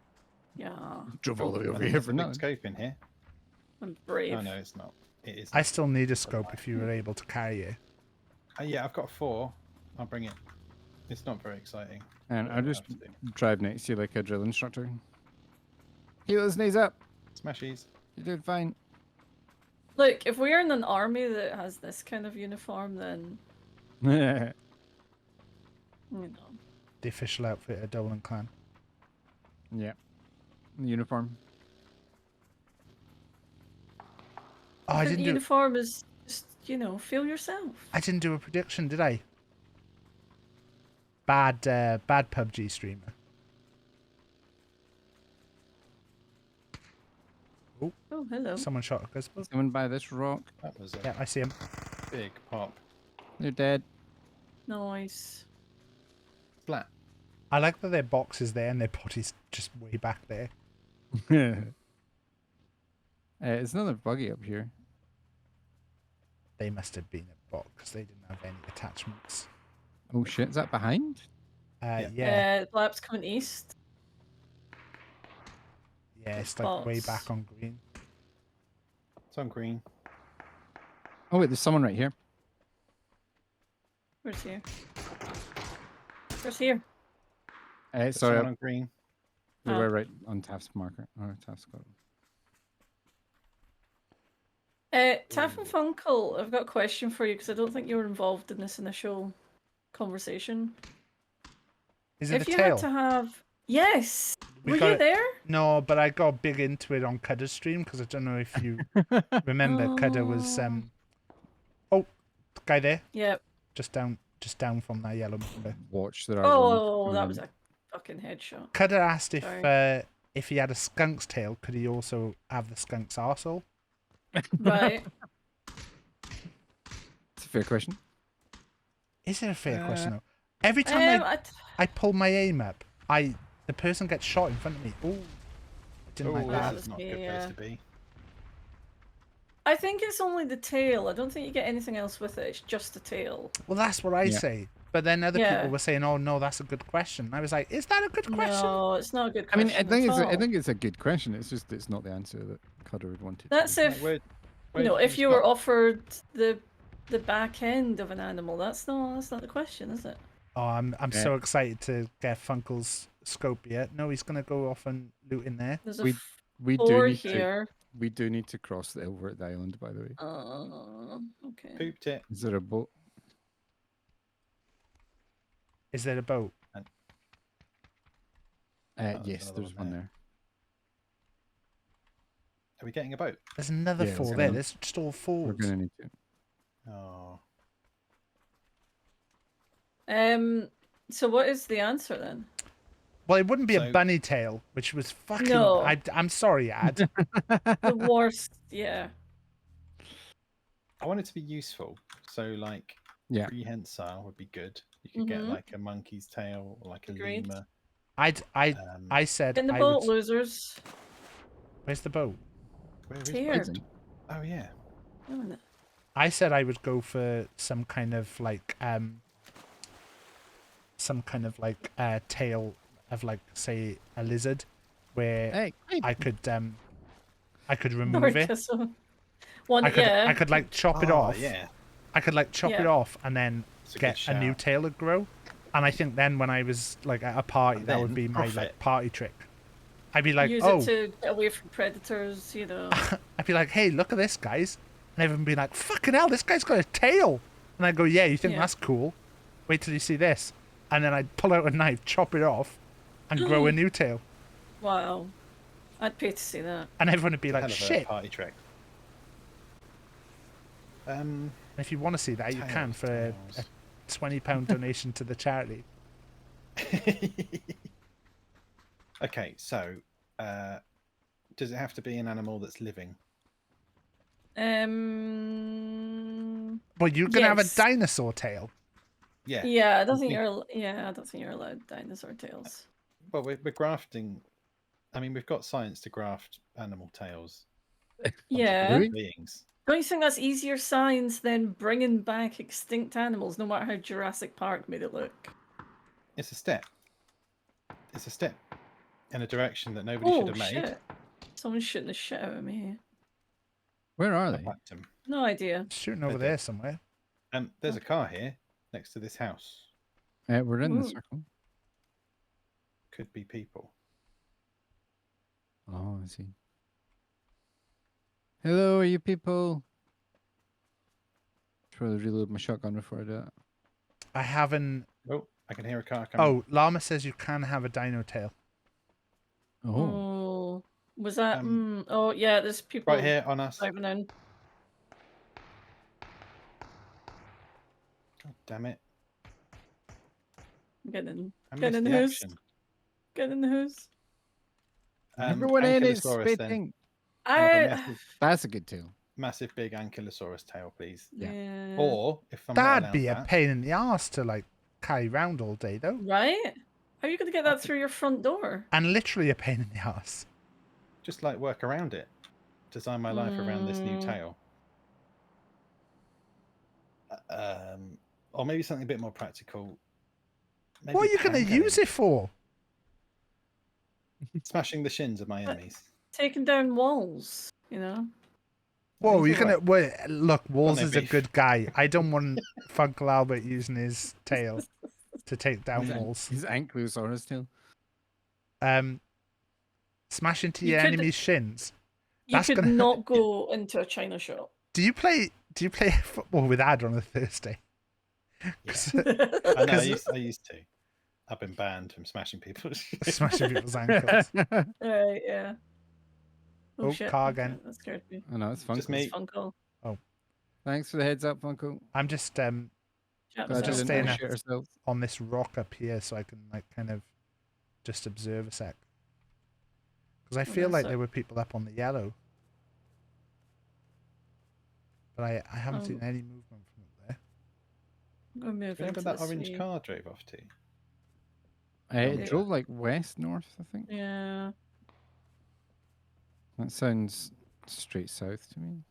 Yeah, Drove all the way I over think here there's for a big nothing. scope in here. I'm brave. Oh no, it's not. It is. I still need a scope if you were able to carry it. Yeah, I've got 4. I'll bring it. It's not very exciting. And but I'll just have to do. drive next to you like a drill instructor. Heels, knees up. Smashies. You're doing fine. Look, if we're in an army that has this kind of uniform, then Yeah. you know. The official outfit of Dolan Clan. The uniform. Oh, I The didn't do. uniform is just, feel yourself. I didn't do a prediction, did I? Bad PubG streamer. Oh, hello. Someone shot a Guzbo. Someone by this rock. That was a Yeah, I see him. big pop. They're dead. Nice. Flat. I like that their box is there and their body's just way back there. It's another buggy up here. They must have been a bot because they didn't have any attachments. Oh shit, is that behind? Yeah, Lap's coming east. yeah, it's like way bots. back on green. It's on green. Oh wait, there's someone right here. Where's here? Where's here? There's Sorry, someone on green. we Oh. were right on Taft's marker. Oh, Taft's got it. Taff and Funkle, I've got a question for you because I don't think you were involved in this initial conversation. Is it If the you tail? had to have, yes, We were got you it. there? No, but I got big into it on Cudder's stream because I don't know if you remember. Cudder was oh, guy there, Yep. just down from that yellow number. Watch there are. Oh, ones that coming was in. a fucking headshot. Cudder asked Sorry. if he had a skunk's tail, could he also have the skunk's arsehole? Right. It's a fair question. Is it a fair question though? Every time I pull my aim up, the person gets shot in front of me. Oh, didn't like Oh, that. that's not a good place to be. I think it's only the tail. I don't think you get anything else with it. It's just the tail. Well, that's what I Yeah. say. But then other Yeah. people were saying, "Oh no, that's a good question." I was like, "Is that a good question?" No, it's not a good I question. mean, I think at it's all. I think it's a good question. It's just it's not the answer that Cutter would want it. That's if Where if you were offered the back end of an animal. That's not the question, is it? Oh, I'm Yeah. so excited to get Funkle's scope here. No, he's gonna go off and loot in there. There's a We do four need here. We do need to cross over at the island, by the way. Okay. Pooped it. Is there a boat? Is there a boat? Yes, another there's one one there. Are we getting a boat? There's another Yeah, 4 we're there. gonna- There's just all We're 4s. gonna need to. Oh. So what is the answer then? Well, it wouldn't be a So- bunny tail, which was fucking. No. I'm sorry, Ad. The worst, yeah. I want it to be useful. So like Yeah. prehensile would be good. You could get Mhm. like a monkey's tail or like a Agreed. lemur. I said In the I boat, would. losers. Where's the boat? Where is Here. it? Oh yeah. Oh, no. I said I would go for some kind of like tail of like say a lizard, where Hey, I could remove it. Orchism. One, I could yeah. I could like chop it Oh, off. yeah. I could like chop it Yeah. off and then It's a get good a new shout. tail to grow. And I think then when I was like at a party, And that would then be my like profit. party trick. I'd be like, Use oh, it to get away from predators, you know. I'd be like, hey, look at this, guys. And everyone would be like, fucking hell, this guy's got a tail. And I'd go, yeah, you think Yeah. that's cool? Wait till you see this. And then I'd pull out a knife, chop it off, and grow a new tail. Wow. I'd pay to see that. And everyone would be like, Hell of a shit. party trick. And if you want to see that, you can for a £20 donation to the charity. Okay, so does it have to be an animal that's living? Well, you're going to have a Yes. dinosaur tail. Yeah. Yeah, I don't think you're. Yeah, I don't think you're allowed dinosaur tails. Well, we're grafting. I mean, we've got science to graft animal tails. onto Yeah. living beings. Don't you think that's easier science than bringing back extinct animals, no matter how Jurassic Park made it look? It's a step. It's a step in a direction that nobody should Oh have made. shit! Someone's shooting the shit out of me. Where are I they? whacked 'em. No idea. Shooting over They're there dead. somewhere. There's a car here next to this house. We're in the Ooh. circle. Could be people. Oh, I see. Hello, you people. Try to reload my shotgun before I do that. I haven't. Oh, I can hear a car coming. Oh, Llama says you can have a dino tail. Oh, Oh, was that? Oh yeah, there's people right here on us. driving in. God damn it! Get in. I Get missed in the the house. action. Get in the house. everyone in is Ankylosaurus then. spitting. Can I have a I. massive, That's a good tail. massive big ankylosaurus tail, please. Yeah. Or if I'm not That'd allowed be a that, pain in the ass to like carry around all day though. Right? How are you going to get that through your front door? And literally a pain in the ass. just like work around it. Design my life around this new Mm. tail. Or maybe something a bit more practical. Maybe What are you going to handgun use it for? Smashing the shins of my enemies. Taking down walls, you know? Whoa, he's you're gonna alright. wait, look. Walls no is a beef. good guy. I don't want Funkle Albert using his tail to take down walls. His ankylosaurus tail. Smash into You your could- enemy's shins. You That's could gonna- not go into a China shop. Do you play football with Ad on a Thursday? I know, 'Cause- I used to. I've been banned from smashing people. Smashing people's ankles. Right, yeah. Oh, shit. car okay, again. That scared me. I know, it's Funko. Just me. It's Funko. Thanks for the heads up, Funko. I'm just Chat Glad myself. you just didn't staying shit yourself. on this rock up here so I can like kind of just observe a sec. Because I Oh, feel that's like it. there were people up on the yellow. But I haven't Oh. seen any movement from up there. I'm going to move Remember into that this orange wee- car drove off to? It Yeah. drove like west, north, I think. Yeah. That sounds straight south to me.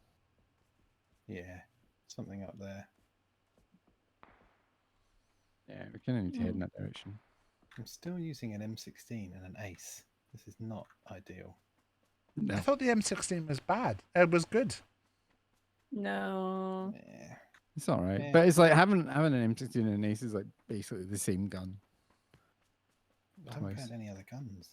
Yeah, something up there. Yeah, we kind of need to head in that direction. I'm still using an M16 and an Ace. This is not ideal. I thought the M16 was bad. It was good. No. Yeah. It's all right, Yeah. but it's like having an M16 and an Ace is like basically the same gun. I haven't Twice. found any other guns.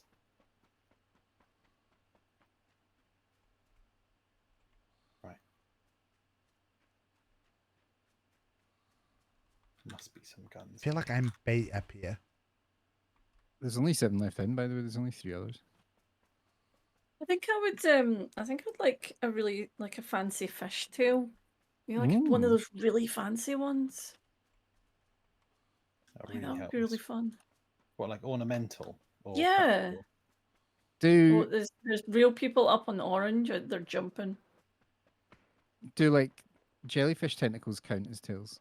must be some guns. I feel like I'm bait up here. There's only 7 left in, by the way. There's only 3 others. I think I would like a really like a fancy fishtail. You know, like one of Ooh. those really fancy ones. That I think really that would be really helps. fun. What, like ornamental? Or Yeah. practical? Oh, Do there's real people up on orange. They're jumping. like jellyfish tentacles count as tails?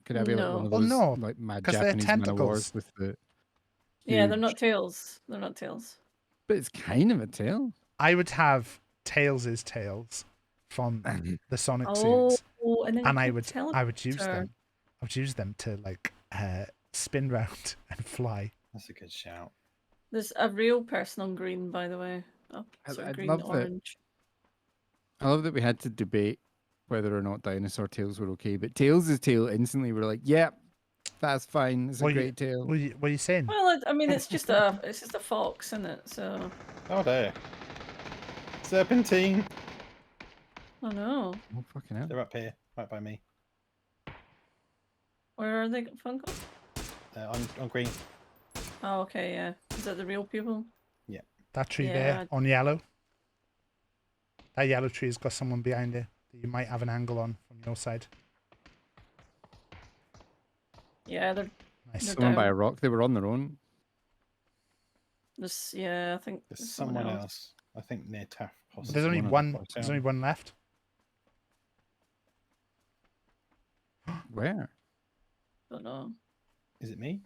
Could I be like one No. of Well, those no, like mad 'cause they're Japanese man of tentacles. wars with the Yeah, they're huge- not tails. They're not tails. But it's kind of a tail. I would have Tails' tails from the Sonic Oh, suits, and then and you I could would use teleport. them. I would use them to like spin round and fly. That's a good shout. There's a real person on green, by the way. Oh, sorry, I'd green, love that. orange. I love that we had to debate whether or not dinosaur tails were okay, but Tails' tail instantly were like, yeah, that's fine. It's a great tail. What are you saying? Well, I mean, it's just a fox, isn't it? So. Oh dear. Serpentine. Oh no. Oh fucking hell. They're up here, right by me. Where are they, Funko? On green. Oh, okay, yeah. Is that the real people? Yeah. That tree Yeah. there on yellow. That yellow tree's got someone behind it that you might have an angle on from your side. Yeah, they're. Nice. They're Someone by down. a rock. They were on their own. Yeah, I think There's someone else. I think near Taff. Possibly. There's only One of one. them There's only one left. Where? Don't know. Is it me?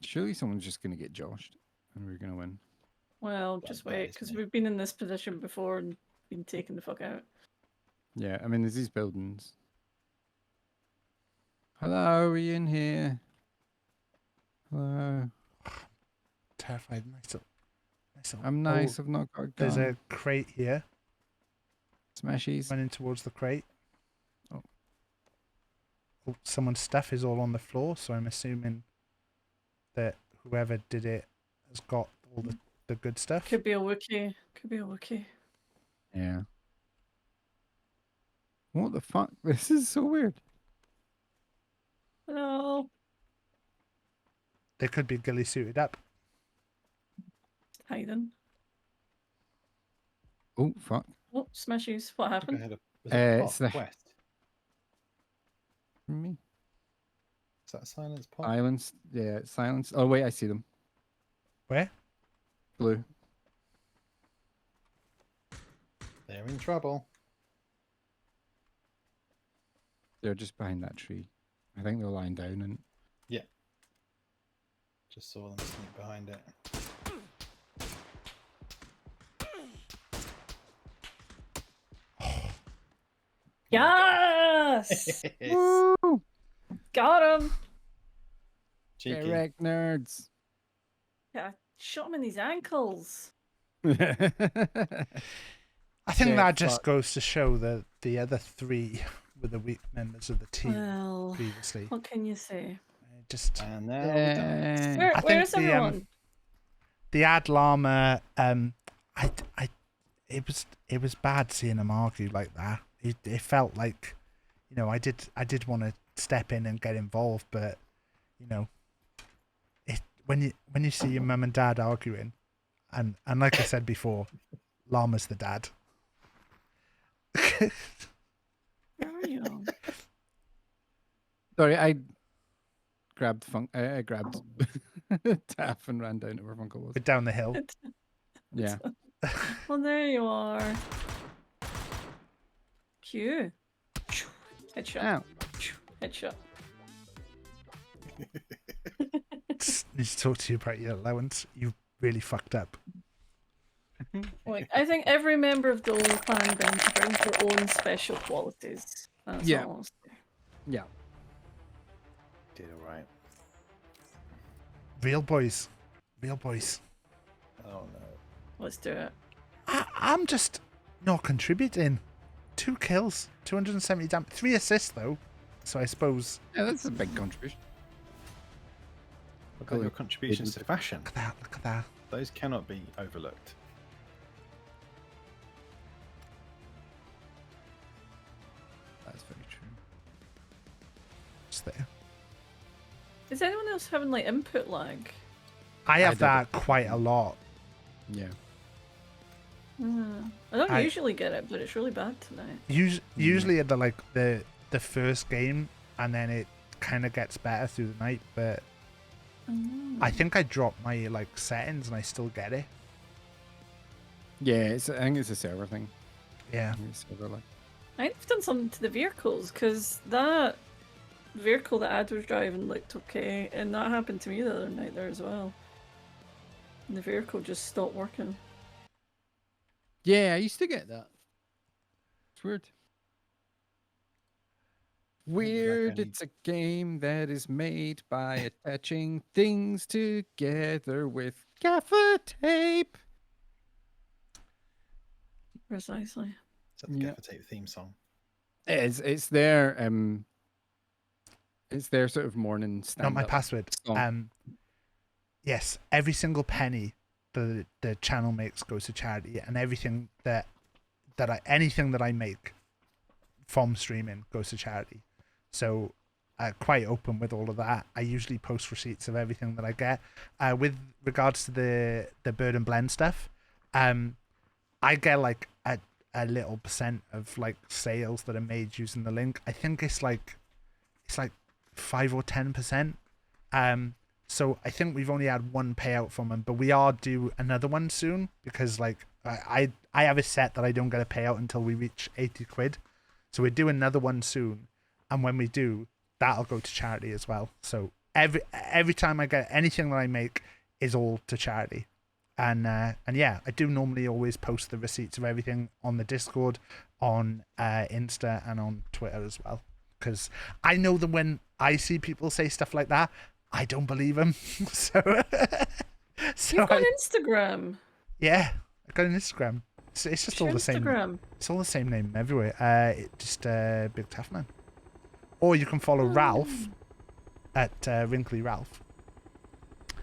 Surely someone's just going to get joshed and we're going to win. Well, just wait, because we've been in this position before and been taken the fuck out. Yeah, I mean, there's these buildings. Hello, are you in here? Hello. Terrified. Nice little. I'm nice. Oh, I've not got a gun. There's a crate here. Smashies. Running towards the crate. Oh. Oh, someone's stuff is all on the floor, so I'm assuming that whoever did it has got all the good stuff. Could be a Wookiee. Could be a Wookiee. Yeah. What the fuck? This is so weird. Hello. They could be ghillie suited up. Hiding. Oh, fuck. Oh, smashies. What happened? It's the West. me. Is that a silence pot? Silence. Yeah, silence. Oh, wait, I see them. Where? Blue. They're in trouble. They're just behind that tree. I think they're lying down and. Yeah. Just saw them sneak behind it. Yes! Woo! Got him! Cheeky. Correct, nerds. Yeah, I shot him in his ankles. I think Yeah, that just fuck. goes to show that the other three were the weak members of the team Well, previously. what can you say? Just And now we're done. Where, I where's think everyone? the ad llama, it was bad seeing him argue like that. It felt like, you know, I did want to step in and get involved, but you know, when you see your mum and dad arguing, and like I said before, llama's the dad. Where are you? Sorry, I grabbed I grabbed Taff and ran down to where Funko was. But down the hill. Yeah. Well, there you are. Q. Headshot. Ow. Headshot. Need to talk to you about your allowance. You really fucked up. Like, I think every member of the Dole clan brings their own special qualities. That's Yeah. all I'll say. Yeah. Did alright. Real boys. Real boys. Oh no. Let's do it. I'm just not contributing. 2 kills, 270 damage, 3 assists though. So I suppose. Yeah, that's a big contribution. Look at your contributions to fashion. Look at that, look at that. Those cannot be overlooked. That's very true. posts there. Is anyone else having like input lag? I have do. that quite a lot. Yeah. I don't usually get it, but it's really bad tonight. Usually at the first game, and then it kind of gets better through the night. But I think I dropped my like settings, and I still get it. Yeah, I think it's a server thing. Yeah. I've done something to the vehicles because that vehicle that Ad was driving looked okay, and that happened to me the other night there as well. And the vehicle just stopped working. Yeah, I used to get that. It's weird. Weird, it's a game that is made by attaching things together with gaffer tape. Precisely. Is that the Gaffer Tape theme song? It's their sort of morning stand. Not my password. Song. Yes, every single penny the channel makes goes to charity, and everything anything that I make from streaming goes to charity. So quite open with all of that. I usually post receipts of everything that I get. With regards to the Bird and Blend stuff, I get like a little percent of like sales that are made using the link. I think it's like 5 or 10%. So I think we've only had one payout from them, but we are due another one soon because like I have a set that I don't get a payout until we reach 80 quid. So we're doing another one soon, and when we do, that'll go to charity as well. So every time I get anything that I make is all to charity. And yeah, I do normally always post the receipts of everything on the Discord, on Insta, and on Twitter as well. Because I know that when I see people say stuff like that, I don't believe them. so You've got Instagram. Yeah, I got an Instagram. It's just all the same. Instagram? It's all the same name everywhere. Just BigTaffMan. Or you can follow Ralph at Wrinkly Ralph.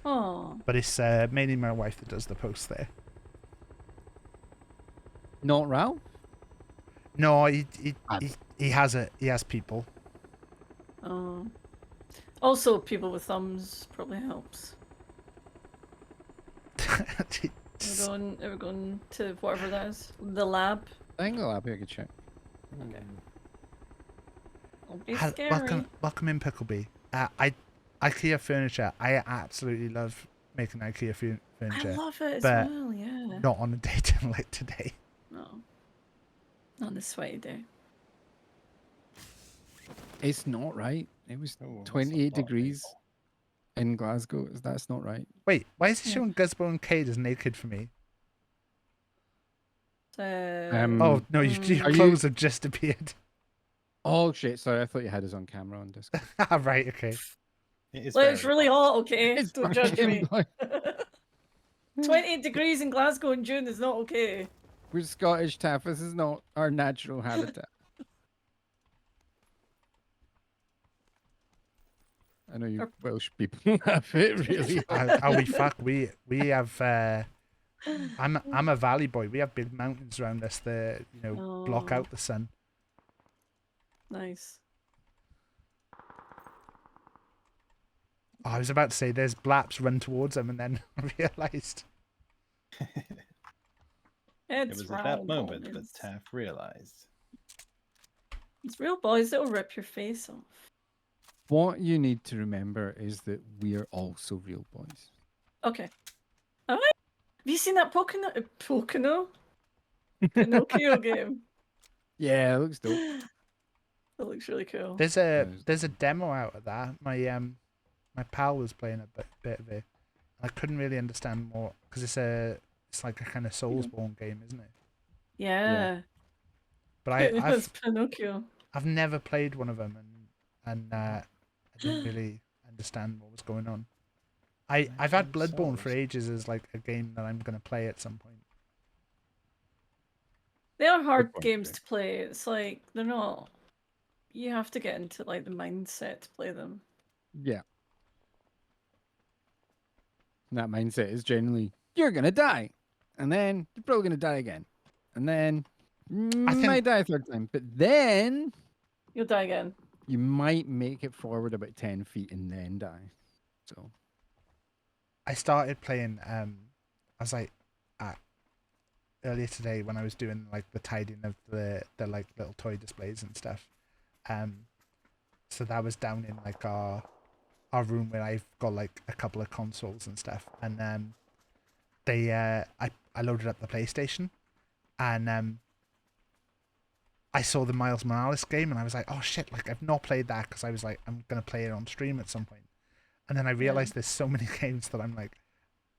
Oh. But it's mainly my wife that does the post there. Not Ralph? No, he has people. Oh. Also, people with thumbs probably helps. We're going to whatever that is. The lab. I think the lab, I could check. Okay. Don't be scary. Welcome in, Picklebee. IKEA furniture. I absolutely love making IKEA furniture. I love it as but well, yeah. not on a day like today. No. Not on this sweaty day. It's not right. It was 28 degrees in Glasgow. That's not right. Wait, why is it showing Guzbo and Cade as naked for me? Oh no, your clothes have just appeared. Oh shit! Sorry, I thought you had us on camera on Discord. Right, okay. It's really hot, okay? Don't judge me. fucking 28 degrees in Glasgow in June is not okay. We're Scottish, Taff. This is not our natural habitat. I know you Welsh people have it really. We have. I'm a valley boy. We have big mountains around us that block out the sun. Nice. Oh, I was about to say there's blaps run towards them, and then realised. It was at that moment that Taff realised. It's real boys that'll rip your face off. What you need to remember is that we are also real boys. Okay. All right. Have you seen that Pinocchio game? Yeah, it looks dope. That looks really cool. There's a demo out of that. My pal was playing a bit of it. I couldn't really understand more because it's like a kind of Soulsborne game, isn't it? Yeah. But I've Pinocchio. I've never played one of them, and I didn't really understand what was going on. I've had Bloodborne for ages as like a game that I'm gonna play at some point. They are hard games to play. It's like they're not. You have to get into like the mindset to play them. Yeah. And that mindset is generally you're gonna die, and then you're probably gonna die again, and then might die a third time, but then you'll die again. you might make it forward about 10 feet and then die. So I started playing. I was like, earlier today when I was doing like the tidying of the like little toy displays and stuff. So that was down in like our room where I've got like a couple of consoles and stuff, and I loaded up the PlayStation, and I saw the Miles Morales game, and I was like, oh shit, like I've not played that because I was like, I'm gonna play it on stream at some point. And then I realized there's so many games that I'm like,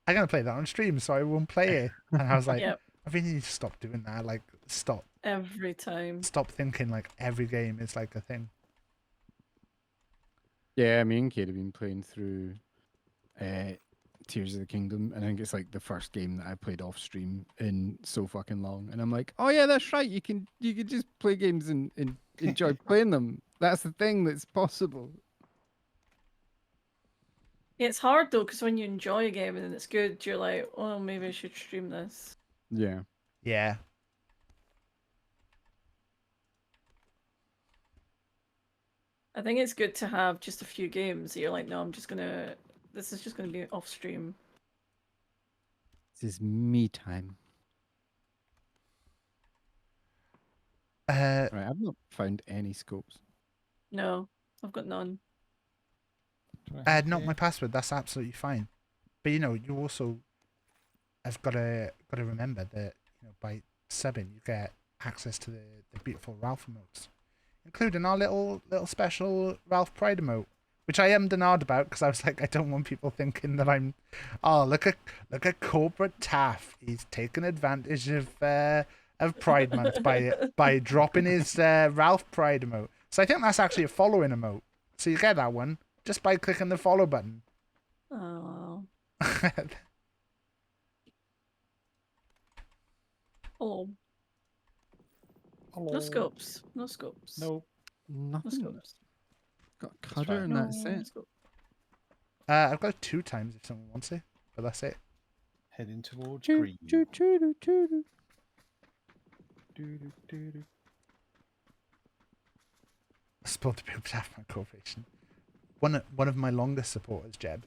I'm gonna play that on stream, so I won't play it. And I was like, Yep. I really need to stop doing that. Like, stop Every time. thinking like every game is like a thing. yeah, me and Kate have been playing through Tears of the Kingdom, and I think it's like the first game that I played off stream in so fucking long. And I'm like, oh yeah, that's right. You can just play games and enjoy playing them. That's the thing that's possible. Yeah, it's hard though, because when you enjoy a game and it's good, you're like, oh, maybe I should stream this. Yeah. Yeah. I think it's good to have just a few games that you're like, no, this is just gonna be off stream. This is me time. Right, I've not found any scopes. No, I've got none. Not my password. That's absolutely fine. But you know, you also have got to remember that by subbing you get access to the beautiful Ralph emotes, including our little special Ralph Pride emote, which I am denied about because I was like, I don't want people thinking that I'm, oh look at corporate Taff. He's taking advantage of Pride Month by dropping his Ralph Pride emote. So I think that's actually a following emote. So you get that one just by clicking the follow button. Oh. Oh. No scopes. No scopes. No. No Nothing. scopes. Got a cutter and that's it. scope. I've got it 2 times if someone wants it, but that's it. Heading towards Choo, green. choo, choo, choo, choo. Doo-doo-doo-doo. Support the BigTaffMan Corporation. One of my longest supporters, Jeb.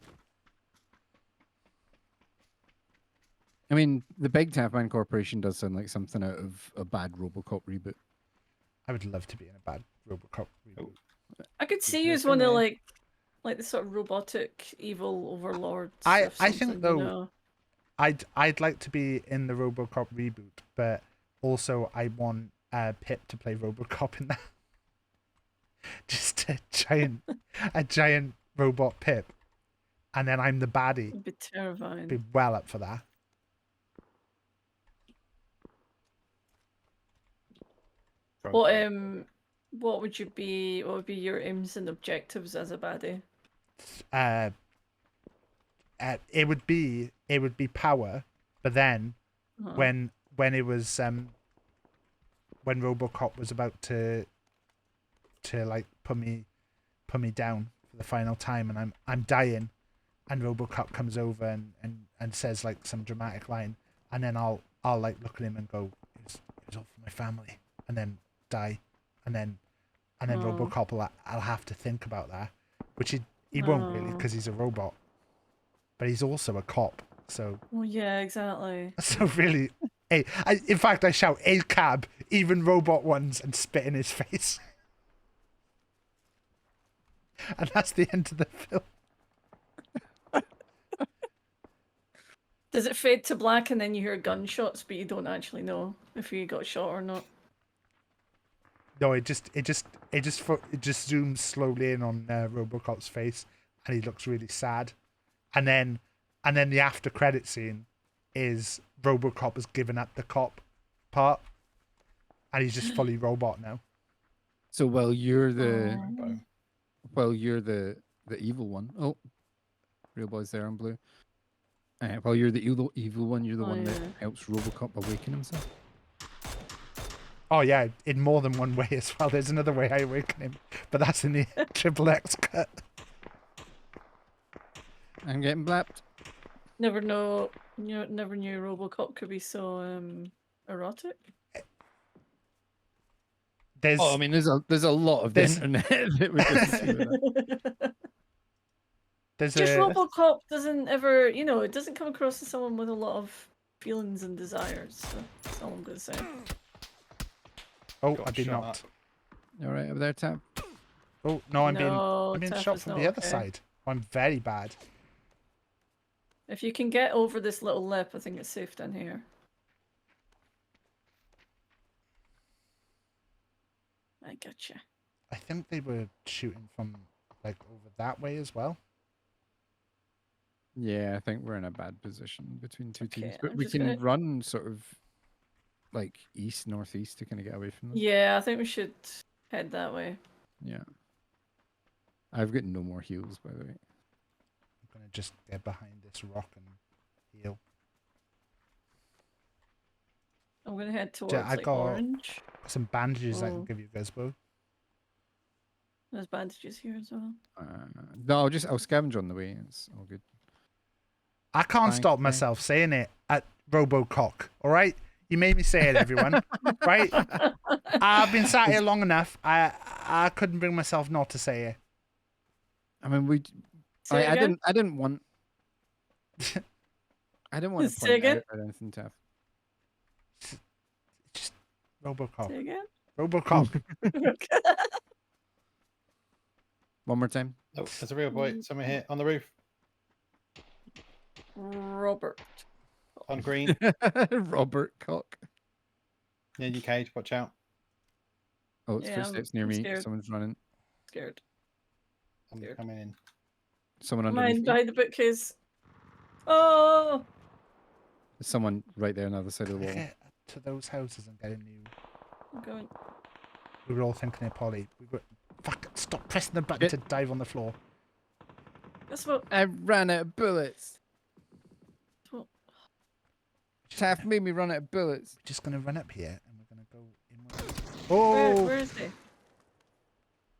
I mean, the BigTaffMan Corporation does sound like something out of a bad RoboCop reboot. I would love to be in a bad RoboCop reboot. I could see you as one of like the sort of robotic evil overlords. I of think something, though, you know? I'd like to be in the RoboCop reboot, but also I want Pip to play RoboCop in that. Just a giant robot Pip, and then I'm the baddie. It'd be terrifying. Be well up for that. What would you be? What would be your aims and objectives as a baddie? It would be power, but then when it was when RoboCop was about to like put me down for the final time, and I'm dying, and RoboCop comes over and says like some dramatic line, and then I'll like look at him and go, it was all for my family, and then die, and then RoboCop I'll have to think about that, which he won't really because he's a robot, but he's also a cop, so. Well, yeah, exactly. So really, hey, in fact I shout, "A cab," even robot ones, and spit in his face. And that's the end of the film. Does it fade to black and then you hear gunshots, but you don't actually know if you got shot or not? No, it just zooms slowly in on RoboCop's face, and he looks really sad, and then the after credit scene is RoboCop has given up the cop part, and he's just fully robot now. So while you're the evil one, oh, real boy's there on blue. While you're the evil one, you're the one that helps RoboCop awaken himself. Oh yeah, in more than one way as well. There's another way I awaken him, but that's in the XXX cut. I'm getting blapped. Never knew RoboCop could be so erotic. There's Oh, I mean, there's a lot of the there's- internet that we can see with that. there's Just a Robocop doesn't ever, you know, it doesn't come across as someone with a lot of feelings and desires. So that's all I'm gonna say. oh, Got I've been shot knocked. All right, over there, Tam. Oh no, I'm No, being Taff shot is from not the other okay. side. I'm very bad. If you can get over this little lip, I think it's safe down here. I gotcha. I think they were shooting from like over that way as well. Yeah, I think we're in a bad position between two Okay, teams, but I'm we just can gonna- run sort of like east, northeast to kind of get away from them. Yeah, I think we should head that way. Yeah. I've got no more heals, by the way. I'm gonna just get behind this rock and heal. I'm gonna head towards I like got orange. some bandages I Oh. can give you guys both. There's bandages here as well. No, I'll scavenge on the way. It's all good. I can't Thanks, stop mate. myself saying it at Robocock. All right, you made me say it, everyone. Right? I've been sat here long enough. I couldn't bring myself not to say it. I mean, Say it I again? didn't want. I didn't want to Say point again? out or anything tough. Just Robocock. Say again? Robocock. One more time. Oh, there's a real boy. Someone here on the roof. Robert. On green. Robert Cock. Near your cage. Watch out. Oh, it's Yeah, footsteps near I'm me. scared. Someone's running. Scared. I'm coming in. Someone Mine underneath. you. behind the bookcase. Oh! There's someone right there on the other side of the wall. Get to those houses and get a new. I'm going. We were all thinking it, Polly. We were. Fuck! Stop pressing the button to dive on the floor. That's what. I ran out of bullets. What? Taff made me run out of bullets. We're just gonna run up here and we're gonna go in. Where, Oh! where is he?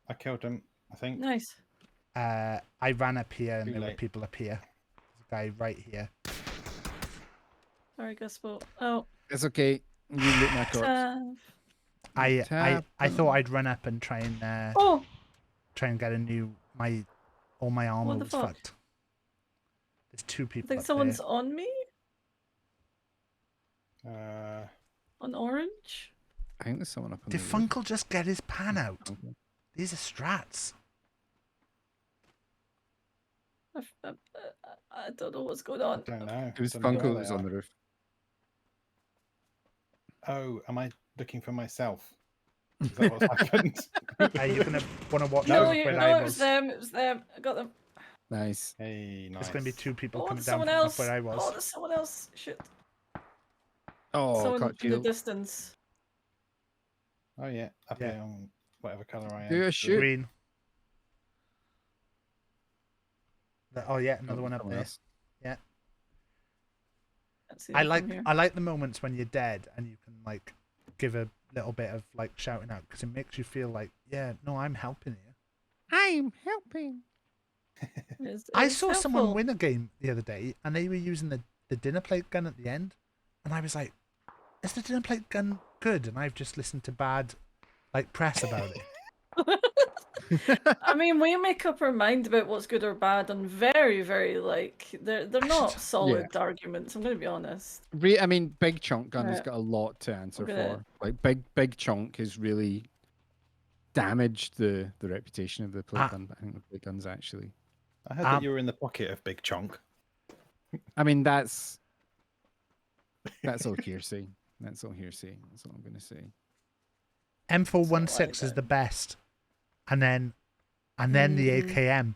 I killed him, I think. Nice. I ran up here and Too there were late. people up here. There's a guy right here. Sorry, Guspo. Oh. It's okay. You loot my corpse. I Tap thought I'd run up and try and Oh! try and get a new all my armor What the was fuck? fucked. There's two I people think up someone's there. on me? Uh, On orange? I think there's someone up on Did the roof. Funkle just get his pan out? Okay. These are strats. I don't know what's going on. I don't know. It was Don't know Funko where that was they on are. the roof. Oh, am I looking for myself? Is that what's happened? Are you gonna want to watch No, out you, where no, I it was was? them. It was them. I got them. Nice. Hey, nice. There's gonna be two people Oh, coming there's down someone from else. up where I was. Oh, there's someone else. Shit. Oh, Someone cut in the shield. distance. Oh yeah, up Yeah. here on whatever colour I am. Do a shoot. Green. Oh yeah, another Oh, one up someone there. else. Yeah. Can't see I them like from here. I like the moments when you're dead and you can like give a little bit of like shouting out because it makes you feel like, yeah, no, I'm helping you. I'm helping. I It's saw someone helpful. win a game the other day and they were using the dinner plate gun at the end, and I was like, is the dinner plate gun good? And I've just listened to bad like press about it. I mean, we make up our mind about what's good or bad, and very, very like they're not solid arguments. I'm going to be honest. I mean, Big Chunk Gun has Right. got a lot to answer I'm gonna- for. Like Big Chunk has really damaged the reputation of the plate gun. But I think the plate gun's actually. I heard that you were in the pocket of Big Chonk. I mean, that's all hearsay. That's all hearsay. That's all I'm gonna say. M416 is the best, and then the AKM.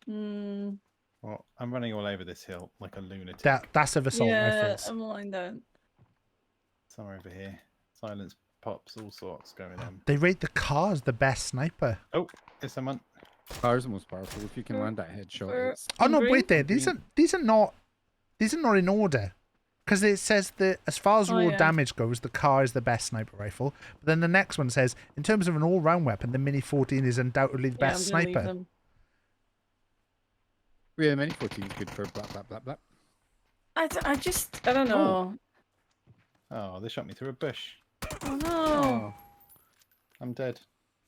Mm, Well, I'm running all over this hill like a lunatic. That's of assault yeah, rifles. I'm lying down. Somewhere over here. Silence pops, all sorts going on. They rate the cars the best sniper. Oh, there's someone. Car's the most powerful. If you can land that headshot, it's... Oh no, wait there. These are not in order, because it says that as far as Oh, raw yeah. damage goes, the car is the best sniper rifle. But then the next one says, in terms of an all-round weapon, the Mini 14 is undoubtedly the Yeah, best I'm gonna leave sniper. them. Yeah, Mini 14 is good for blah blah blah blah. I don't know. Oh, they shot me through a bush. Oh no. I'm dead.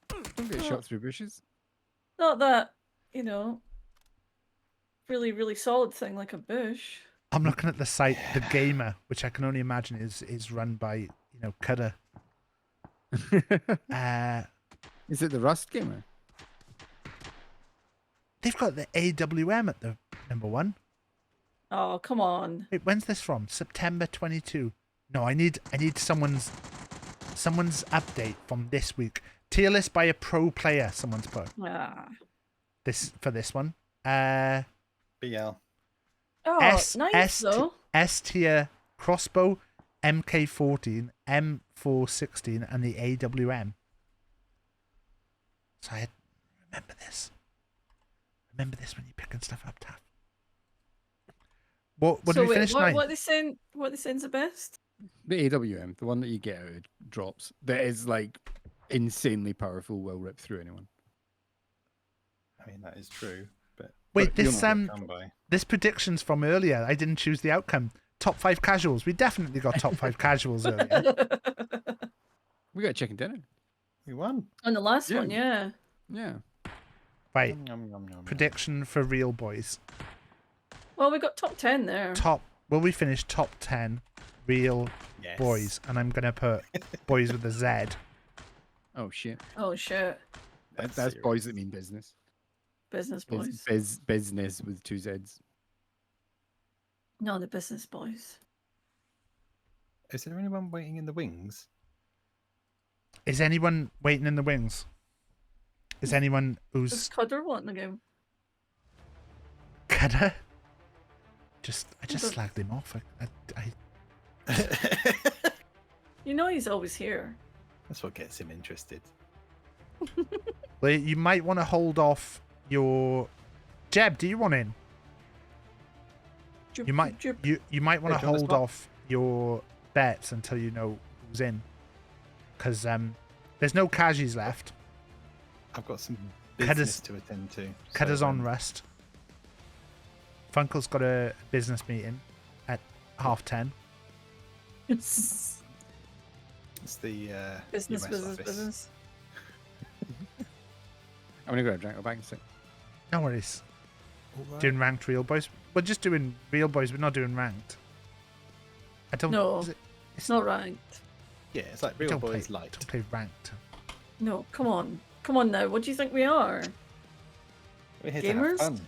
Don't get shot through bushes. Not that, you know, really, really solid thing like a bush. I'm looking at the site, The Gamer, which I can only imagine is run by, you know, Cutter. Is it the Rust Gamer? They've got the AWM at the number 1. Oh, come on. Wait, when's this from? September 22. No, I need someone's update from this week. Tier list by a pro player. Someone's put this for this one. BL. Oh, nice though. S tier crossbow, MK14, M416, and the AWM. So I remember this. Remember this when you're picking stuff up, Taff. What So did we wait, finish now? what they saying? What they saying's the best? The AWM, the one that you get out of drops, that is like insanely powerful, will rip through anyone. I mean, that is true, but Wait, you're this not gonna come by. this prediction's from earlier. I didn't choose the outcome. Top 5 casuals. We definitely got top 5 casuals earlier. We got chicken dinner. We won. On the last one, yeah. Yeah. Right. Yum, yum, yum, Prediction for real boys. Well, we got top 10 there. Will we finish top 10 real boys? And I'm gonna put boys with a Z. Oh shit. Oh shit. That's boys that mean business. Business boys. Business with 2 Z's. No, the business boys. Is there anyone waiting in the wings? Is anyone waiting in the wings? Is anyone Does who's Cutter wanting to go? Cutter? I just slagged him off. You know he's always here. That's what gets him interested. Well, you might want to hold off your Jeb. Do you want in? You might want to hold off your bets until you know who's in, because there's no Kajis left. I've got some business to attend to. Cutter's on rest. Funkel's got a business meeting at 10:30. It's the business, US business, office. business. I'm gonna grab a drink. I'll back in a sec. No worries. Alright. Doing ranked real boys. We're just doing real boys. We're not doing ranked. I don't. No, is it- it's not ranked. Yeah, it's like real don't boys play, light. Don't play ranked. No, come on. Come on now. What do you think we are? We're here Gamers? to have fun.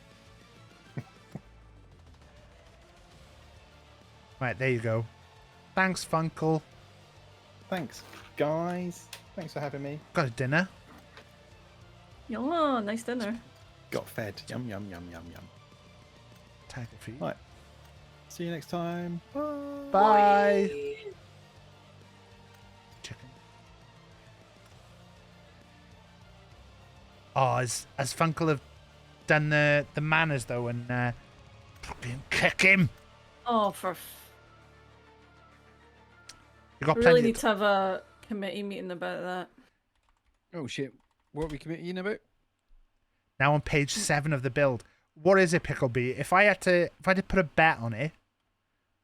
Right, there you go. Thanks, Funkel. Thanks, guys. Thanks for having me. Got a dinner. Yeah, nice dinner. Got fed. Yum, yum, yum, yum, yum. Tiger feet. Right. See you next time. Bye. Bye. Chicken. Oh, as Funkel have done the manners though, and fucking kick him. Oh, You got we plenty. really need to have a committee meeting about that. Oh shit! What are we committing about? Now on page 7 of the build. What is it, Pickle B? If I had to put a bet on it,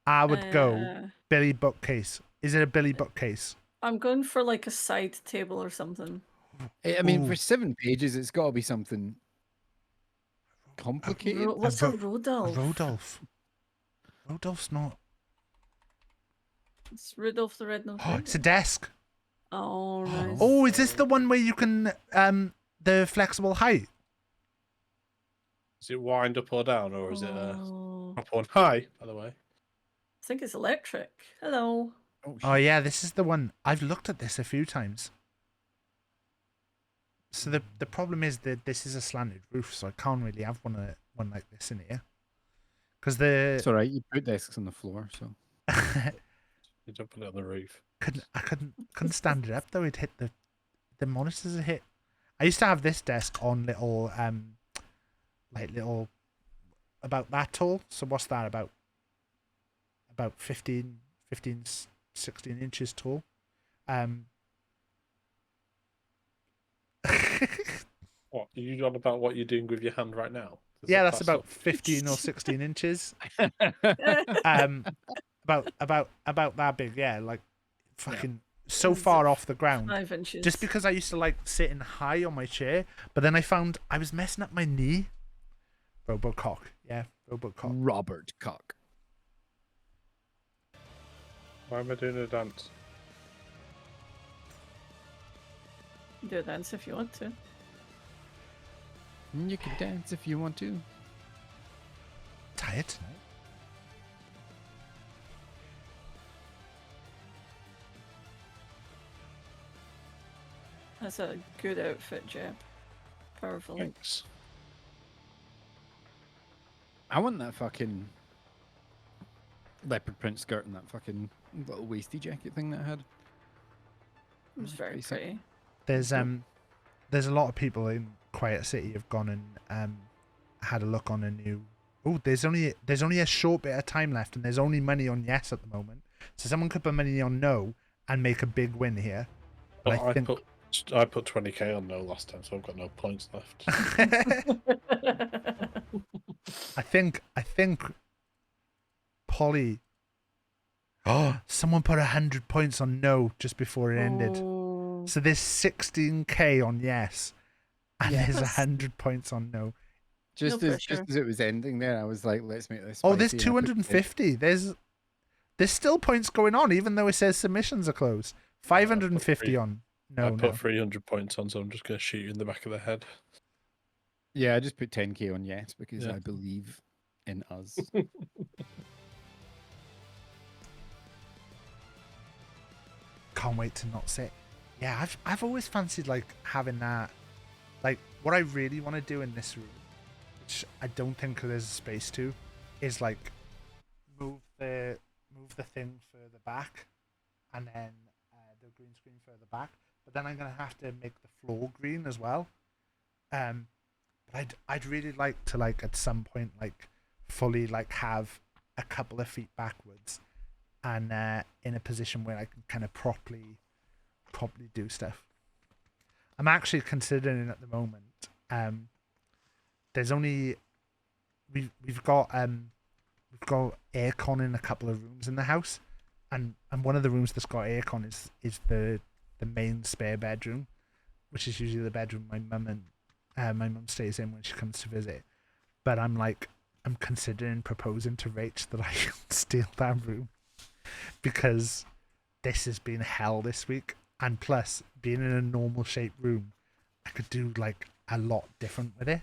I would go Billy Bookcase. Is it a Billy Bookcase? I'm going for like a side table or something. I mean, Ooh. for 7 pages, it's got to be something complicated. What's a Rodolph? Rodolph. Rodolph's not. It's Rudolph the Red-Nosed Oh, Reindeer. it's a desk. Oh, nice. Oh, is this the one where you can the flexible height? Is it wind up or down, or is it Oh. up or high? By the way. I think it's electric. Hello. Oh yeah, this is the one. I've looked at this a few times. So the problem is that this is a slanted roof, so I can't really have one like this in here. Because the It's alright. You put desks on the floor, so You don't put it on the roof. I couldn't stand it up though. It hit the monitors. It hit. I used to have this desk on little little about that tall. So what's that about 15, 16 inches tall. What are you on about? What you're doing with your hand right now? Yeah, that's about 15 or 16 inches. About that big. Yeah, like fucking so Is far it off the ground. 5 inches. Just because I used to like sitting high on my chair, but then I found I was messing up my knee. Robocock, yeah, Robocock. Robert Cock. Why am I doing a dance? Do a dance if you want to. You can dance if you want to. Tired tonight. That's a good outfit, Jeb. Powerful. Thanks. I want that fucking leopard print skirt and that fucking little waisty jacket thing that I had. It was very Pretty sick. pretty. There's a lot of people in Quiet City have gone and had a look on a new. Oh, there's only a short bit of time left, and there's only money on yes at the moment. So someone could put money on no and make a big win here. But I put 20k on no last time, so I've got no points left. I think Polly. Oh, someone put 100 points on no just before it ended. Oh. So there's 16k on yes, and Yes. there's 100 points on no. Just No as pressure. just as it was ending there, I was like, let's make this. Oh, there's spicy, and I put 250. There's still points going on, even though it says submissions are closed. 550 on I no. put 300 points on, so I'm just going to shoot you in the back of the head. Yeah, I just put 10k on yes because Yeah. I believe in us. Can't wait to not sit. Yeah, I've always fancied like having that. Like what I really want to do in this room, which I don't think there's a space to, is like move the thing further back, and then the green screen further back. But then I'm gonna have to make the floor green as well. But I'd really like to like at some point like fully like have a couple of feet backwards, and in a position where I can kind of properly do stuff. I'm actually considering at the moment. There's only we've got aircon in a couple of rooms in the house, and one of the rooms that's got aircon is the main spare bedroom, which is usually the bedroom my mum stays in when she comes to visit. But I'm considering proposing to Rach that I steal that room, because this has been hell this week, and plus being in a normal shaped room, I could do like a lot different with it.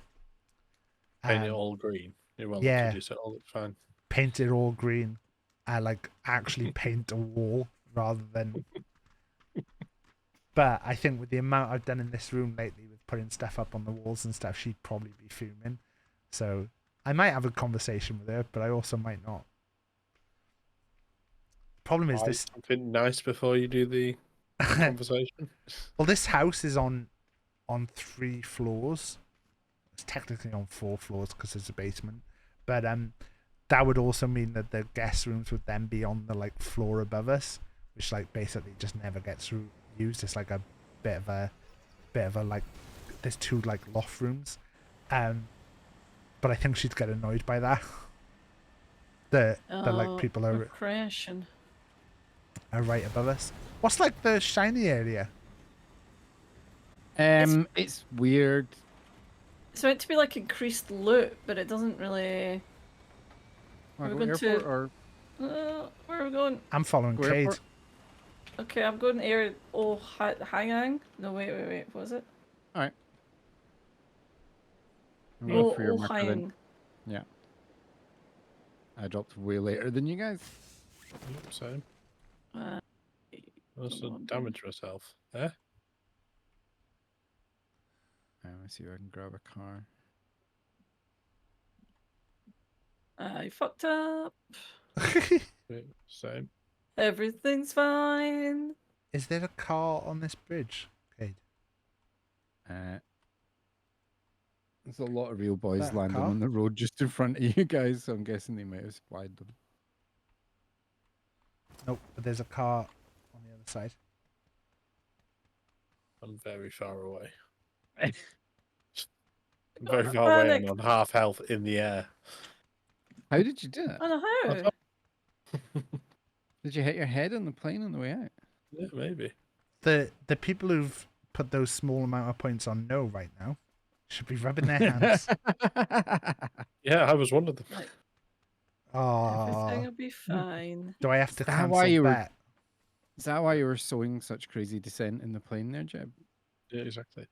Paint it all green. You're welcome yeah. to do so. All fine. Paint it all green. I like actually paint a wall rather than. But I think with the amount I've done in this room lately with putting stuff up on the walls and stuff, she'd probably be fuming. So I might have a conversation with her, but I also might not. Problem is this. Something nice before you do the conversation. Well, this house is on 3 floors. It's technically on 4 floors because it's a basement. But that would also mean that the guest rooms would then be on the like floor above us, which like basically just never gets used. It's like a bit of a like there's 2 like loft rooms. But I think she'd get annoyed by that. The like people are crashing. Are right above us. What's like the shiny area? It's weird. It's meant to be like increased loot, but it doesn't really. Wanna We're go going airport to. or Where are we going? I'm following Go Cade. airport? Okay, I'm going area. Oh, Hangang. No, wait. What was it? All right. I'm going Oh, for your marker then. Hang. Yeah. I dropped way later than you guys. Same. Uh, Also damage myself. Eh? Let me see if I can grab a car. I fucked up. Same. Everything's fine. Is there a car on this bridge, Cade? There's a lot of real boys That landing car? on the road just in front of you guys, so I'm guessing they might have supplied them. Nope, but there's a car on the other side. I'm very far away. Oh, Very far away panic. and on half health in the air. How did you do it? I don't know how. Did you hit your head on the plane on the way out? Yeah, maybe. The people who've put those small amount of points on no right now should be rubbing their hands. Yeah, I was one of them. Everything Oh, will be fine. do I have to Is that why cancel you were? that? Is that why you were sowing such crazy descent in the plane there, Jeb? Yeah, exactly.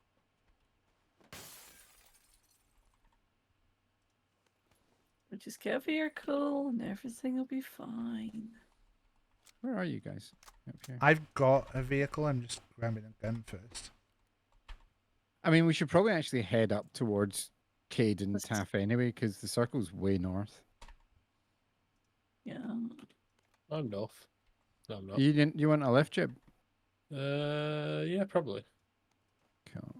We'll just get a vehicle and everything will be fine. Where are you guys? Up here. I've got a vehicle. I'm just grabbing a gun first. I mean, we should probably actually head up towards Cade and Let's- Taff anyway, because the circle's way north. Yeah. I'm north. No, I'm not. You didn't? You want a lift, Jeb? Yeah, probably. Cool.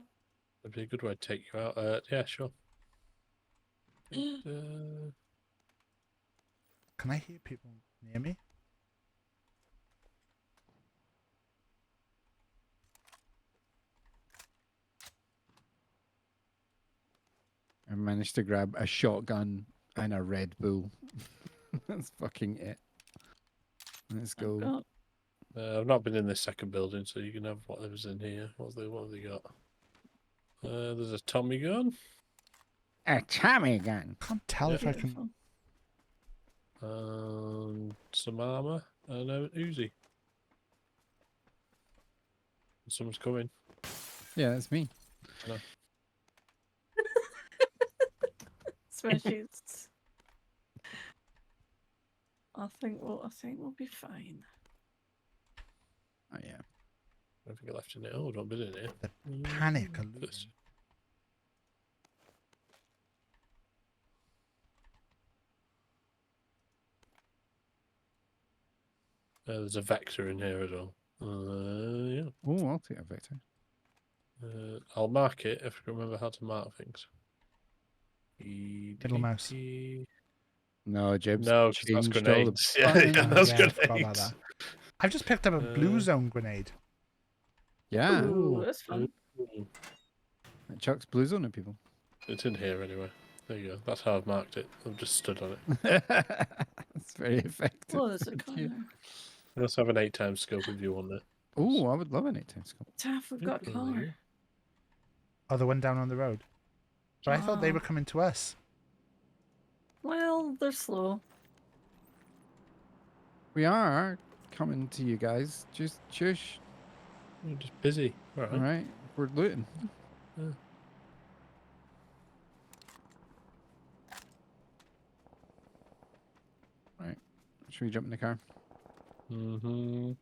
That'd be a good way to take you out. Yeah, sure. Can I hear people near me? I managed to grab a shotgun and a Red Bull. That's fucking it. Let's go. I've not been in this second building, so you can have whatever's in here. What have they got? There's a Tommy gun. A Tommy gun. Can't tell if I can. Some armor and an Uzi. Someone's coming. Yeah, that's me. No. Spreadsheets. I think we'll be fine. Oh yeah. I don't think I left in it. Oh, don't been in here. The panic illusion. There's a Vector in here as well. Yeah. Oh, I'll take a Vector. I'll mark it if I can remember how to mark things. Middle mouse. No, Jeb's No, 'cause that's changed all the grenades. Yeah, buttons. that's I forgot about grenades. that. I've just picked up a blue zone grenade. Yeah. Ooh, that's fun. It chucks blue zone at people. It's in here anyway. There you go. That's how I've marked it. I've just stood on it. That's very effective. Oh, there's a Thank you. car. I also have an 8x scope if you want it. Oh, I would love an 8x scope. Taff, we've got a car. Oh, the one down on the road. But I thought they Ah. were coming to us. Well, they're slow. We are coming to you guys. Just shush. You're just busy. All right. All right. We're looting. Yeah. Right. Should we jump in the car? Mm-hmm.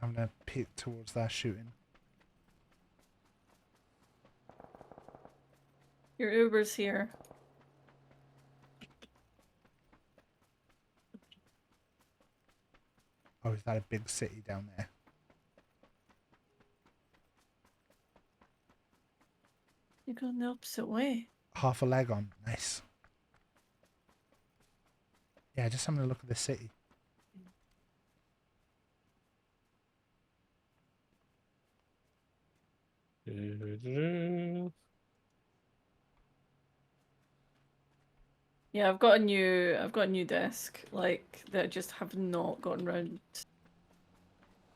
I'm gonna peek towards that shooting. Your Uber's here. Oh, is that a big city down there? You're going the opposite way. Half a leg on. Nice. Yeah, just having a look at the city. Yeah, I've got a new desk, like that I just have not gotten round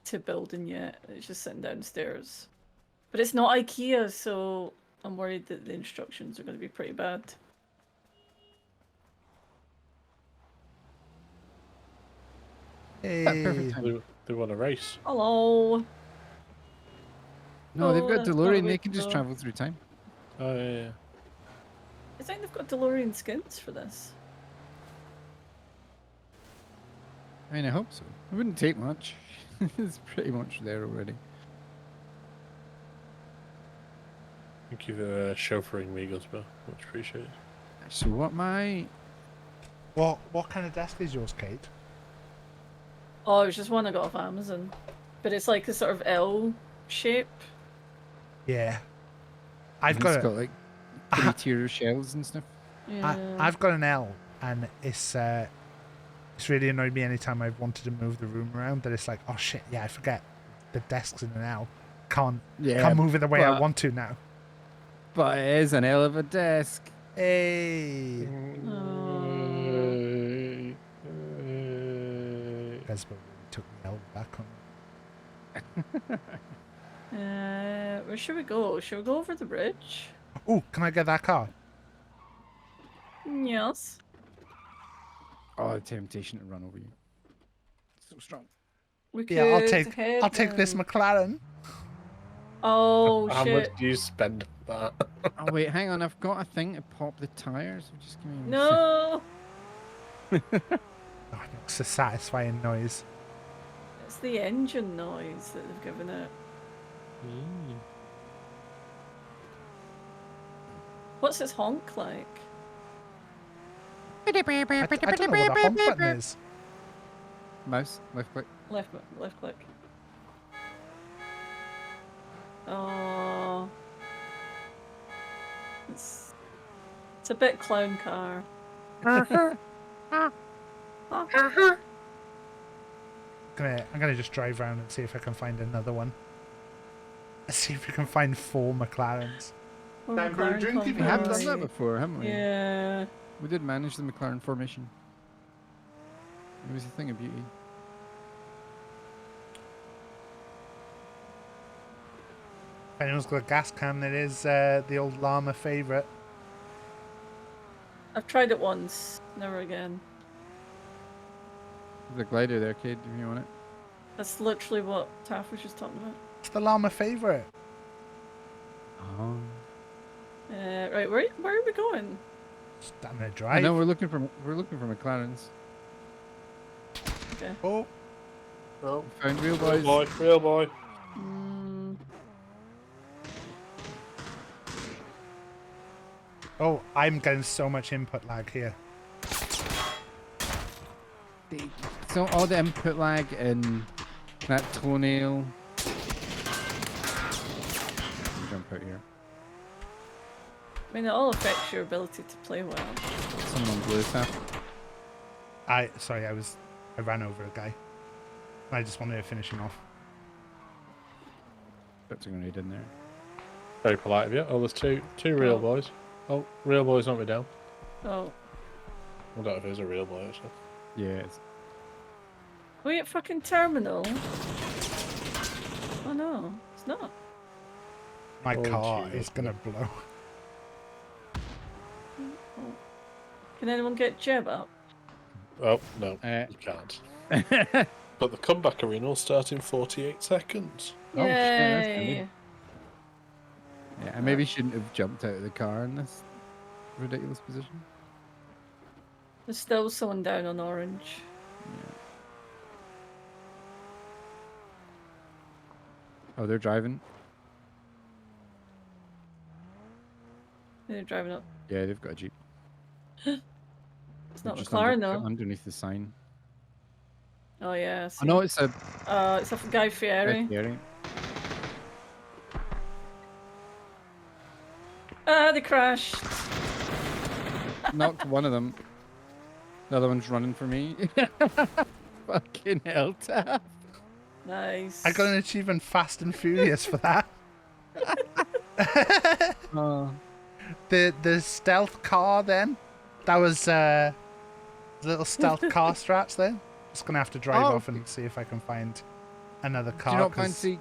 to building yet. It's just sitting downstairs. But it's not IKEA, so I'm worried that the instructions are going to be pretty bad. Hey. Perfect time. They want a race. Hello. No, they've Oh, got that's not DeLorean. the way They can to just go. travel through time. Oh, yeah. I think they've got DeLorean skins for this. I mean, I hope so. It wouldn't take much. It's pretty much there already. Thank you for chauffeuring me, Guzman. Much appreciated. So what What kind of desk is yours, Kate? Oh, it was just one I got off Amazon. But it's like a sort of L shape. Yeah. I've It's got got like 3-tier shells and stuff. Yeah. I've got an L, and it's really annoyed me anytime I've wanted to move the room around that it's like, oh shit, yeah, I forget the desk's in an L. Can't move it the way I want to now. But it is an L of a desk. Hey. Despo really took the L back on. Where should we go? Should we go over the bridge? Oh, can I get that car? Yes. Oh, the temptation to run over you. So strong. We could Yeah, I'll take this head, McLaren. Oh How shit! much do you spend for that? Oh wait, hang on. I've got a thing to pop the tires. Just give me a No, Oh, it makes a satisfying noise. it's the engine noise that they've given it. What's its honk like? I don't know what a honk button is. Mouse, left click. Left click. Oh, it's a bit clown car. I'm gonna just drive around and see if I can find another one. Let's see if we can find 4 McLarens. Time for a drink, We have done that before, haven't we? Yeah. We did manage the McLaren formation. It was a thing of beauty. If anyone's got a gas can, it is the old llama favourite. I've tried it once, never again. There's a glider there, kid, if you want it. That's literally what Taff was just talking about. It's the llama favourite. Oh. Right, where are we going? I'm gonna I drive. know we're looking for McLarens. Okay. Oh. Oh. Found real boys. Real boy. Oh, I'm getting so much input lag here. So all the input lag in that toenail. Jump out here. I mean, it all affects your ability to play well. Someone on blue stuff. I ran over a guy. I just wanted to finish him off. That's a grenade in there. Very polite of you. Oh, there's two real boys. Oh, real boy's not me down. Oh. I don't know if it is a real boy actually. Yeah. It's... We at fucking terminal? Oh no, it's not. My Oh, car Jesus. is gonna blow. Can anyone get Jeb up? Oh, no, you can't. But the comeback arena will start in 48 seconds. Oh, shit, that's Yay! handy. Yeah, I maybe shouldn't have jumped out of the car in this ridiculous position. There's still someone down on orange. Oh, they're driving. They're driving up. Yeah, they've got a jeep. It's not Just McLaren though. underneath the sign. Oh yeah. I Oh see. no, it's a Guy Fieri. Fieri. Ah, they crashed. Knocked one of them. The other one's running for me. Fucking hell, Taff. Nice. I got an achievement Fast and Furious for that. Oh. The stealth car then. That was little stealth car strats then. Just gonna have to drive off and see if I can find another car. Do you not 'cause fancy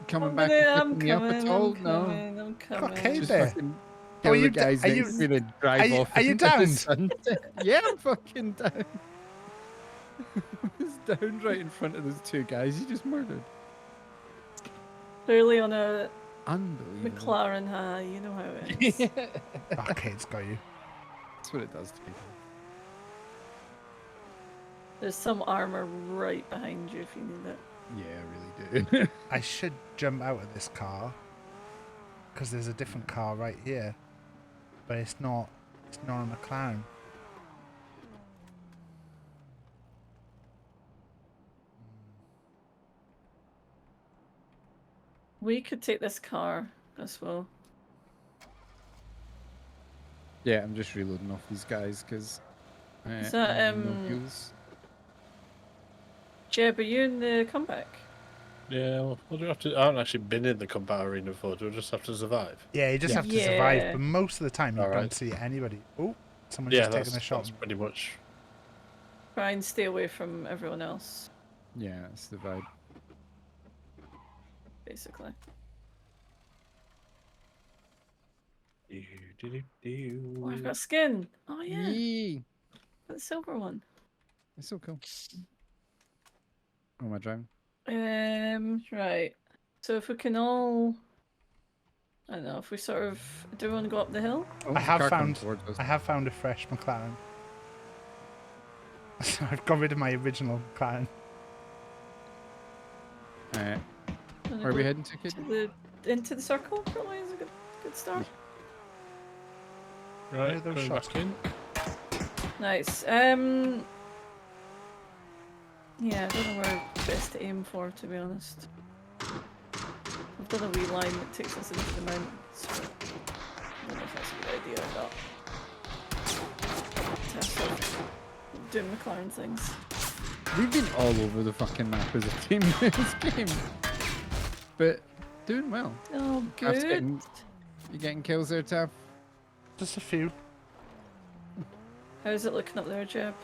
coming I'm back coming, and I'm picking me up coming, at all? I'm No. coming, I'm coming. Okay, Just there. fucking Oh, kill are you the d- guys are next you- to me and drive off. Are you into the down? sunset. Yeah, I'm fucking down. He's down right in front of those two guys he just murdered. Clearly on a Unbelievable. McLaren high, you know how it is. Okay, it's got you. That's what it does to people. There's some armor right behind you if you need it. Yeah, I really do. I should jump out of this car because there's a different car right here, but it's not a McLaren. We could take this car as well. Yeah, I'm just reloading off these guys because Is that, no fuels. Jeb, are you in the comeback? Yeah, well, we'll have to. I haven't actually been in the combat arena before. Do we just have to survive? Yeah, you just have to Yeah. survive, but most of the time you Alright. don't see anybody. Oh, someone's Yeah, just that's, taking a shot. that's pretty much. Try and stay away from everyone else. Yeah, that's the vibe. basically. Oh, I've got skin. Oh yeah, Yee. got the silver one. It's so cool. Oh, am I driving? Right. So if we can all, I don't know, if we sort of, do we want to go up the hill? Oh, I there's a have car coming found towards us. I have found a fresh McLaren. So I've got rid of my original McLaren. Alright. Wanna Where are we go heading to, kid? into the circle? Probably is a good start. Right, those going shots? back in. Nice. Yeah, I don't know where best to aim for, to be honest. I've done a wee line that takes us into the mountains. But I don't know if that's a good idea or not. To start doing McLaren things. We've been all over the fucking map as a team in this game. But doing well. Oh, Taff's good. You getting kills there, Taff? Just a few. How's it looking up there, Jeb?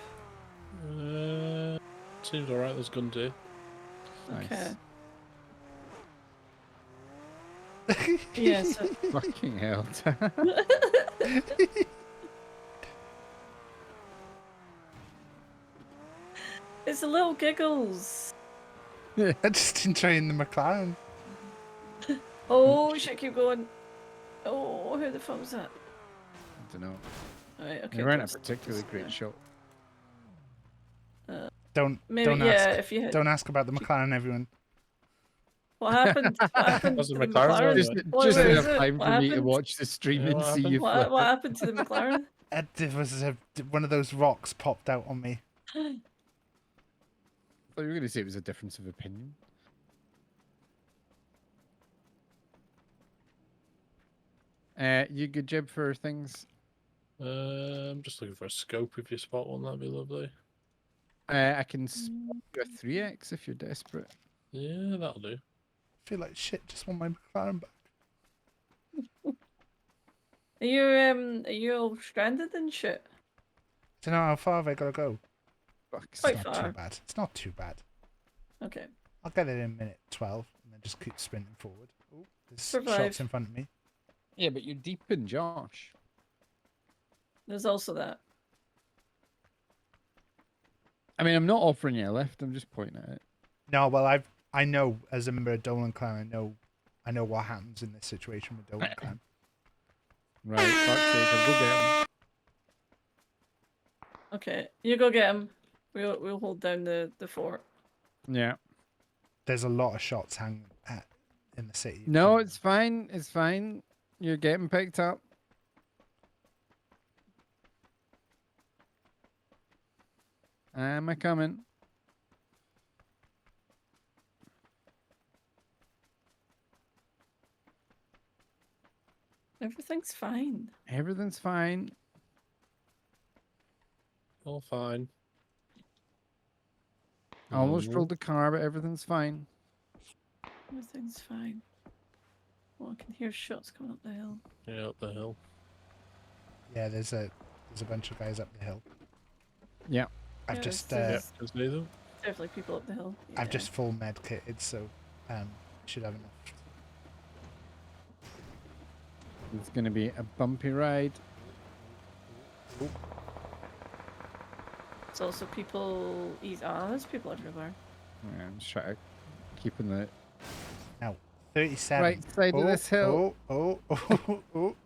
Seems alright, there's gun do. Okay. Nice. Yes. Fucking hell, Taff. It's the little giggles. I'm just enjoying the McLaren. Oh, shit, keep going. Oh, who the fuck was that? I don't know. Alright, okay. You weren't a just- particularly just- great shot. Don't Maybe, don't yeah, ask. if you had... Don't ask about the McLaren, everyone. What happened? What happened Was to it the McLaren? McLaren? Just, What just was enough it? time What for me to happened? watch the stream Yeah, and what see you happened? flip. What happened to the McLaren? There was one of those rocks popped out on me. I thought you were going to say it was a difference of opinion. You good, Jib, for things? I'm just looking for a scope. If you spot one, that'd be lovely. I can spot you a 3x if you're desperate. Yeah, that'll do. I feel like shit. Just want my McLaren back. Are you all stranded and shit? Do you know how far have I got to go? Fuck. It's Quite not far. too bad. It's not too bad. Okay. I'll get it in minute 12 and then just keep sprinting forward. Oh, there's Survive. shots in front of me. Yeah, but you're deep in Josh. There's also that. I mean, I'm not offering you a lift. I'm just pointing at it. No, well, I know as a member of Dolan Clan, I know what happens in this situation with Dolan Clan. Right, fuck's sake, I'll go get him. Okay, you go get him. We'll hold down the fort. Yeah. There's a lot of shots hanging in the city. No, it's fine. It's fine. You're getting picked up. Am I coming? Everything's fine. Everything's fine. All fine. Almost rolled the car, but everything's fine. Everything's fine. Oh, I can hear shots coming up the hill. Yeah, up the hill. Yeah, there's a bunch of guys up the hill. Yeah. I've Yeah, just there's Definitely people up the hill. I've Yeah. just full med kitted, so should have enough. It's going to be a bumpy ride. It's also people eat. Ah, there's people everywhere. Yeah, I'm just trying to keeping the Now, 37. right side of this hill. Oh,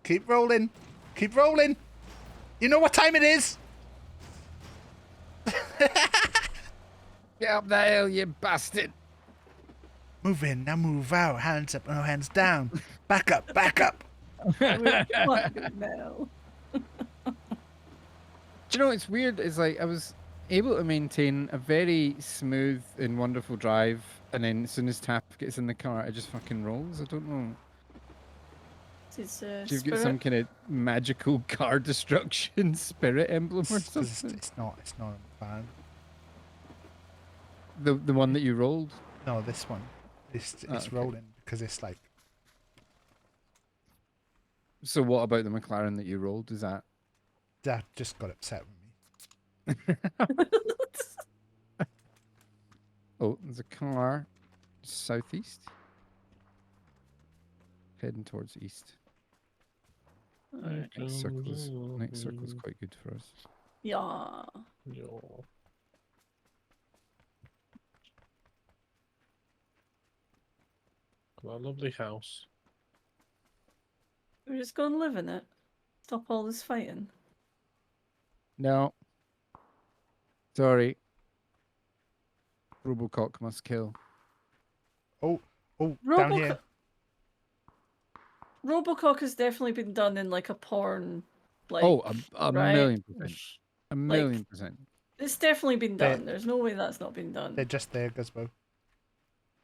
keep rolling. Keep rolling. You know what time it is? Get up that hill, you bastard. Move in, now move out. Hands up, no hands down. Back up, back up. No. Do you know what's weird? Is like I was able to maintain a very smooth and wonderful drive, and then as soon as Taff gets in the car, it just fucking rolls. I don't know. It's You've got some kind of magical car destruction spirit emblem or something. It's not a McLaren. The one that you rolled. No, this one. It's okay. rolling because it's like. So what about the McLaren that you rolled? Is that? Dad just got upset with me. Oh, there's a car southeast. heading towards east. Alright. Next circle's quite good for us. Yeah. Got a lovely house. We're just going to live in it. Stop all this fighting. No. Sorry. Robocock must kill. Oh, down here. Robocock has definitely been done in like a porn. Like, a right? million percent. A million percent. It's definitely been done. There's no way that's not been done. They're just there, Guzbo.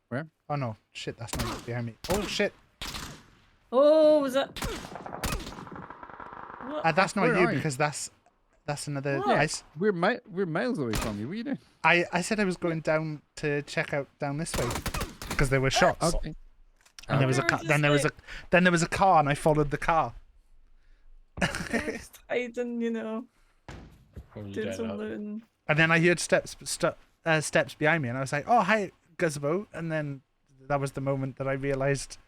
Where? Oh no, shit, that's not behind me. Oh shit. Oh, was that? What? That's not Where you are you? because that's another. What? We're miles away from you. What are you doing? I said I was going down to check out down this way because there were shots. Okay. And there was a car. Then there was a car, and I followed the car. Just hiding, you know. Doing some don't know. looting. And then I heard steps behind me, and I was like, "Oh, hi, Guzbo!" And then that was the moment that I realised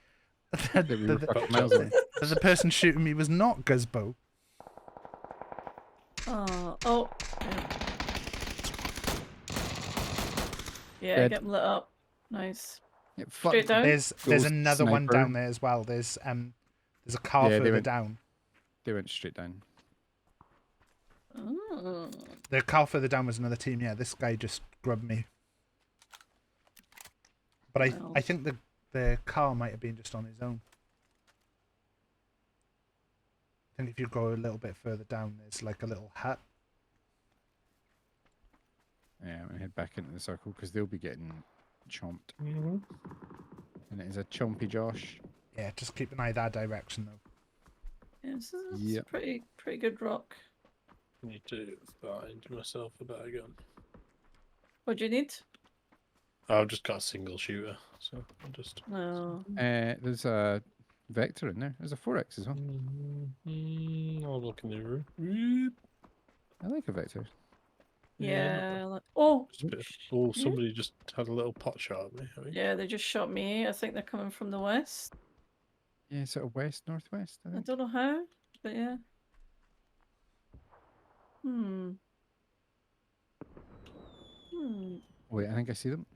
that the person shooting me was not Guzbo. Oh. Yeah, Dead. get them lit up. Nice. Yeah, Straight down. There's Ghost another one sniper. down there as well. There's a car Yeah, they further went- down. They went straight down. Oh. The car further down was another team. Yeah, this guy just grubbed me. But I think the car might have been just on his own. I think if you go a little bit further down, there's like a little hut. Yeah, I'm gonna head back into the circle because they'll be getting chomped. Mm-hmm. And it is a chompy Josh. Yeah, just keep an eye that direction though. Yeah, this is Yep. pretty good rock. I need to find myself a better gun. What do you need? I've just got a single shooter, so I'll just. No. There's a Vector in there. There's a 4X as well. I'll look in the room. I like a Vector. Yeah. Oh. Just a bit somebody just had a little pot shot at me. I think. Yeah, they just shot me. I think they're coming from the west. Yeah, sort of west, northwest. I I think. don't know how, but yeah. Wait, I think I see them.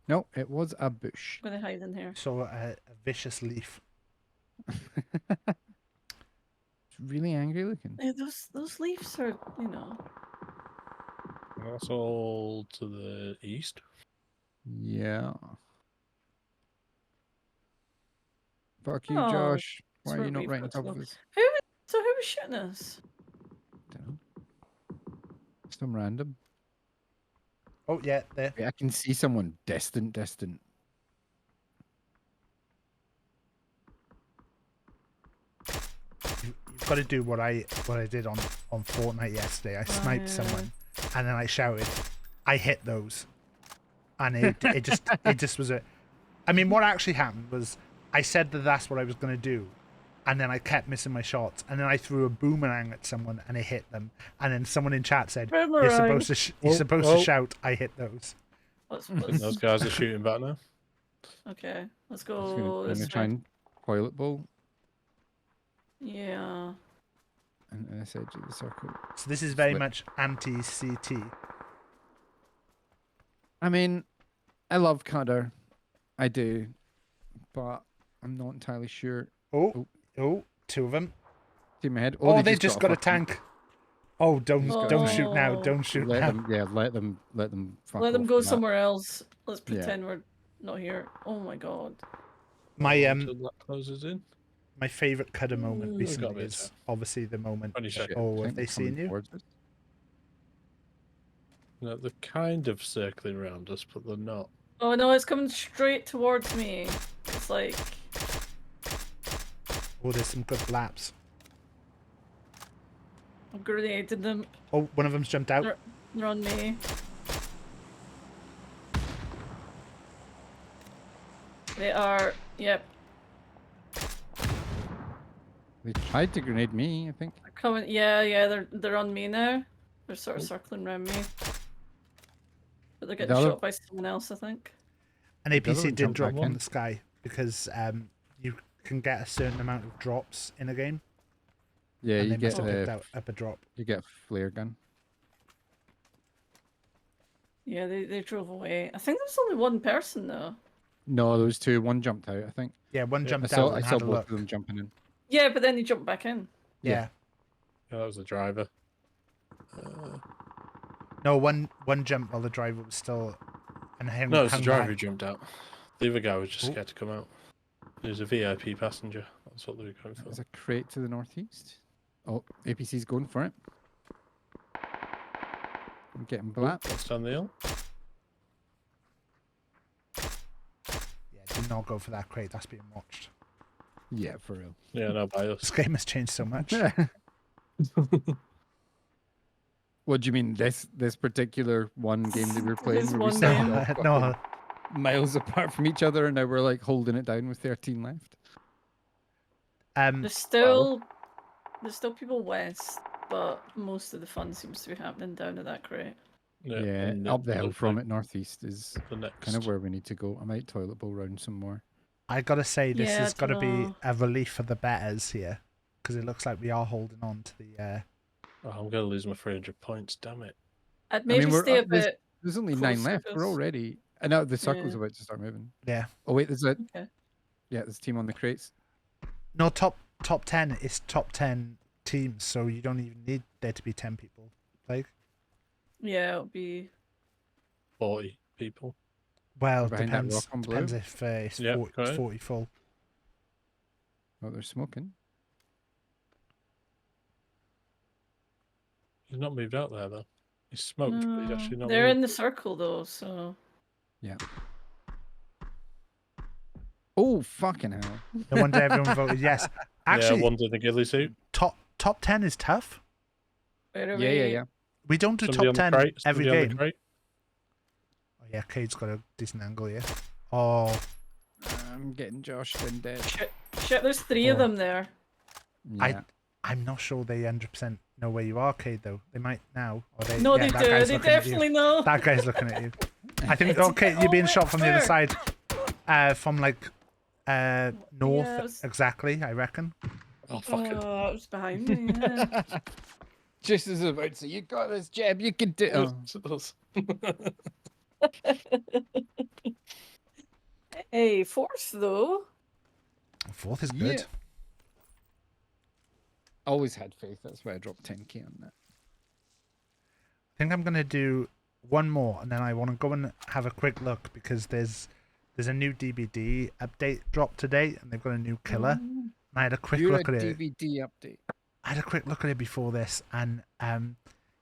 No, it was a bush. I'm gonna hide in here. So a vicious leaf. It's really angry looking. Yeah, those leaves are, you know. That's all to the east. Yeah. Fuck you, Oh, Josh. Why that's are where you not we've right on got to top go. of us? Who was shooting us? Some random. Oh yeah, there. Wait, I can see someone distant. You've got to do what I did on Fortnite yesterday. I sniped someone, and then I shouted, "I hit those," and it just was a. I mean, what actually happened was I said that that's what I was going to do, and then I kept missing my shots, and then I threw a boomerang at someone and it hit them, and then someone in chat said, "You're supposed to to shout, I hit those." I think those guys are shooting back now. Okay, let's I'm go. gonna try and toilet bowl Yeah. and this edge of the circle. So this is very Flip. much anti-CT. I mean, I love Cutter. I do. But I'm not entirely sure. Oh, two of them. See my head. Oh, they just got a fucking- tank. Oh, don't shoot now! Oh. Don't shoot Let now! them, yeah, let them fuck Let them off go from that. somewhere else. Let's Yeah. pretend we're not here. Oh my god. My Until that closes in. my favorite Cutter moment Ooh. Got a recently bit is obviously the moment. 20 seconds. Oh, I have think they they're coming seen you? towards us. No, they're kind of circling around us, but they're not. Oh no, it's coming straight towards me. It's like Oh, there's some good laps. I've grenaded them. Oh, one of them's jumped out. They're on me. They are. Yep. They tried to grenade me, I think. They're coming. Yeah. They're on me now. They're sort of circling around me. But they're getting The other- shot by someone else, I think. An The other APC one did jumped drop back on in. the sky. because you can get a certain amount of drops in a game. Yeah, and you they get must have picked out up a drop. You get a flare gun. Yeah, they drove away. I think there was only one person though. No, there was two. One jumped out, I think. Yeah, one jumped I saw, out I and saw had a both look. of them jumping in. Yeah, but then he jumped back in. Yeah. Yeah, that was the driver. No, one jumped while the driver was still. And him, No, it was the hung driver back. who jumped out. The other guy was just Ooh. scared to come out. He was a VIP passenger. That's what they were going for. There's a crate to the northeast. Oh, APC's going for it. I'm getting black. What's down the hill? Yeah, do not go for that crate. That's being watched. Yeah, for real. Yeah, no, by us. This game has changed so much. What do you mean? This particular one game that we're playing? This Where we one started game. off fucking No. miles apart from each other, and now we're like holding it down with 13 left. There's still people west, but most of the fun seems to be happening down at that crate. Yeah, and up the it hill looks from like it northeast is the kind of next. where we need to go. I might toilet bowl round some more. I gotta say, this Yeah, has I got to be dunno. a relief for the betters here, because it looks like we are holding on to the. Oh, I'm going to lose my 300 points, damn it. I'd maybe stay a bit. There's only 9 closer left. We're because- already. I know the circle's Yeah. about to start moving. Yeah. Oh wait, there's a Okay. yeah, there's a team on the crates. No, top 10 is top 10 teams, so you don't even need there to be 10 people. Like, Yeah, it'll be. 40 people. well, Behind that depends. rock on blue? Depends if it's Yeah, 40, go ahead. 40 full. Oh, they're smoking. He's not moved out there, though. He's smoked, but he's No, actually not they're moved. in the circle though, so. Yeah. Oh fucking hell! No wonder everyone voted yes. Actually, yeah, one's in the ghillie suit. top 10 is tough. Where are Yeah, we? yeah. We don't do Somebody top on the 10 crate, every somebody on the game. crate. Oh, yeah, Cade's got a decent angle here. Oh, I'm getting Josh and dead. Shit, there's 3 of Oh. them there. Yeah. I'm not sure they 100% know where you are, Cade, though. They might now. Or they, No, yeah, they that do. guy's They looking at you. definitely know. That guy's looking at you. I think, okay, you're being shot from the other side. From like north, Yeah, it was- exactly, I reckon. Oh, fuck it. Oh, it was behind me. Yeah. Just as about to say, you got this, Jeb. You can do. Oh. Hey, 4th though. Fourth is good. Yeah. Always had faith. That's why I dropped 10k on that. I think I'm going to do one more, and then I want to go and have a quick look, because there's a new DVD update dropped today, and they've got a new killer. And I had a quick You're look a at it. DVD update. I had a quick look at it before this, and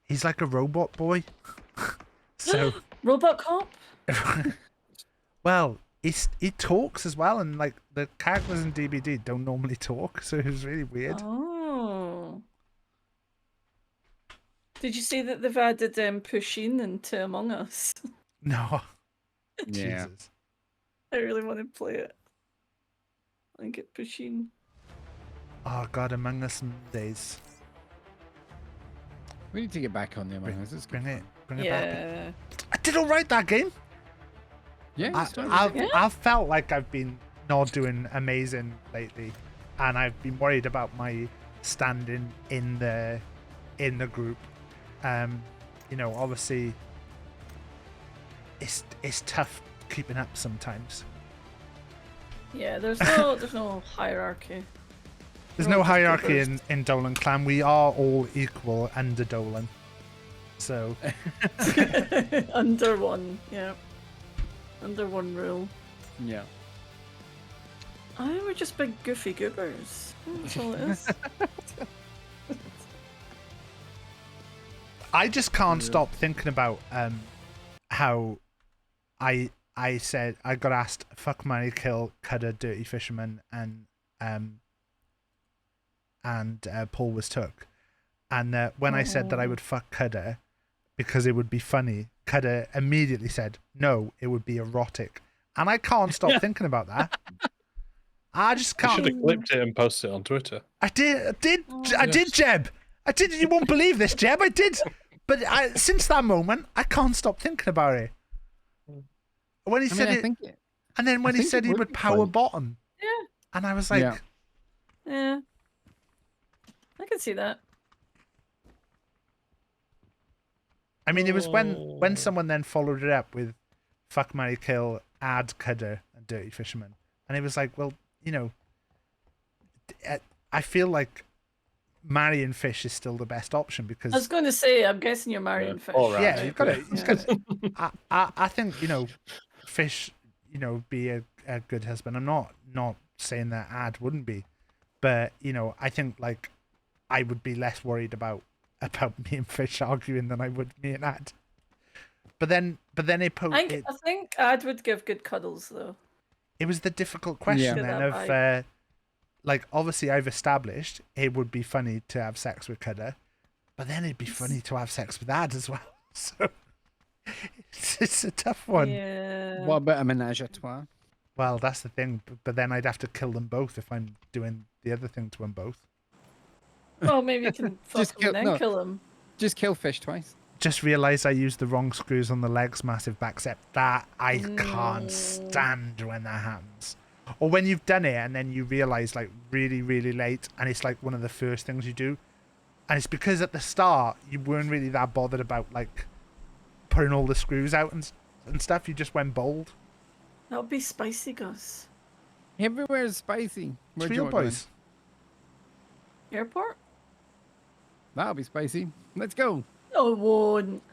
he's like a robot boy. So, Robot cop? well, he talks as well, and like the characters in DVD don't normally talk, so it was really weird. Oh. Did you see that they've added Pusheen into Among Us? No. Yeah. Jesus. I really want to play it. I get Pusheen. Oh God, Among Us days. We need to get back on the Among Us. It's Bring good it, fun. bring it back. Yeah. I did all right that game. Yeah. I've felt like I've been not doing amazing lately, and I've been worried about my standing in the group. You know, obviously, it's tough keeping up sometimes. Yeah, there's no hierarchy. There's We're no all just hierarchy goobers. in Dolan Clan. We are all equal under Dolan. So Under one, yeah. Under one rule. Yeah. We're just big goofy goobers. That's all it is. I just can't stop thinking about how I said I got asked fuck, marry, kill, Cutter, Dirty Fisherman, and Paul was took, and when I said that I would fuck Cutter because it would be funny, Cutter immediately said no, it would be erotic, and I can't stop thinking about that. I just You can't. should have clipped it and posted it on Twitter. I did, Jeb. I did. You won't believe this, Jeb. I did. But since that moment, I can't stop thinking about it. When he said I it, think And then when he think said it he would would be power fun. bottom, Yeah. and I was like, Yeah. Yeah. I can see that. I mean, it was when someone then followed it up with "fuck, marry, kill," add Cudder and Dirty Fisherman, and it was like, well, you know, I feel like marrying fish is still the best option because I was going to say, I'm guessing you're marrying fish. yeah, right? you've got to. I think fish, be a good husband. I'm not saying that ad wouldn't be, but I think like I would be less worried about me and fish arguing than I would me and ad. But then I think Ad would give good cuddles though. it was the difficult question Get then that of vibe. like obviously I've established it would be funny to have sex with Cudder, but then it'd be funny to have sex with Ad as well. So it's a tough one. Yeah. What about a menage a trois? Well, that's the thing, but then I'd have to kill them both if I'm doing the other thing to them both. Well, maybe you can fuck him and then kill him. Just kill fish twice. Just realised I used the wrong screws on the legs, massive back step. That I can't stand when that happens. Or when you've done it and then you realise like really, really late and it's like one of the first things you do. And it's because at the start you weren't really that bothered about like putting all the screws out and stuff. You just went bold. That would be spicy, Gus. Everywhere is spicy. It's real, boys. Airport? That'll be spicy. Let's go. No, it won't.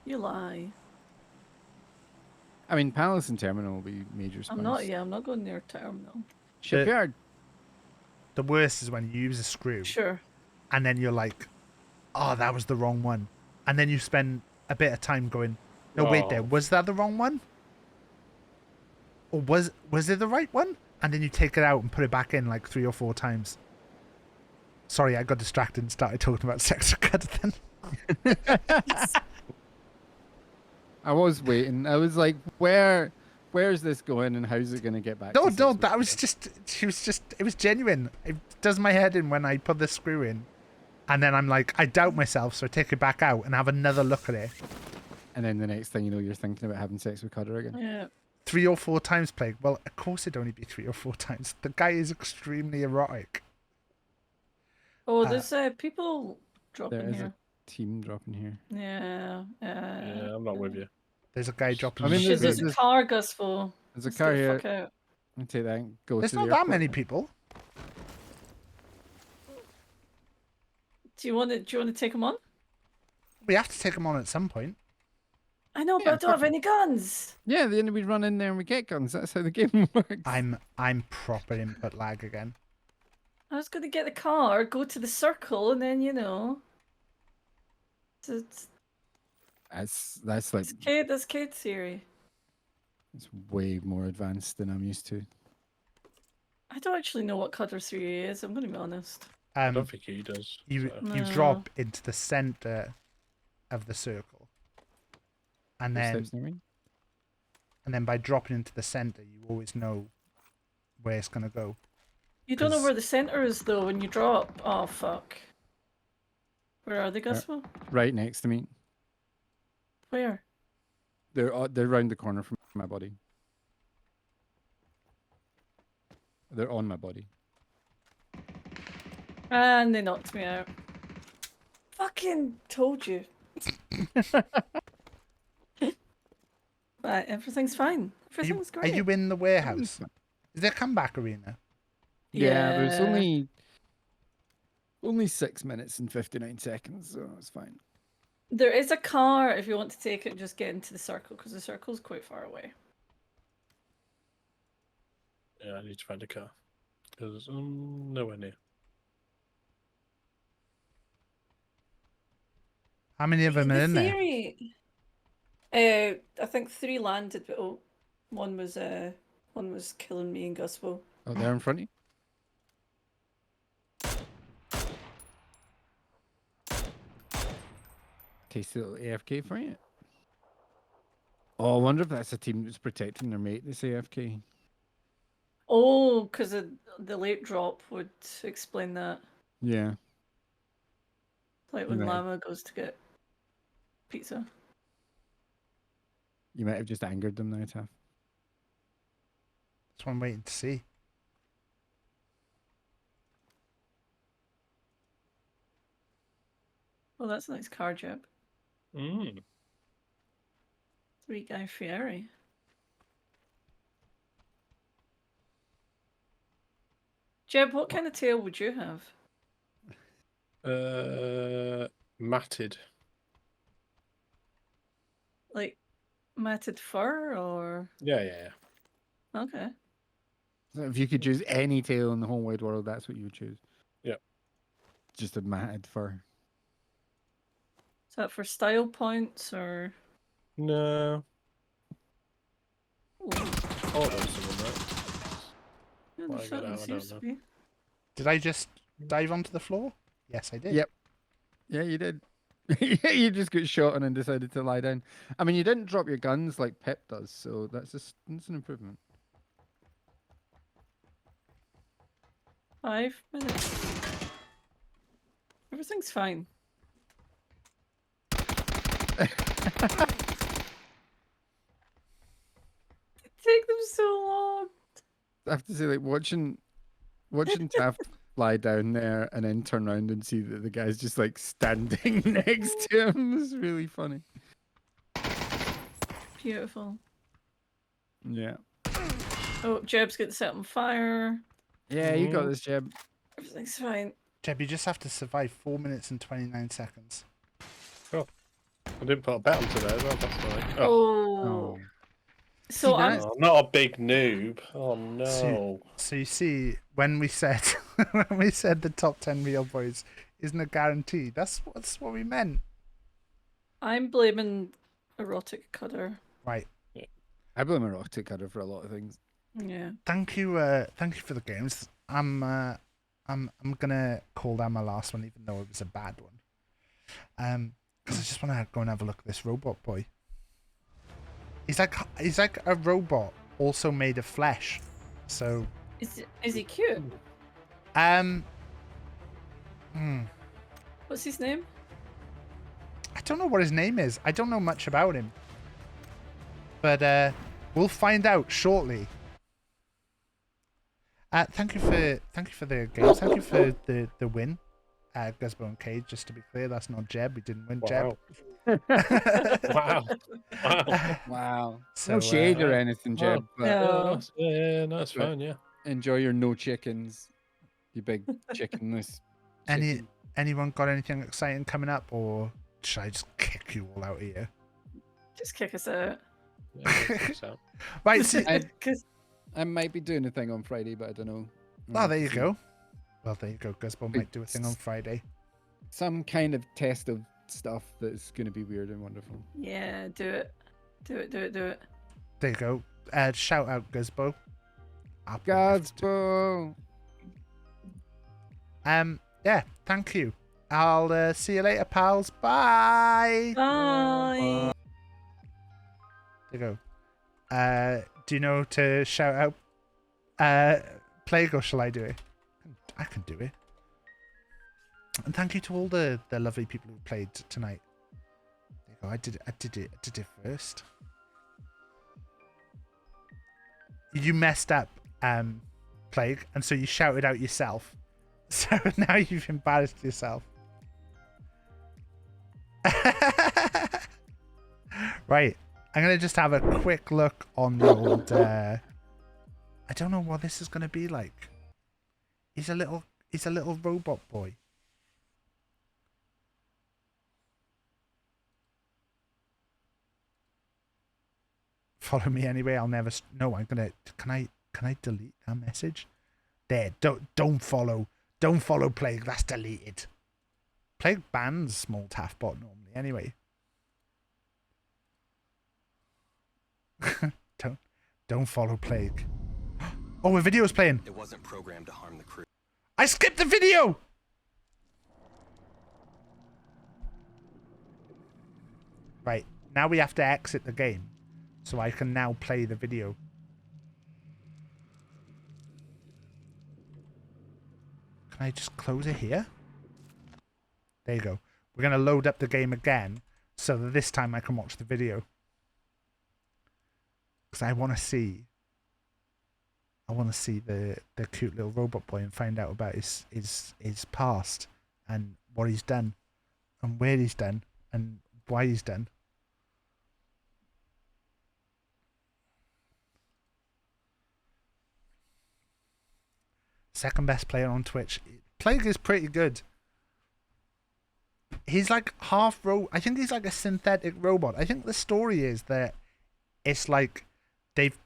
You lie. I mean, Palace and Terminal will be major spice. I'm not going near terminal. Shipyard. The worst is when you use a screw. Sure. And then you're like, oh, that was the wrong one. And then you spend a bit of time going, no, wait there, was that the wrong one? Or was it the right one? And then you take it out and put it back in like 3 or 4 times. Sorry, I got distracted and started talking about sex with Cudder then. I was waiting. I was like, where's this going and how's it going to get back? No, that was just, it was genuine. It does my head in when I put the screw in. And then I'm like, I doubt myself, so I take it back out and have another look at it. And then the next thing you know, you're thinking about having sex with Cudder again. Yeah. 3 or 4 times, Plague. Well, of course it'd only be 3 or 4 times. The guy is extremely erotic. Oh, there's people dropping There is here. a team dropping here. Yeah. Yeah, I'm not with you. There's a guy dropping. I mean, Shit, there's a car, Gusful. There's a car here. I'll take that and go There's to not the that airport. many people. Do you want to take him on? We have to take him on at some point. I know, but I don't have any guns. Yeah, then we run in there and we get guns. That's how the game works. I'm proper input lag again. I was going to get the car, go to the circle, and then It's That's like that's kid theory. it's way more advanced than I'm used to. I don't actually know what Cudder 3 is. I'm going to be honest. I don't think he does. You No. drop into the center of the circle, and Footsteps near me? then by dropping into the center, you always know where it's gonna go. You don't know where the center is though when you drop. Oh fuck. Where are they, Gusful? Right next to me. Where? They're round the corner from my body. They're on my body. And they knocked me out. Fucking told you. But everything's fine. Everything's Are great. you in the warehouse? Is there a comeback arena? Yeah, there's only 6 minutes and 59 seconds, so it's fine. There is a car if you want to take it. Just get into the circle because the circle's quite far away. Yeah, I need to find a car. Because I'm nowhere near. How many of them are in there? Theory. I think 3 landed, but one was killing me and Gusful. Oh, they're in front of you? Tasty little AFK for you. Oh, I wonder if that's a team that's protecting their mate that's AFK. Oh, because the late drop would explain that. Yeah. Like when Right. Llama goes to get pizza. You might have just angered them now, Taff. That's what I'm waiting to see. Well, that's a nice car, Jeb. Mm. 3 Guy Fieri. Jeb, what kind of tail would you have? Matted. Like matted fur or? Yeah. Okay. So if you could choose any tail in the whole wide world, that's what you would choose. Yep. Just a matted fur. Is that for style points or? No. Ooh. Oh, there's someone there. Yeah, Why there I got certainly out, I seems don't to be. Did I just dive onto the floor? Yes, I did. Yep. Yeah, you did. Yeah, you just got shot and then decided to lie down. I mean, you didn't drop your guns like Pep does, so that's an improvement. 5 minutes. Everything's fine. Take them so long. I have to say, like watching Taft lie down there and then turn around and see that the guy's just like standing next to him is really funny. Beautiful. Yeah. Oh, Jeb's getting set on fire. Yeah, you got this, Jeb. Everything's fine. Jeb, you just have to survive 4 minutes and 29 seconds. Oh, I didn't put a bet on today as well. That's right. Oh. So I'm not a big noob. Oh no. So you see, when we said the top 10 real boys isn't a guarantee, that's what we meant. I'm blaming erotic cutter. Right. Yeah. I blame erotic cutter for a lot of things. Yeah. Thank you for the games. I'm gonna call that my last one, even though it was a bad one. Because I just want to go and have a look at this robot boy. He's like a robot, also made of flesh. So. Is he cute? What's his name? I don't know what his name is. I don't know much about him. But we'll find out shortly. Thank you for the games. Thank you for the win. Guzbo and Cade, just to be clear, that's not Jeb. We didn't win, Jeb. Wow. Wow. So, no shade or anything, Jeb. But Yeah, no, it's fine, yeah. Enjoy your no chickens, you big chickenless. Anyone got anything exciting coming up, or should I just kick you all out of here? Just kick us out. Yeah, kick us out. Right, so, I might be doing a thing on Friday, but I don't know. Oh, there you go. Well, there you go. Guzbo might do a thing on Friday. Some kind of test of stuff that's going to be weird and wonderful. Yeah, do it. Do it. There you go. Shout out Guzbo. Guzbo. Yeah, thank you. I'll see you later, pals. Bye. Bye. There you go. Do you know to shout out Plague, or shall I do it? I can do it. And thank you to all the lovely people who played tonight. There you go. I did it first. You messed up, Plague, and so you shouted out yourself. So now you've embarrassed yourself. Right. I'm gonna just have a quick look on the old. I don't know what this is gonna be like. He's a little robot boy. Follow me anyway. I'll never. No, I'm gonna. Can I delete that message? There. Don't follow. Don't follow Plague. That's deleted. Plague bans small Taffbot normally anyway. Don't follow Plague. Oh, a video's playing. It wasn't programmed to harm the crew. I skipped the video. Right, now we have to exit the game, so I can now play the video. Can I just close it here? There you go. We're gonna load up the game again, so that this time I can watch the video. because I want to see. I want to see the cute little robot boy and find out about his past and what he's done, and where he's done, and why he's done. Second best player on Twitch. Plague is pretty good. He's like half I think he's like a synthetic robot. I think the story is that it's like they've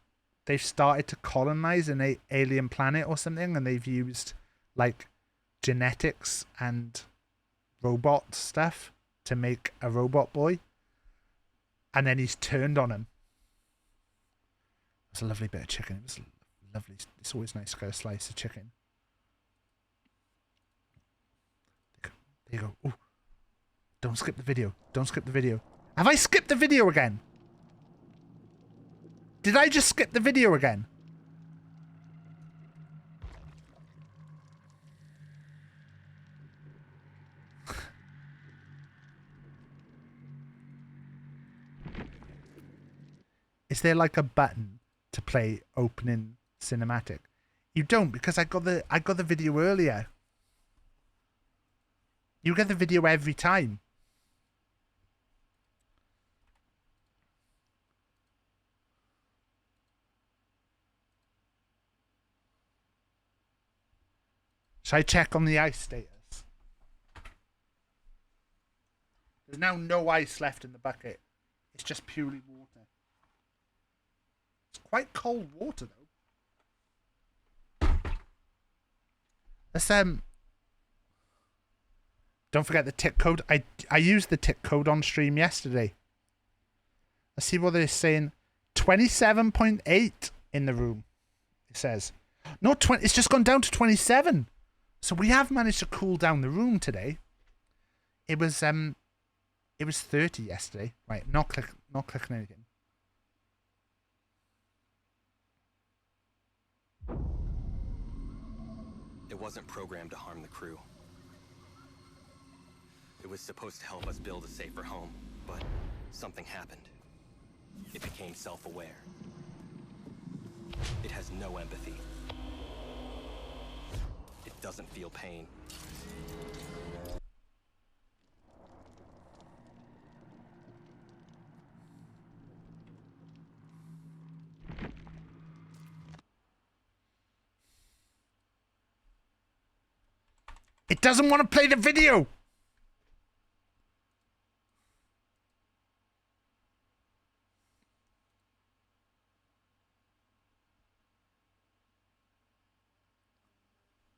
started to colonize an alien planet or something, and they've used like genetics and robot stuff to make a robot boy, and then he's turned on him. It's a lovely bit of chicken. It was lovely. It's always nice to get a slice of chicken. There you go. Ooh. Don't skip the video. Don't skip the video. Have I skipped the video again? Did I just skip the video again? Is there like a button to play opening cinematic? You don't, because I got the video earlier. You get the video every time. Should I check on the ice status? There's now no ice left in the bucket. It's just purely water. It's quite cold water though. Let's don't forget the tick code. I used the tick code on stream yesterday. Let's see what they're saying. 27.8 in the room. It says. Not 20, it's just gone down to 27. So we have managed to cool down the room today. It was 30 yesterday. Right, not clicking anything. It wasn't programmed to harm the crew. It was supposed to help us build a safer home, but something happened. It became self-aware. It has no empathy. It doesn't feel pain. It doesn't want to play the video.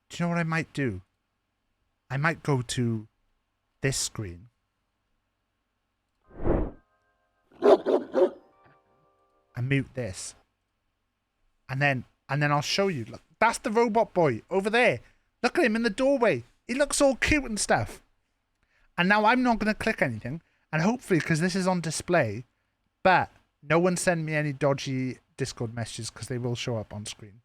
Do you know what I might do? I might go to this screen. And mute this. And then I'll show you. Look, that's the robot boy over there. Look at him in the doorway. He looks all cute and stuff. And now I'm not going to click anything. And hopefully, because this is on display, but no one send me any dodgy Discord messages because they will show up on screen.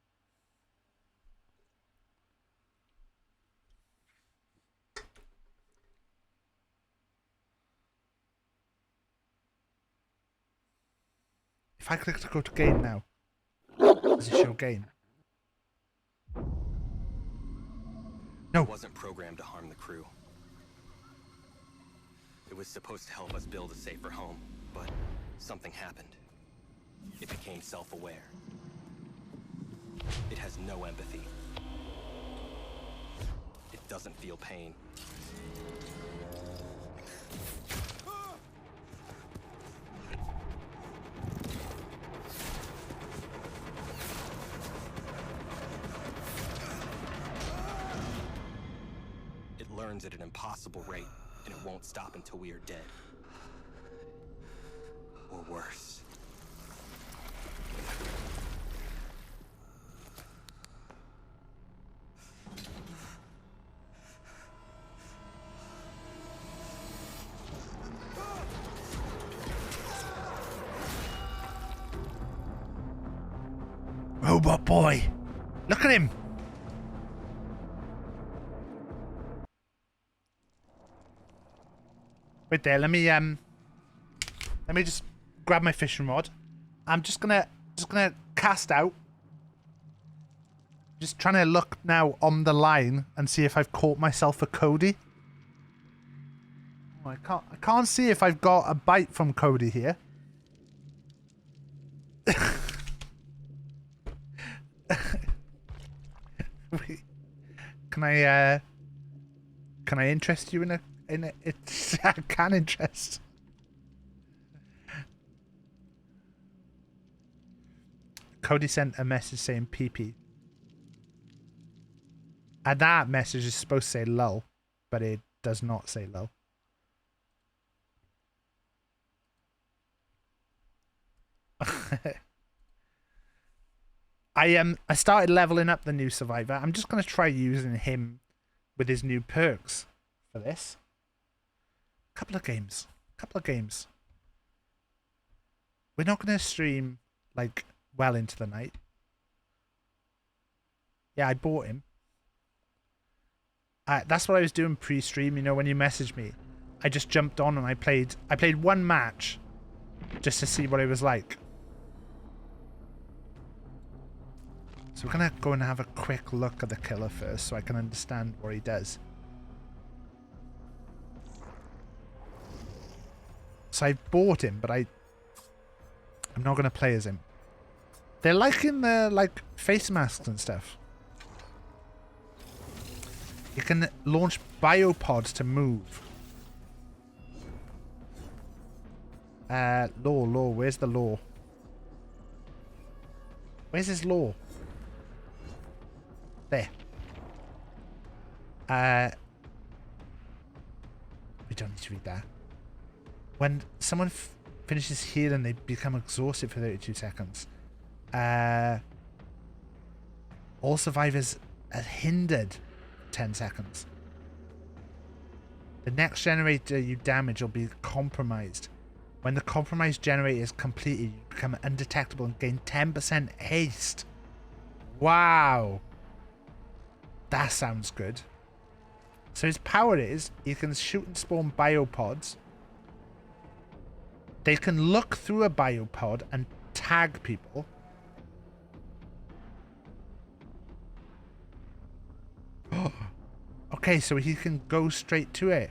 If I click to go to game now, does it show game? No. It wasn't programmed to harm the crew. It was supposed to help us build a safer home, but something happened. It became self-aware. It has no empathy. It doesn't feel pain. Learns at an impossible rate, and it won't stop until we are dead. Or worse. Robot boy. Look at him. Wait there, let me just grab my fishing rod. I'm just gonna Just gonna cast out. Just trying to look now on the line and see if I've caught myself a Cody. Oh, I can't see if I've got a bite from Cody here. Can I interest you in a I can interest. Cody sent a message saying PP. And that message is supposed to say lol, but it does not say lol. I started leveling up the new survivor. I'm just gonna try using him with his new perks for this. Couple of games. We're not gonna stream like well into the night. Yeah, I bought him. That's what I was doing pre-stream. You know, when you messaged me, I just jumped on and I played one match just to see what it was like. So we're gonna go and have a quick look at the killer first so I can understand what he does. So I bought him, but I'm not gonna play as him. They're liking the like face masks and stuff. You can launch biopods to move. Law, where's the law? Where's his law? There. We don't need to read that. When someone finishes healing, they become exhausted for 32 seconds. All survivors are hindered 10 seconds. The next generator you damage will be compromised. When the compromised generator is completed, you become undetectable and gain 10% haste. Wow. That sounds good. So his power is, he can shoot and spawn biopods. They can look through a biopod and tag people. Okay, so he can go straight to it.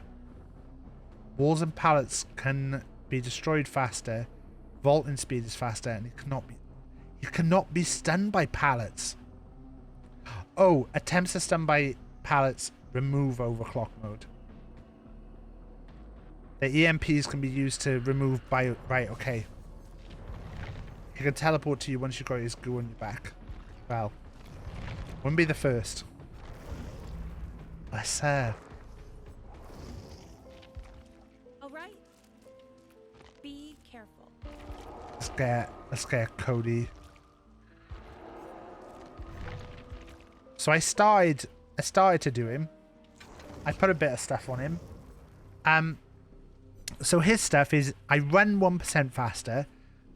Walls and pallets can be destroyed faster. Vaulting speed is faster, and he cannot be stunned by pallets. Oh, attempts to stun by pallets remove overclock mode. The EMPs can be used to remove bio. Right, okay. He can teleport to you once you've got his goo on your back. Well, wouldn't be the first. Let's All right. Be careful. Let's get Cody. So I started to do him. I put a bit of stuff on him. So his stuff is I run 1% faster.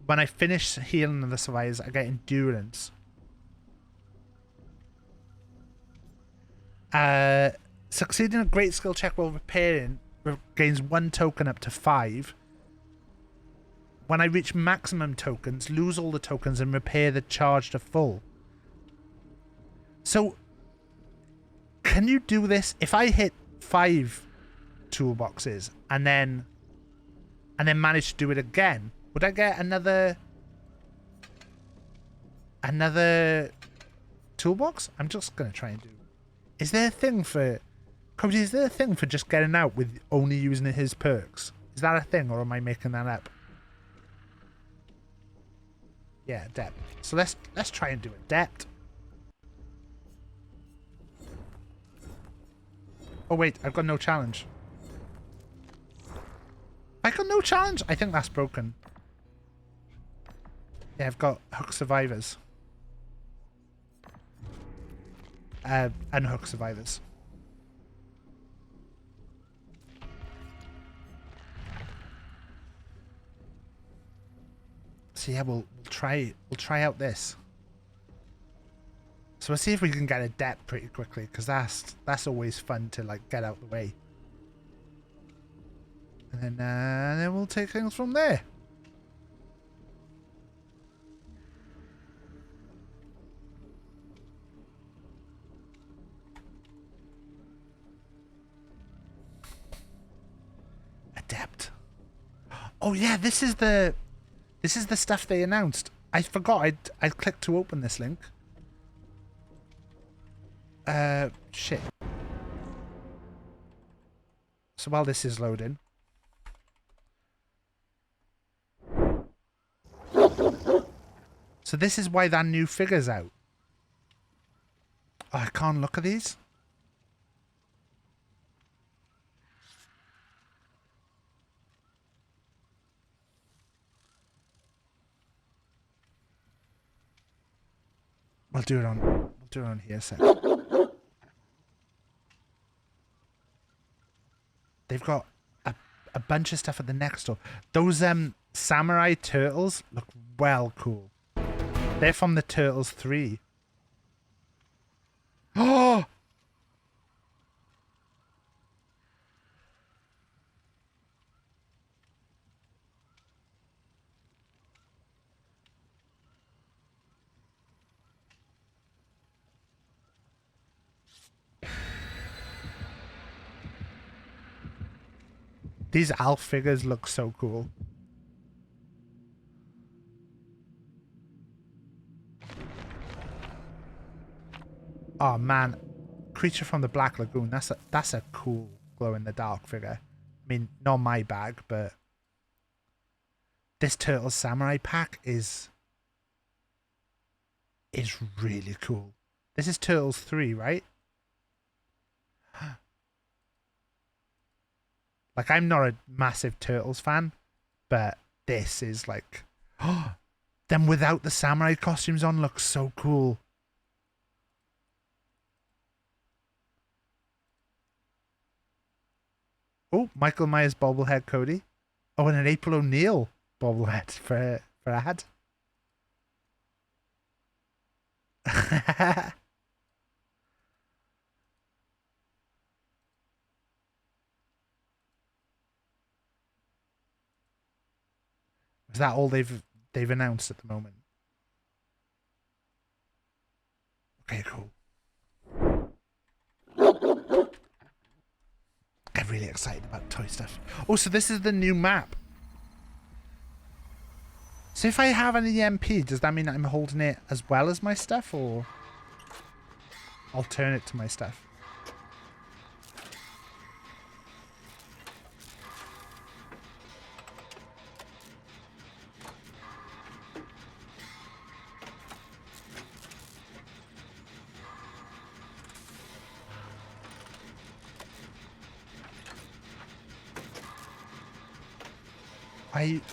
When I finish healing the survivors, I get endurance. Succeeding a great skill check while repairing gains 1 token up to 5. When I reach maximum tokens, lose all the tokens and repair the charge to full. So, can you do this? If I hit 5 toolboxes and then manage to do it again, would I get another toolbox? I'm just gonna try and do. Is there a thing for Cody? Is there a thing for just getting out with only using his perks? Is that a thing, or am I making that up? Yeah, depth. So let's try and do it. Depth. Oh wait, I've got no challenge. I got no challenge. I think that's broken. Yeah, I've got hook survivors. Unhook survivors. So yeah, we'll try out this. So we'll see if we can get a depth pretty quickly, because that's always fun to like get out the way. And then we'll take things from there. accept. Oh yeah, this is the stuff they announced. I forgot I'd clicked to open this link. Shit. So while this is loading. So this is why that new figure's out. Oh, I can't look at these. We'll do it on here, so. They've got a bunch of stuff at the next store. Those samurai turtles look well cool. They're from the Turtles 3. Oh! These Alf figures look so cool. Oh man, Creature from the Black Lagoon. That's a cool glow in the dark figure. I mean, not my bag, but this Turtles Samurai pack is really cool. This is Turtles 3, right? Like, I'm not a massive Turtles fan, but this is like, oh, them without the samurai costumes on looks so cool. Oh, Michael Myers bobblehead Cody. Oh, and an April O'Neil bobblehead for ad. Is that all they've announced at the moment? Okay, cool. I'm really excited about toy stuff. Oh, so this is the new map. So if I have an EMP, does that mean I'm holding it as well as my stuff, or alternate to my stuff?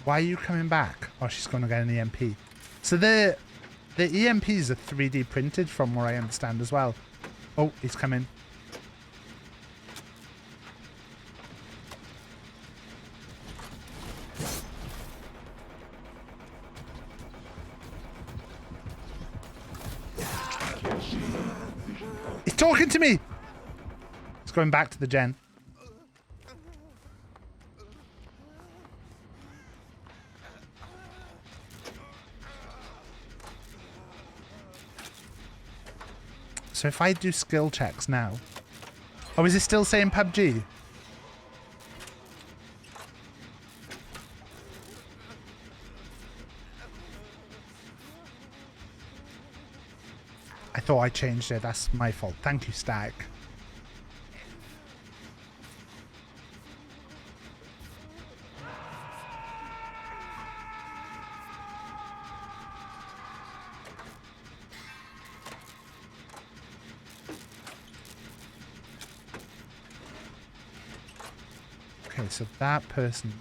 Why are you coming back? Oh, she's going to get an EMP. So the EMPs are 3D printed from what I understand as well. Oh, he's coming. He's talking to me! He's going back to the gen. So if I do skill checks now... Oh, is it still saying PubG? I thought I changed it. That's my fault. Thank you, Stag. Okay, so that person...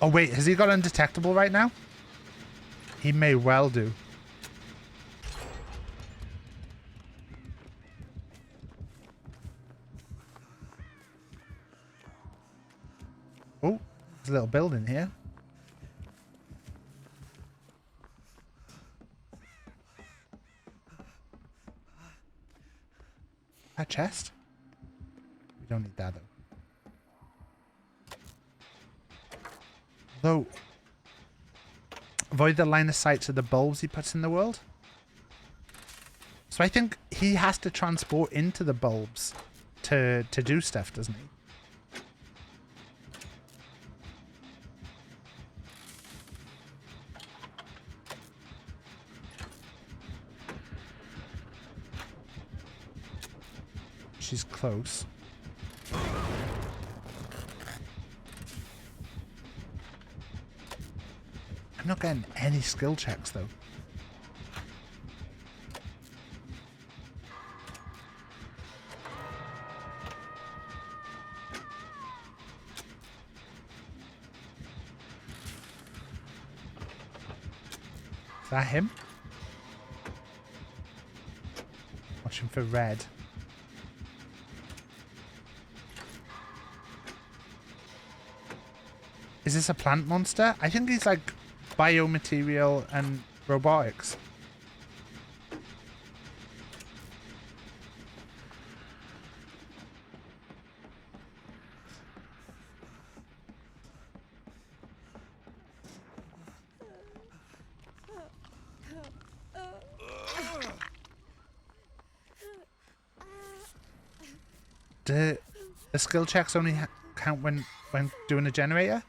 Oh wait, has he got undetectable right now? He may well do. Oh, there's a little building here. A chest? We don't need that though. Though, avoid the line of sight to the bulbs he puts in the world. So I think he has to transport into the bulbs to do stuff, doesn't he? She's close. I'm not getting any skill checks though. Is that him? Watching for red. Is this a plant monster? I think he's like biomaterial and robotics. Do the skill checks only count when doing a generator?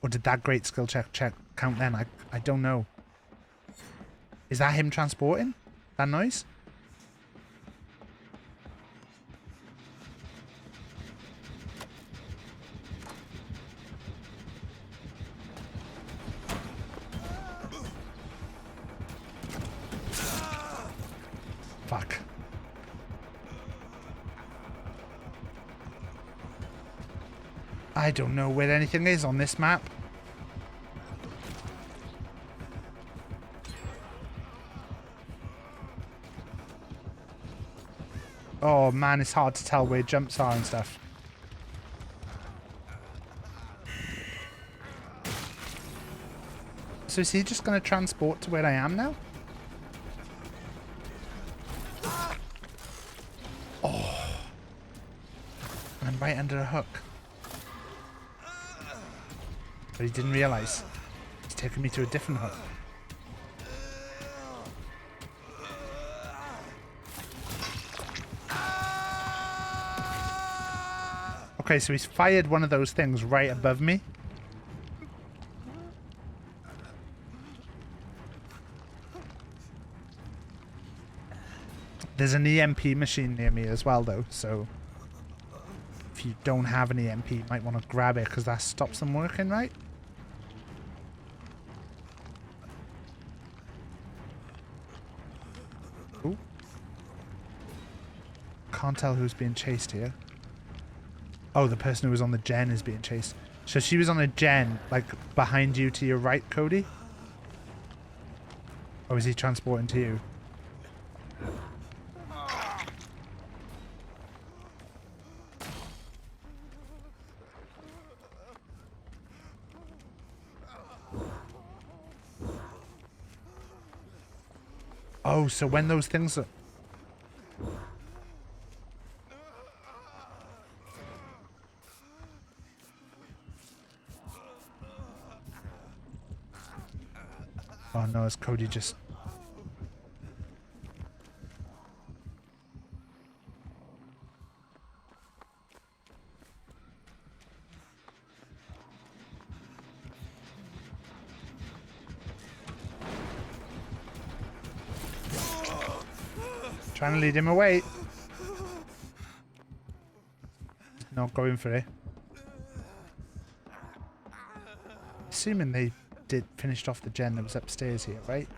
Or did that great skill check count then? I don't know. Is that him transporting? That noise? Fuck. I don't know where anything is on this map. Oh man, it's hard to tell where jumps are and stuff. So is he just going to transport to where I am now? Oh. I'm right under a hook. But he didn't realise. He's taking me to a different hook. Okay, so he's fired one of those things right above me. There's an EMP machine near me as well, though, so if you don't have an EMP, you might want to grab it because that stops them working, right? Ooh. Can't tell who's being chased here. Oh, the person who was on the gen is being chased. So she was on a gen, like, behind you to your right, Cody? Or is he transporting to you? Oh, so when those things are... Oh no, is Cody just... Trying to lead him away. Not going for it. Assuming they finished off the gen that was upstairs here, right?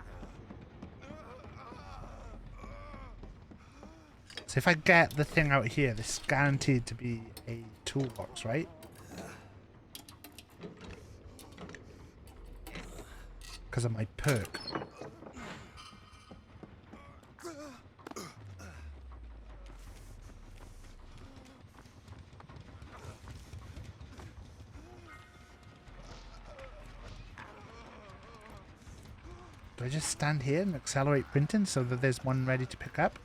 So if I get the thing out here, this is guaranteed to be a toolbox, right? Because of my perk. Do I just stand here and accelerate printing so that there's one ready to pick up?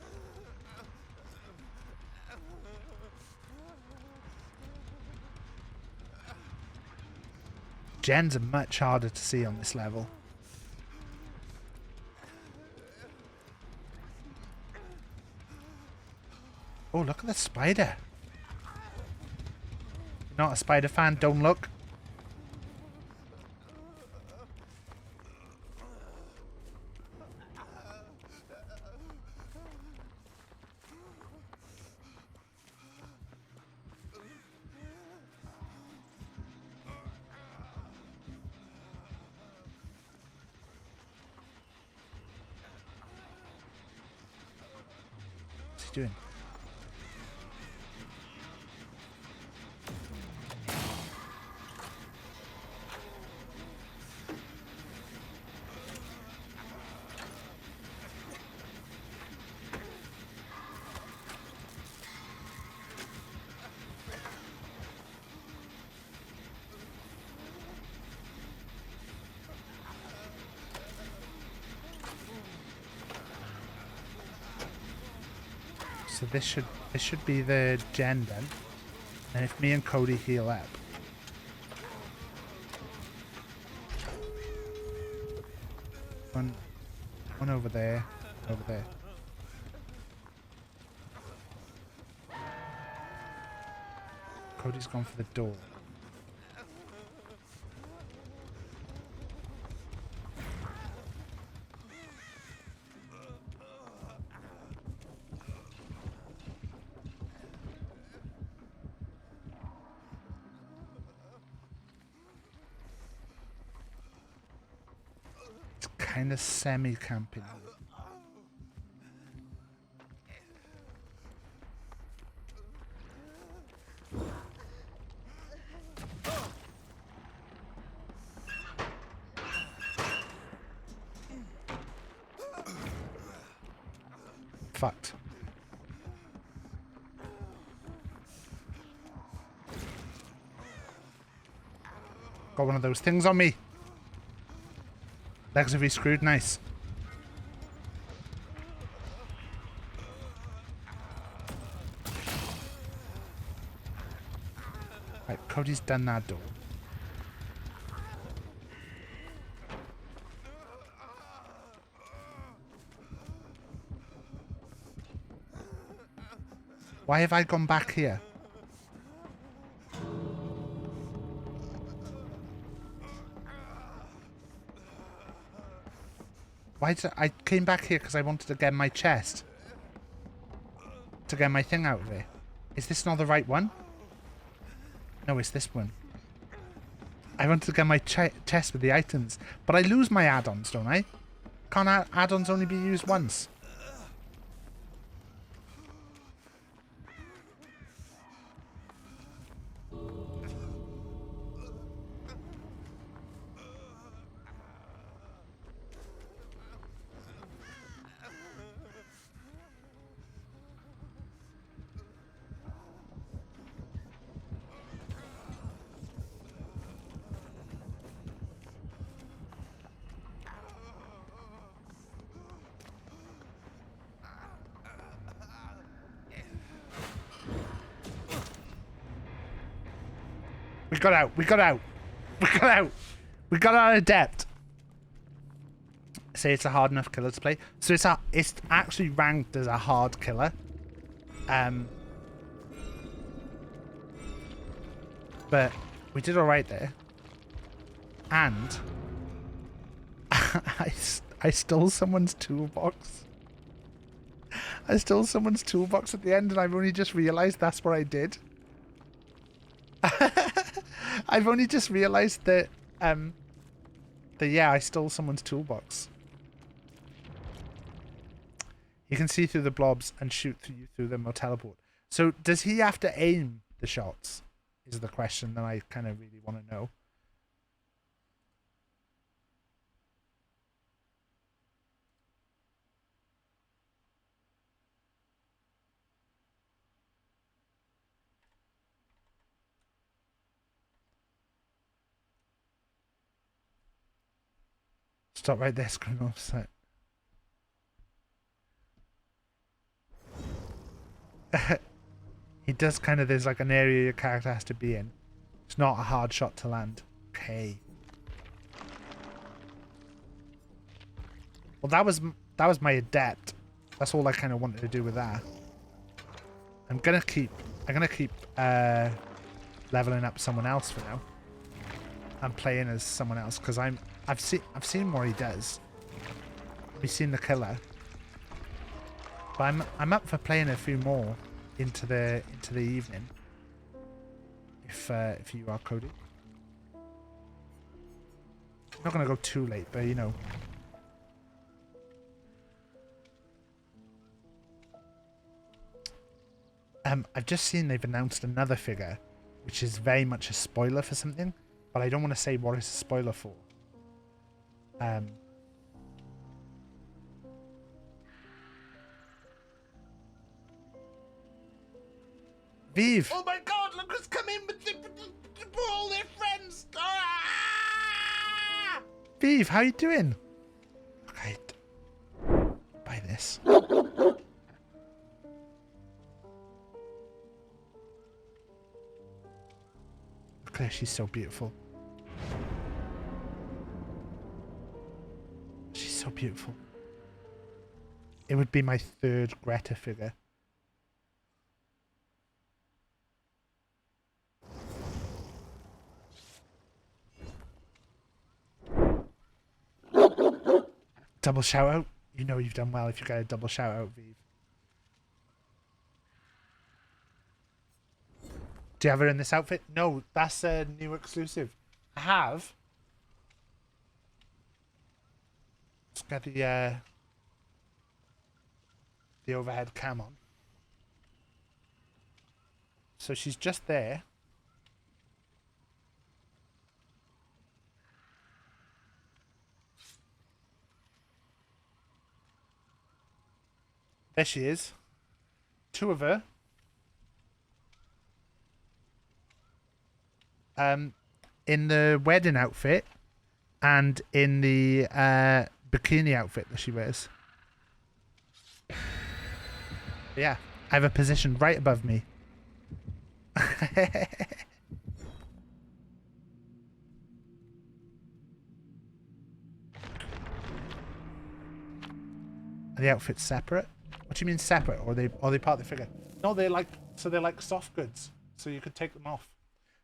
Gens are much harder to see on this level. Oh, look at the spider. Not a spider fan, don't look. What's he doing? So this should be the gen then. And if me and Cody heal up. One over there, over there. Cody's gone for the door. Kind of semi-camping. Fucked. Got one of those things on me. Legs are re-screwed, nice. Right, Cody's done that door. Why have I gone back here? Why did I came back here because I wanted to get my chest. To get my thing out of there. Is this not the right one? No, it's this one. I wanted to get my chest with the items. But I lose my add-ons, don't I? Can't add-ons only be used once? We got out. We got out. We got out. We got out of depth. Say it's a hard enough killer to play. So it's actually ranked as a hard killer. But we did all right there. And I stole someone's toolbox. I stole someone's toolbox at the end, and I've only just realized that's what I did. I've only just realized that yeah, I stole someone's toolbox. You can see through the blobs and shoot through them or teleport. So does he have to aim the shots? Is the question that I kind of really want to know. Stop right there, screen offset. He does kind of, there's like an area your character has to be in. It's not a hard shot to land. Okay. Well, that was my adept. That's all I kind of wanted to do with that. I'm gonna keep leveling up someone else for now. I'm playing as someone else because I've seen what he does. We've seen the killer. But I'm up for playing a few more into the evening. If you are, Cody. I'm not gonna go too late, but you know. I've just seen they've announced another figure, which is very much a spoiler for something, but I don't want to say what it's a spoiler for. Vive! Oh my god, look who's come in with all their friends! Ah! Vive, how you doing? Okay. Buy this. Look at her, she's so beautiful. She's so beautiful. It would be my third Greta figure. Double shout out. You know you've done well if you get a double shout out, Vive. Do you have her in this outfit? No, that's a new exclusive. I have. Let's get the overhead cam on. So she's just there. There she is. Two of her. In the wedding outfit and in the bikini outfit that she wears. Yeah, I have a position right above me. Are the outfits separate? What do you mean separate? Or are they part of the figure? No, they're like soft goods. So you could take them off.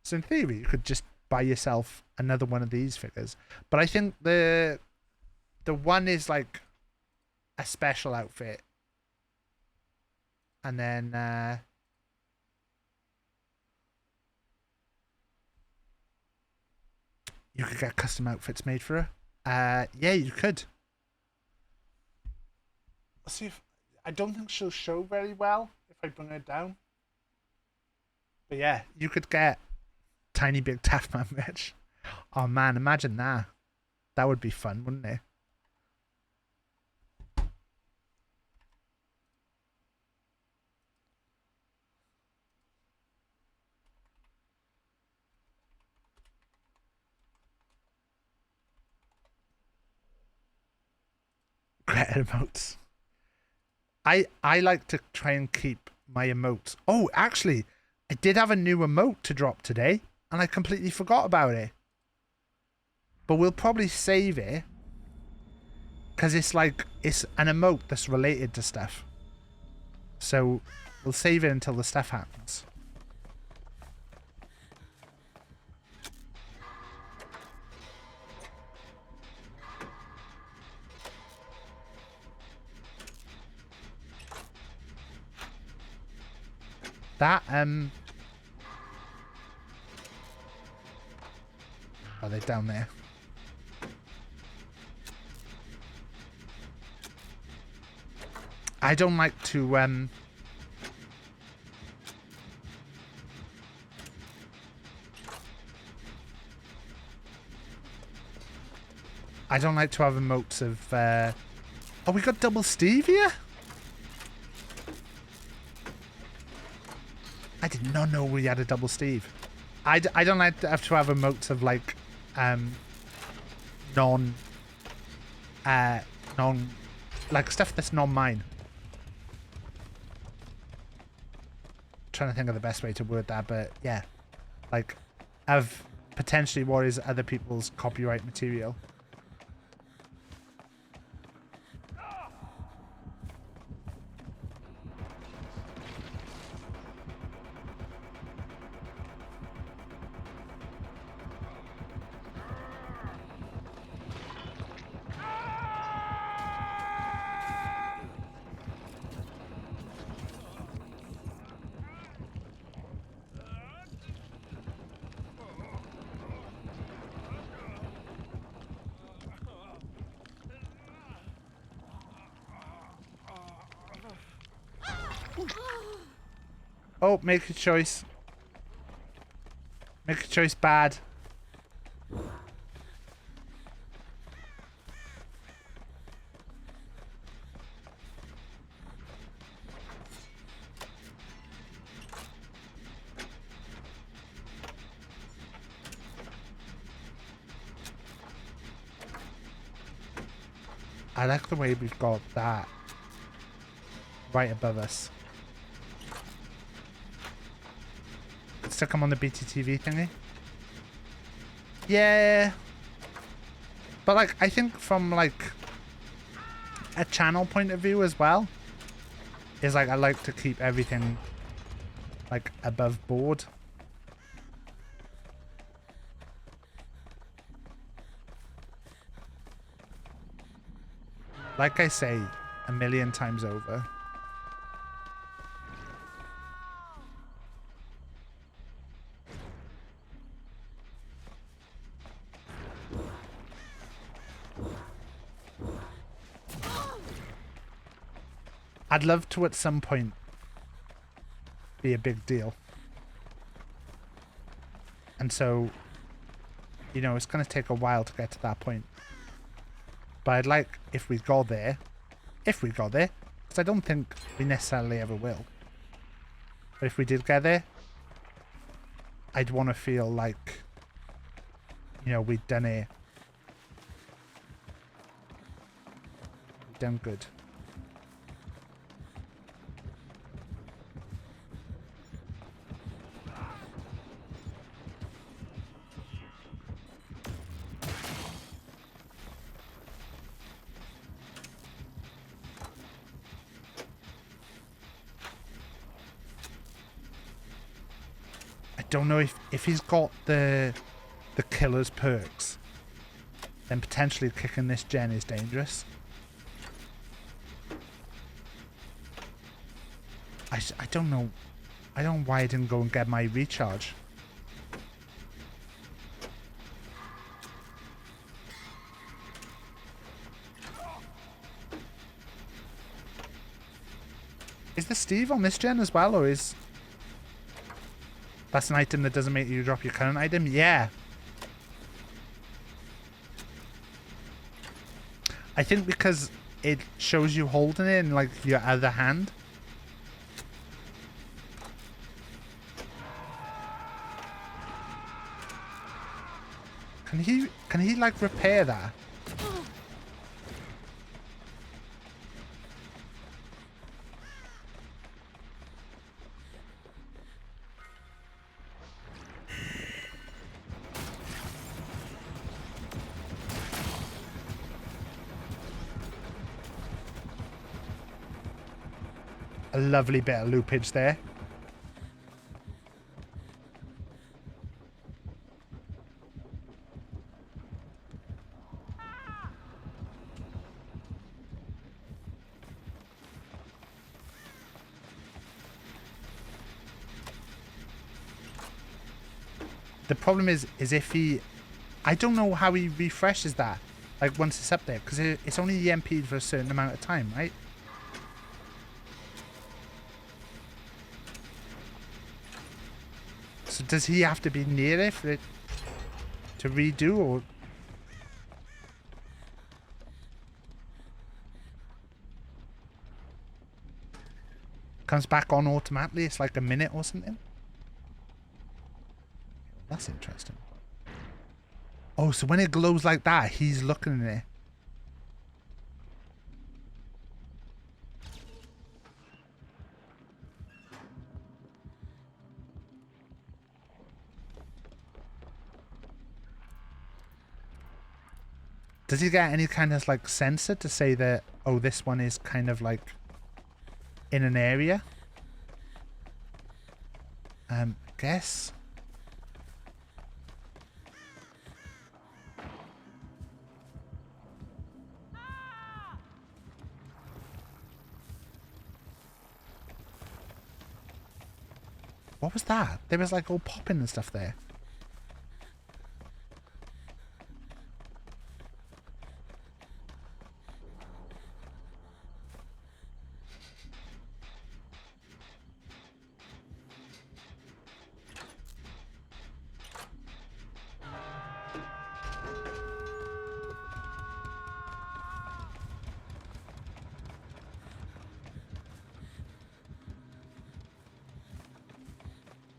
So in theory, you could just buy yourself another one of these figures. But I think the one is like a special outfit. And then you could get custom outfits made for her. Yeah, you could. Let's see if I don't think she'll show very well if I bring her down. But yeah, you could get tiny BigTaffMan merch. Oh man, imagine that. That would be fun, wouldn't it? Great emotes. I like to try and keep my emotes. Oh, actually, I did have a new emote to drop today, and I completely forgot about it. But we'll probably save it, because it's an emote that's related to stuff. So we'll save it until the stuff happens. That, oh, they're down there. I don't like to, I don't like to have emotes of, oh, we got double Steve here? I did not know we had a double Steve. I don't like to have emotes of like like stuff that's not mine. Trying to think of the best way to word that, but yeah, like of potentially what is other people's copyright material. Oh, make a choice. Make a choice bad. I like the way we've got that right above us. Stick them on the BTTV thingy. Yeah. But like, I think from like a channel point of view as well, is like I like to keep everything like above board. Like I say a million times over. I'd love to at some point be a big deal. And so, you know, it's going to take a while to get to that point. But I'd like if we got there, because I don't think we necessarily ever will. But if we did get there, I'd want to feel like, you know, we'd done it. We'd done good. Don't know if he's got the killer's perks, then potentially kicking this gen is dangerous. I don't know. I don't know why I didn't go and get my recharge. Is the Steve on this gen as well, or is... That's an item that doesn't make you drop your current item? Yeah. I think because it shows you holding it in like your other hand. Can he like repair that? A lovely bit of loopage there. The problem is if he... I don't know how he refreshes that, like once it's up there, because it's only EMP'd for a certain amount of time, right? So does he have to be near it for it to redo, or... Comes back on automatically, it's like a minute or something? That's interesting. Oh, so when it glows like that, he's looking in there. Does he get any kind of like sensor to say that, oh, this one is kind of like in an area? I guess. What was that? There was like all popping and stuff there.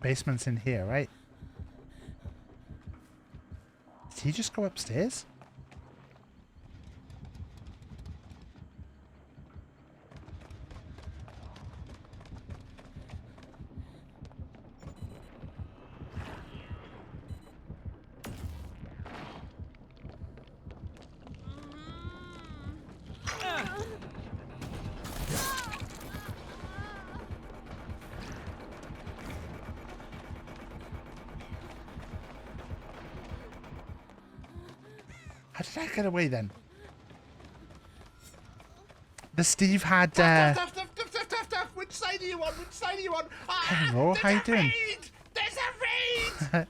Basement's in here, right? Did he just go upstairs? How did I get away then? The Steve had. Tuff, which side are you on? Which side are you on? Hello, how you doing? There's a raid!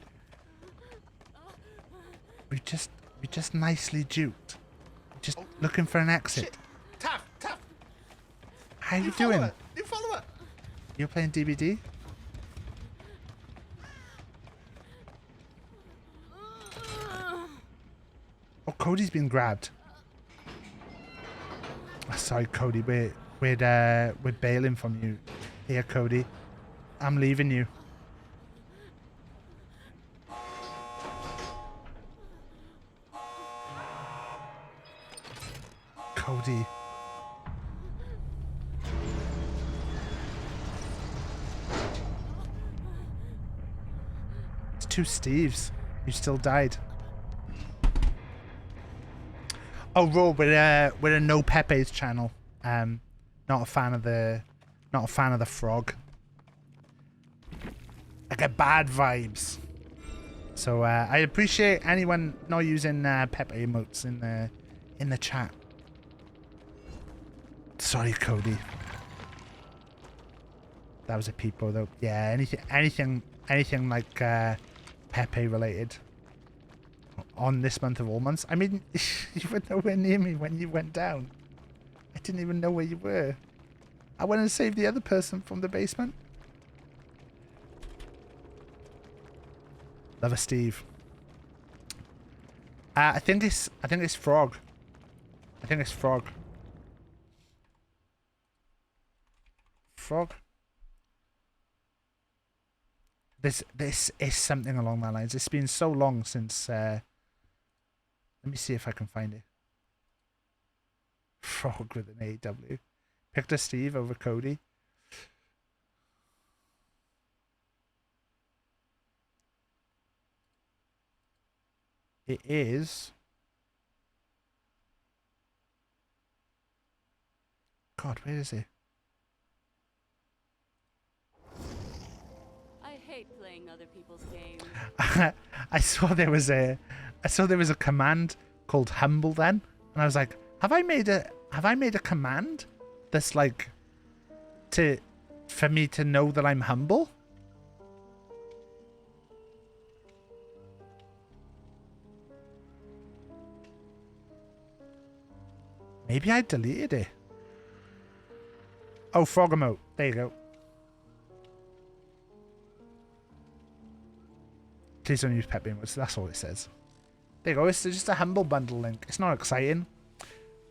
we just nicely duped. Just looking for an exit. Shit. Tuff. How you doing? You follow it. You're playing DBD? Oh, Cody's been grabbed. Oh, sorry, Cody. We're bailing from you. Here, Cody. I'm leaving you. Cody. It's two Steves. You still died. Oh, Raw, we're a No Pepe's channel. Not a fan of the frog. I get bad vibes. So I appreciate anyone not using Pepe emotes in the chat. Sorry, Cody. That was a peepo though. Yeah, anything like Pepe related. On this month of all months. I mean, you were nowhere near me when you went down. I didn't even know where you were. I went and saved the other person from the basement. Love a Steve. I think it's Frog. I think it's Frog. Frog. This is something along that lines. It's been so long since. Let me see if I can find it. Frog with an AW. Picked a Steve over Cody. It is. God, where is it? I hate playing other people's games. I saw there was a command called humble then, and I was like, have I made a command that's like for me to know that I'm humble? Maybe I deleted it. Oh, frog emote. There you go. Please don't use Pepe emotes. That's all it says. There you go. It's just a humble bundle link. It's not exciting.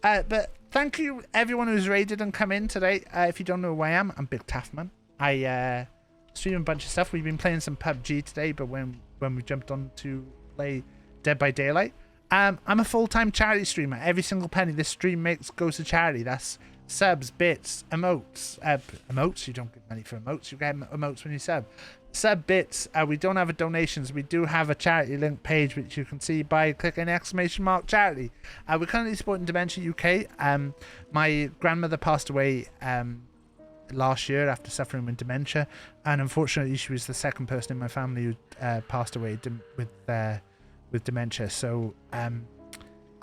But thank you everyone who's raided and come in today. If you don't know who I am, I'm BigTaffMan. I stream a bunch of stuff. We've been playing some PubG today, but when we jumped on to play Dead by Daylight, I'm a full-time charity streamer. Every single penny this stream makes goes to charity. That's subs, bits, emotes. Emotes, you don't get money for emotes. You get emotes when you sub. Sub bits. We don't have a donations. We do have a charity link page, which you can see by clicking ! charity. We're currently supporting Dementia UK. My grandmother passed away last year after suffering with dementia, and unfortunately she was the second person in my family who passed away with dementia. So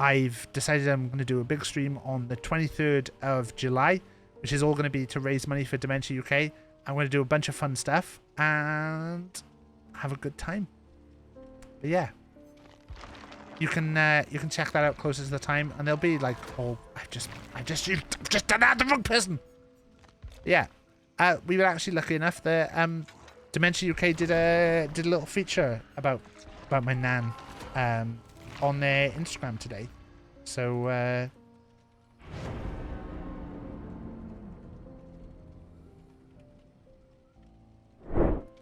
I've decided I'm going to do a big stream on the 23rd of July, which is all going to be to raise money for Dementia UK. I'm going to do a bunch of fun stuff and have a good time. But yeah, you can check that out closer to the time, and they'll be like, oh, I've just done that, the wrong person. Yeah, we were actually lucky enough that Dementia UK did a little feature about my nan on their Instagram today. So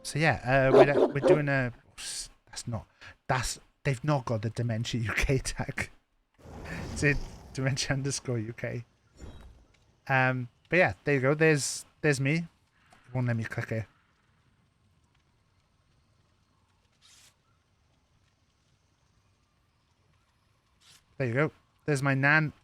So yeah, we're doing a. They've not got the Dementia UK tag. It's a Dementia _ UK. But yeah, there you go. There's me. It won't let me click it. There you go. There's my nan.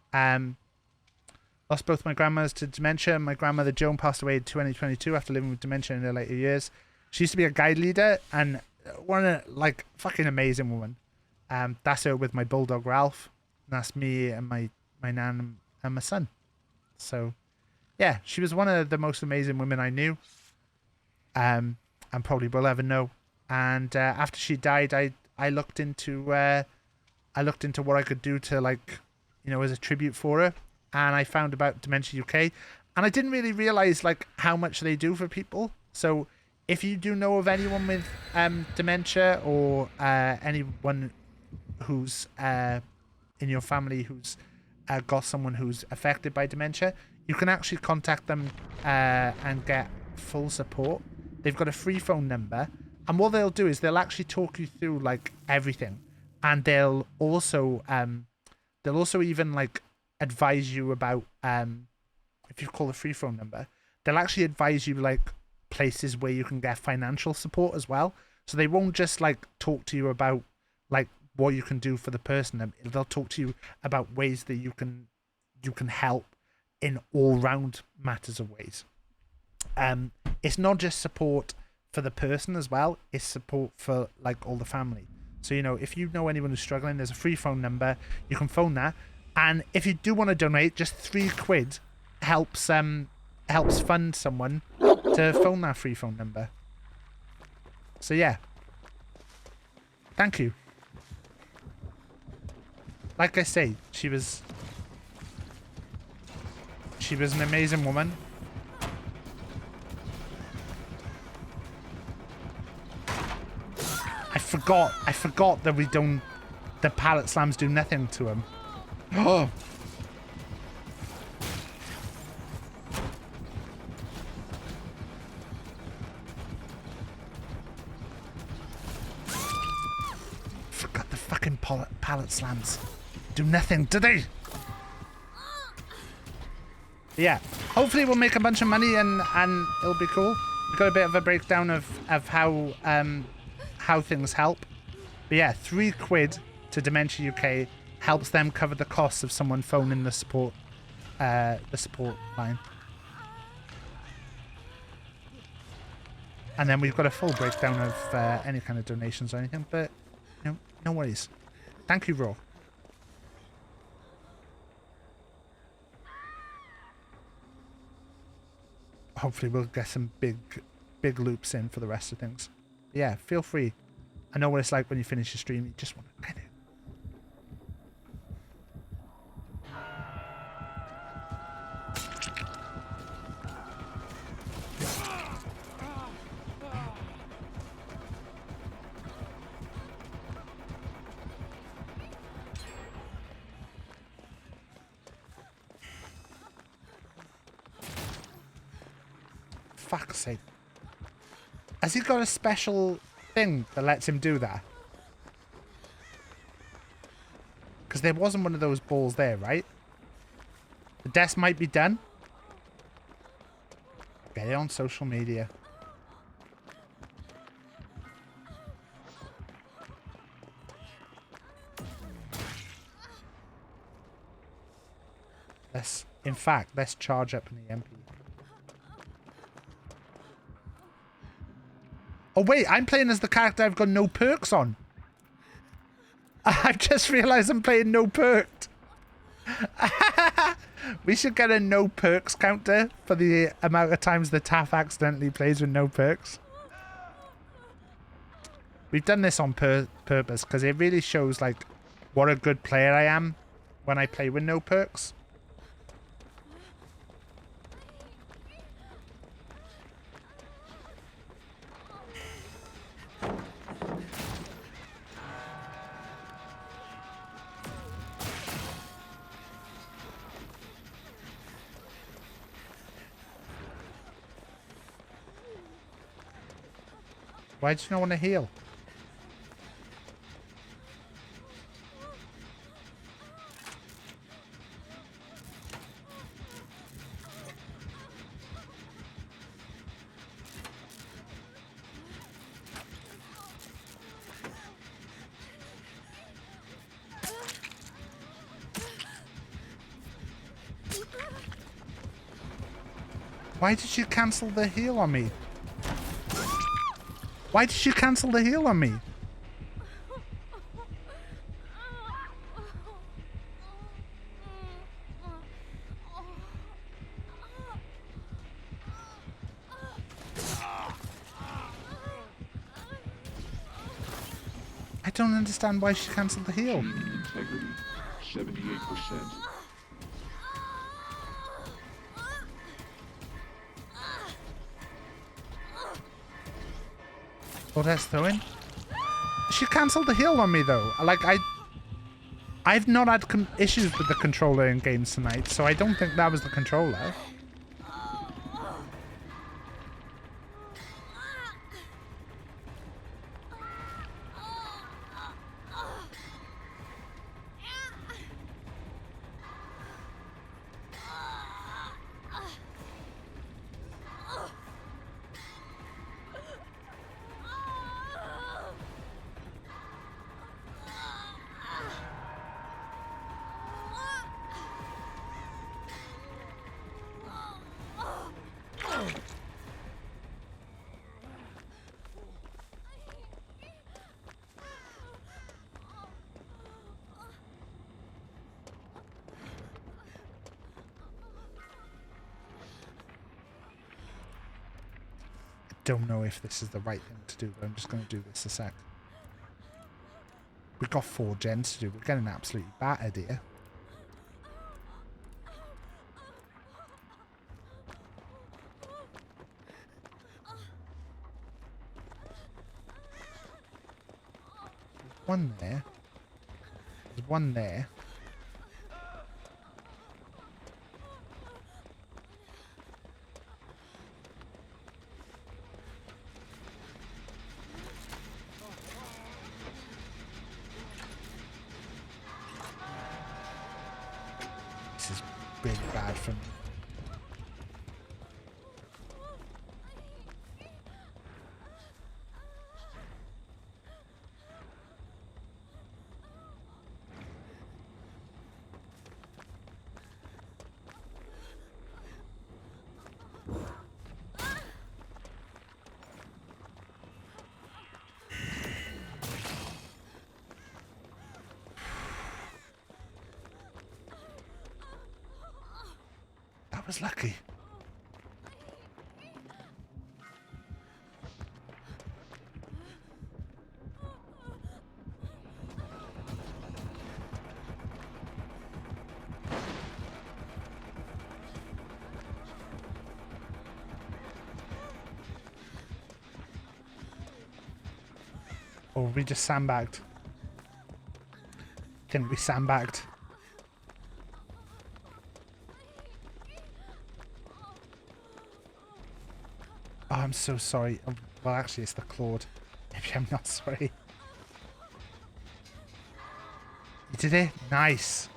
Lost both my grandmothers to dementia. My grandmother Joan passed away in 2022 after living with dementia in her later years. She used to be a guide leader and one like fucking amazing woman. That's her with my bulldog Ralph. And that's me and my nan and my son. So yeah, she was one of the most amazing women I knew. And probably will ever know. And after she died, I looked into what I could do to, like, you know, as a tribute for her. And I found about Dementia UK. And I didn't really realize, like, how much they do for people. So if you do know of anyone with dementia or anyone who's in your family who's got someone who's affected by dementia, you can actually contact them and get full support. They've got a free phone number. And what they'll do is they'll actually talk you through, like, everything. And they'll also even, like, advise you about, if you call a free phone number, they'll actually advise you, like, places where you can get financial support as well. So they won't just, like, talk to you about, like, what you can do for the person. They'll talk to you about ways that you can help in all round matters of ways. It's not just support for the person as well, it's support for, like, all the family. So, you know, if you know anyone who's struggling, there's a free phone number. You can phone that. And if you do want to donate, just £3 helps fund someone to phone that free phone number. So yeah. Thank you. Like I say, she was an amazing woman. I forgot that the pallet slams do nothing to him. Oh. Forgot the fucking pallet slams do nothing, do they? Yeah, hopefully we'll make a bunch of money and it'll be cool. We've got a bit of a breakdown of how things help. But yeah, £3 to Dementia UK helps them cover the costs of someone phoning the support line. And then we've got a full breakdown of any kind of donations or anything, but you know, no worries. Thank you, Raw. Hopefully we'll get some big loops in for the rest of things. Yeah, feel free. I know what it's like when you finish your stream, you just want to kind of... Fuck's sake. Has he got a special thing that lets him do that? Because there wasn't one of those balls there, right? The desk might be done. Get it on social media. Let's charge up an EMP. Oh wait, I'm playing as the character I've got no perks on. I've just realised I'm playing no perked. We should get a no perks counter for the amount of times the Taff accidentally plays with no perks. We've done this on purpose because it really shows, like, what a good player I am when I play with no perks. Why do you not want to heal? Why did you cancel the heal on me? Why did you cancel the heal on me? I don't understand why she cancelled the heal. Integrity, 78%. Oh, that's throwing. She cancelled the heal on me though. Like I've not had issues with the controller in games tonight, so I don't think that was the controller. Don't know if this is the right thing to do, but I'm just going to do this a sec. We've got 4 gens to do. We're getting absolutely battered here. There's one there. There's one there. This is really bad for me. That was lucky. Or we just sandbagged. I think we sandbagged. Oh, I'm so sorry. Oh, well, actually, it's the Claude. Maybe I'm not sorry. You did it? Nice.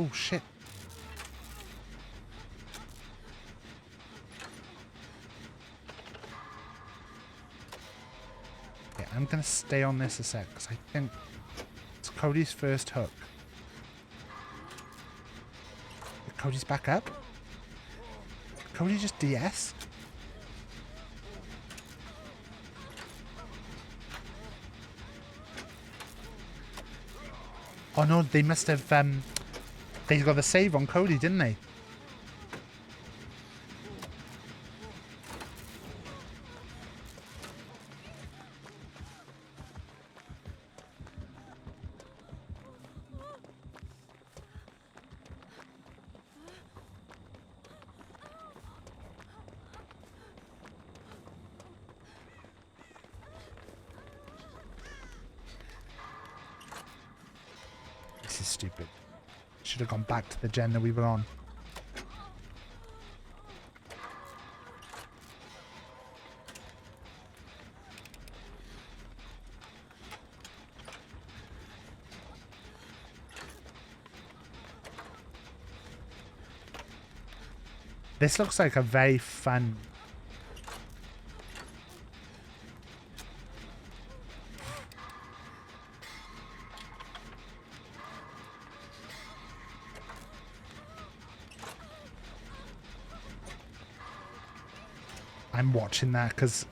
Oh, shit. Yeah, I'm going to stay on this a sec, because I think it's Cody's first hook. Cody's back up? Cody just DS? Oh no, they must have, they got the save on Cody, didn't they? This is stupid. Should have gone back to the gen that we were on. This looks like a very fun... I'm watching that because...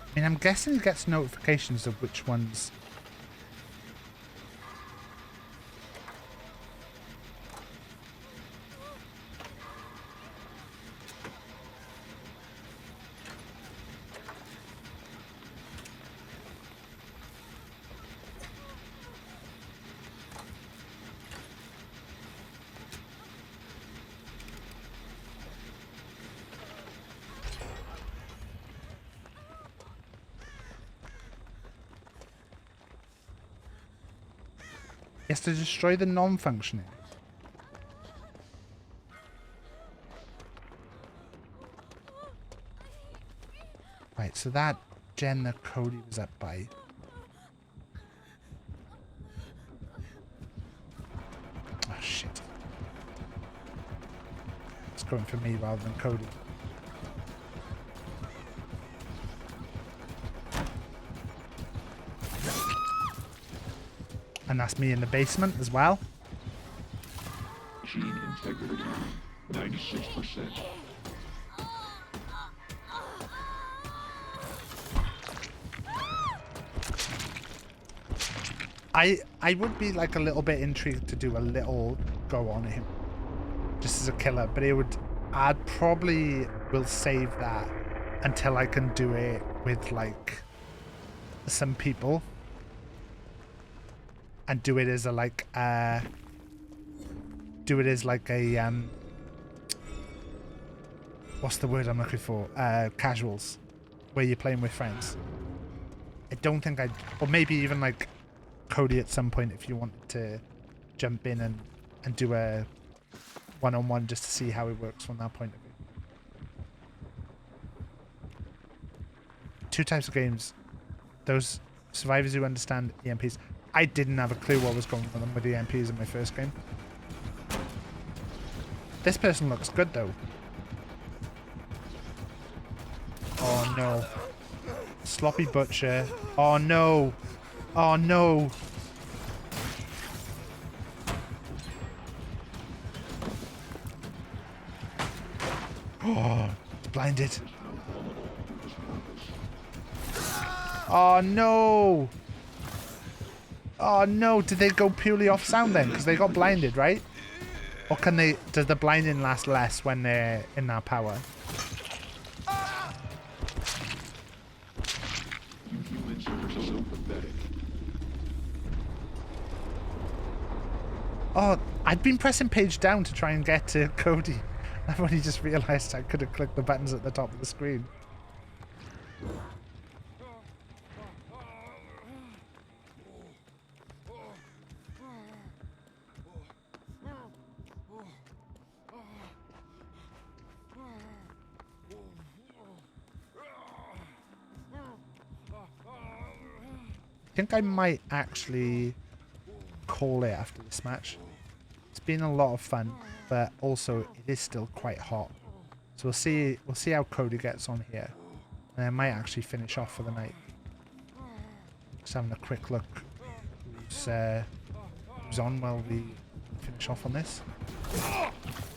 I mean, I'm guessing it gets notifications of which ones... Yes, to destroy the non-functioning. Right, so that gen that Cody was up by. Oh shit. It's going for me rather than Cody. And that's me in the basement as well. Gene integrity, 96%. I would be like a little bit intrigued to do a little go on him. Just as a killer, but I'd probably will save that until I can do it with like some people. And do it as a what's the word I'm looking for? Casuals, where you're playing with friends. I don't think or maybe even like Cody at some point if you wanted to jump in and do a one-on-one just to see how it works from that point of view. Two types of games. Those survivors who understand EMPs. I didn't have a clue what was going on with the EMPs in my first game. This person looks good though. Oh no. Sloppy Butcher. Oh no. Oh no. Oh, blinded. Oh no. Oh no, did they go purely off sound then? Because they got blinded, right? Or does the blinding last less when they're in that power? Humans are so pathetic. Oh, I'd been pressing page down to try and get to Cody. I've only just realised I could have clicked the buttons at the top of the screen. I think I might actually call it after this match. It's been a lot of fun, but also it is still quite hot. So we'll see how Cody gets on here. And I might actually finish off for the night. Just having a quick look who's on while we finish off on this.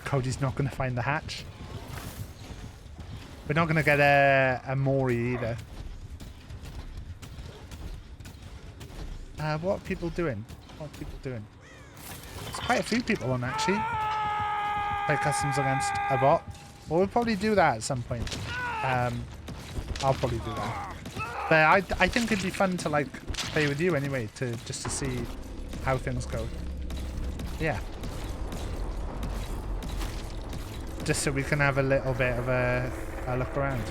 Cody's not going to find the hatch. We're not going to get a Mori either. What are people doing? What are people doing? There's quite a few people on actually. Play customs against a bot. Well, we'll probably do that at some point. I'll probably do that. But I think it'd be fun to like play with you anyway, just to see how things go. Yeah. Just so we can have a little bit of a look around.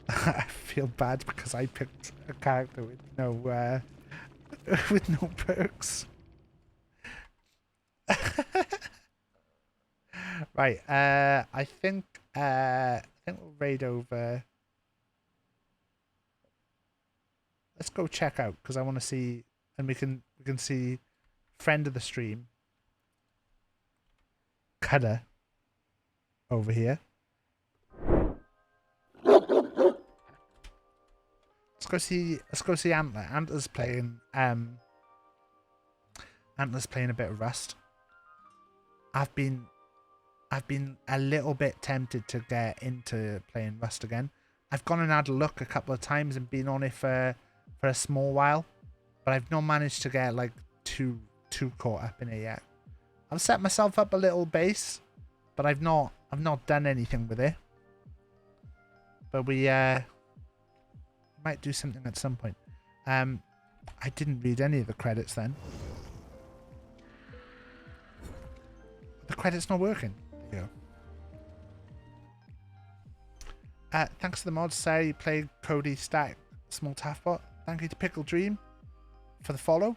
I feel bad because I picked a character with no with no perks. Right, I think we'll raid over. Let's go check out because I want to see, and we can see friend of the stream, Cutter, over here. Let's go see Antler. Antler's playing a bit of Rust. I've been a little bit tempted to get into playing Rust again. I've gone and had a look a couple of times and been on it for a small while, but I've not managed to get like too caught up in it yet. I've set myself up a little base, but I've not done anything with it. But we might do something at some point. I didn't read any of the credits then. The credit's not working. There you go. Thanks to the mods. Say played Cody Stack Small Taffbot. Thank you to Pickle Dream for the follow.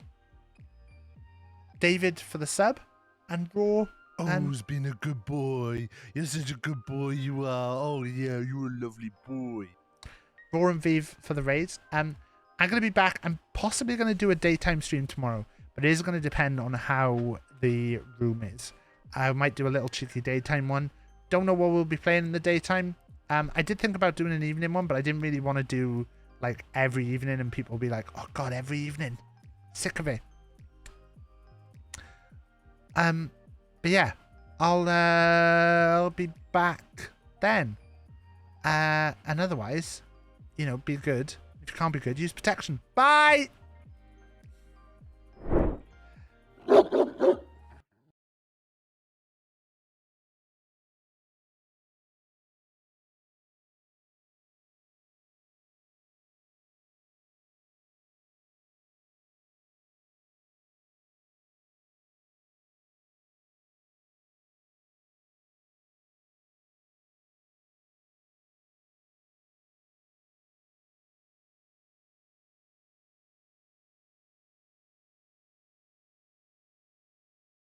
David for the sub. And Raw. Oh, who's been a good boy. You're such a good boy, you are. Oh yeah, you're a lovely boy. Raw and Viv for the raids. I'm going to be back. I'm possibly going to do a daytime stream tomorrow, but it is going to depend on how the room is. I might do a little cheeky daytime one. Don't know what we'll be playing in the daytime. I did think about doing an evening one, but I didn't really want to do like every evening and people will be like, oh god, every evening. Sick of it. But yeah, I'll be back then. And otherwise, you know, be good. If you can't be good, use protection. Bye!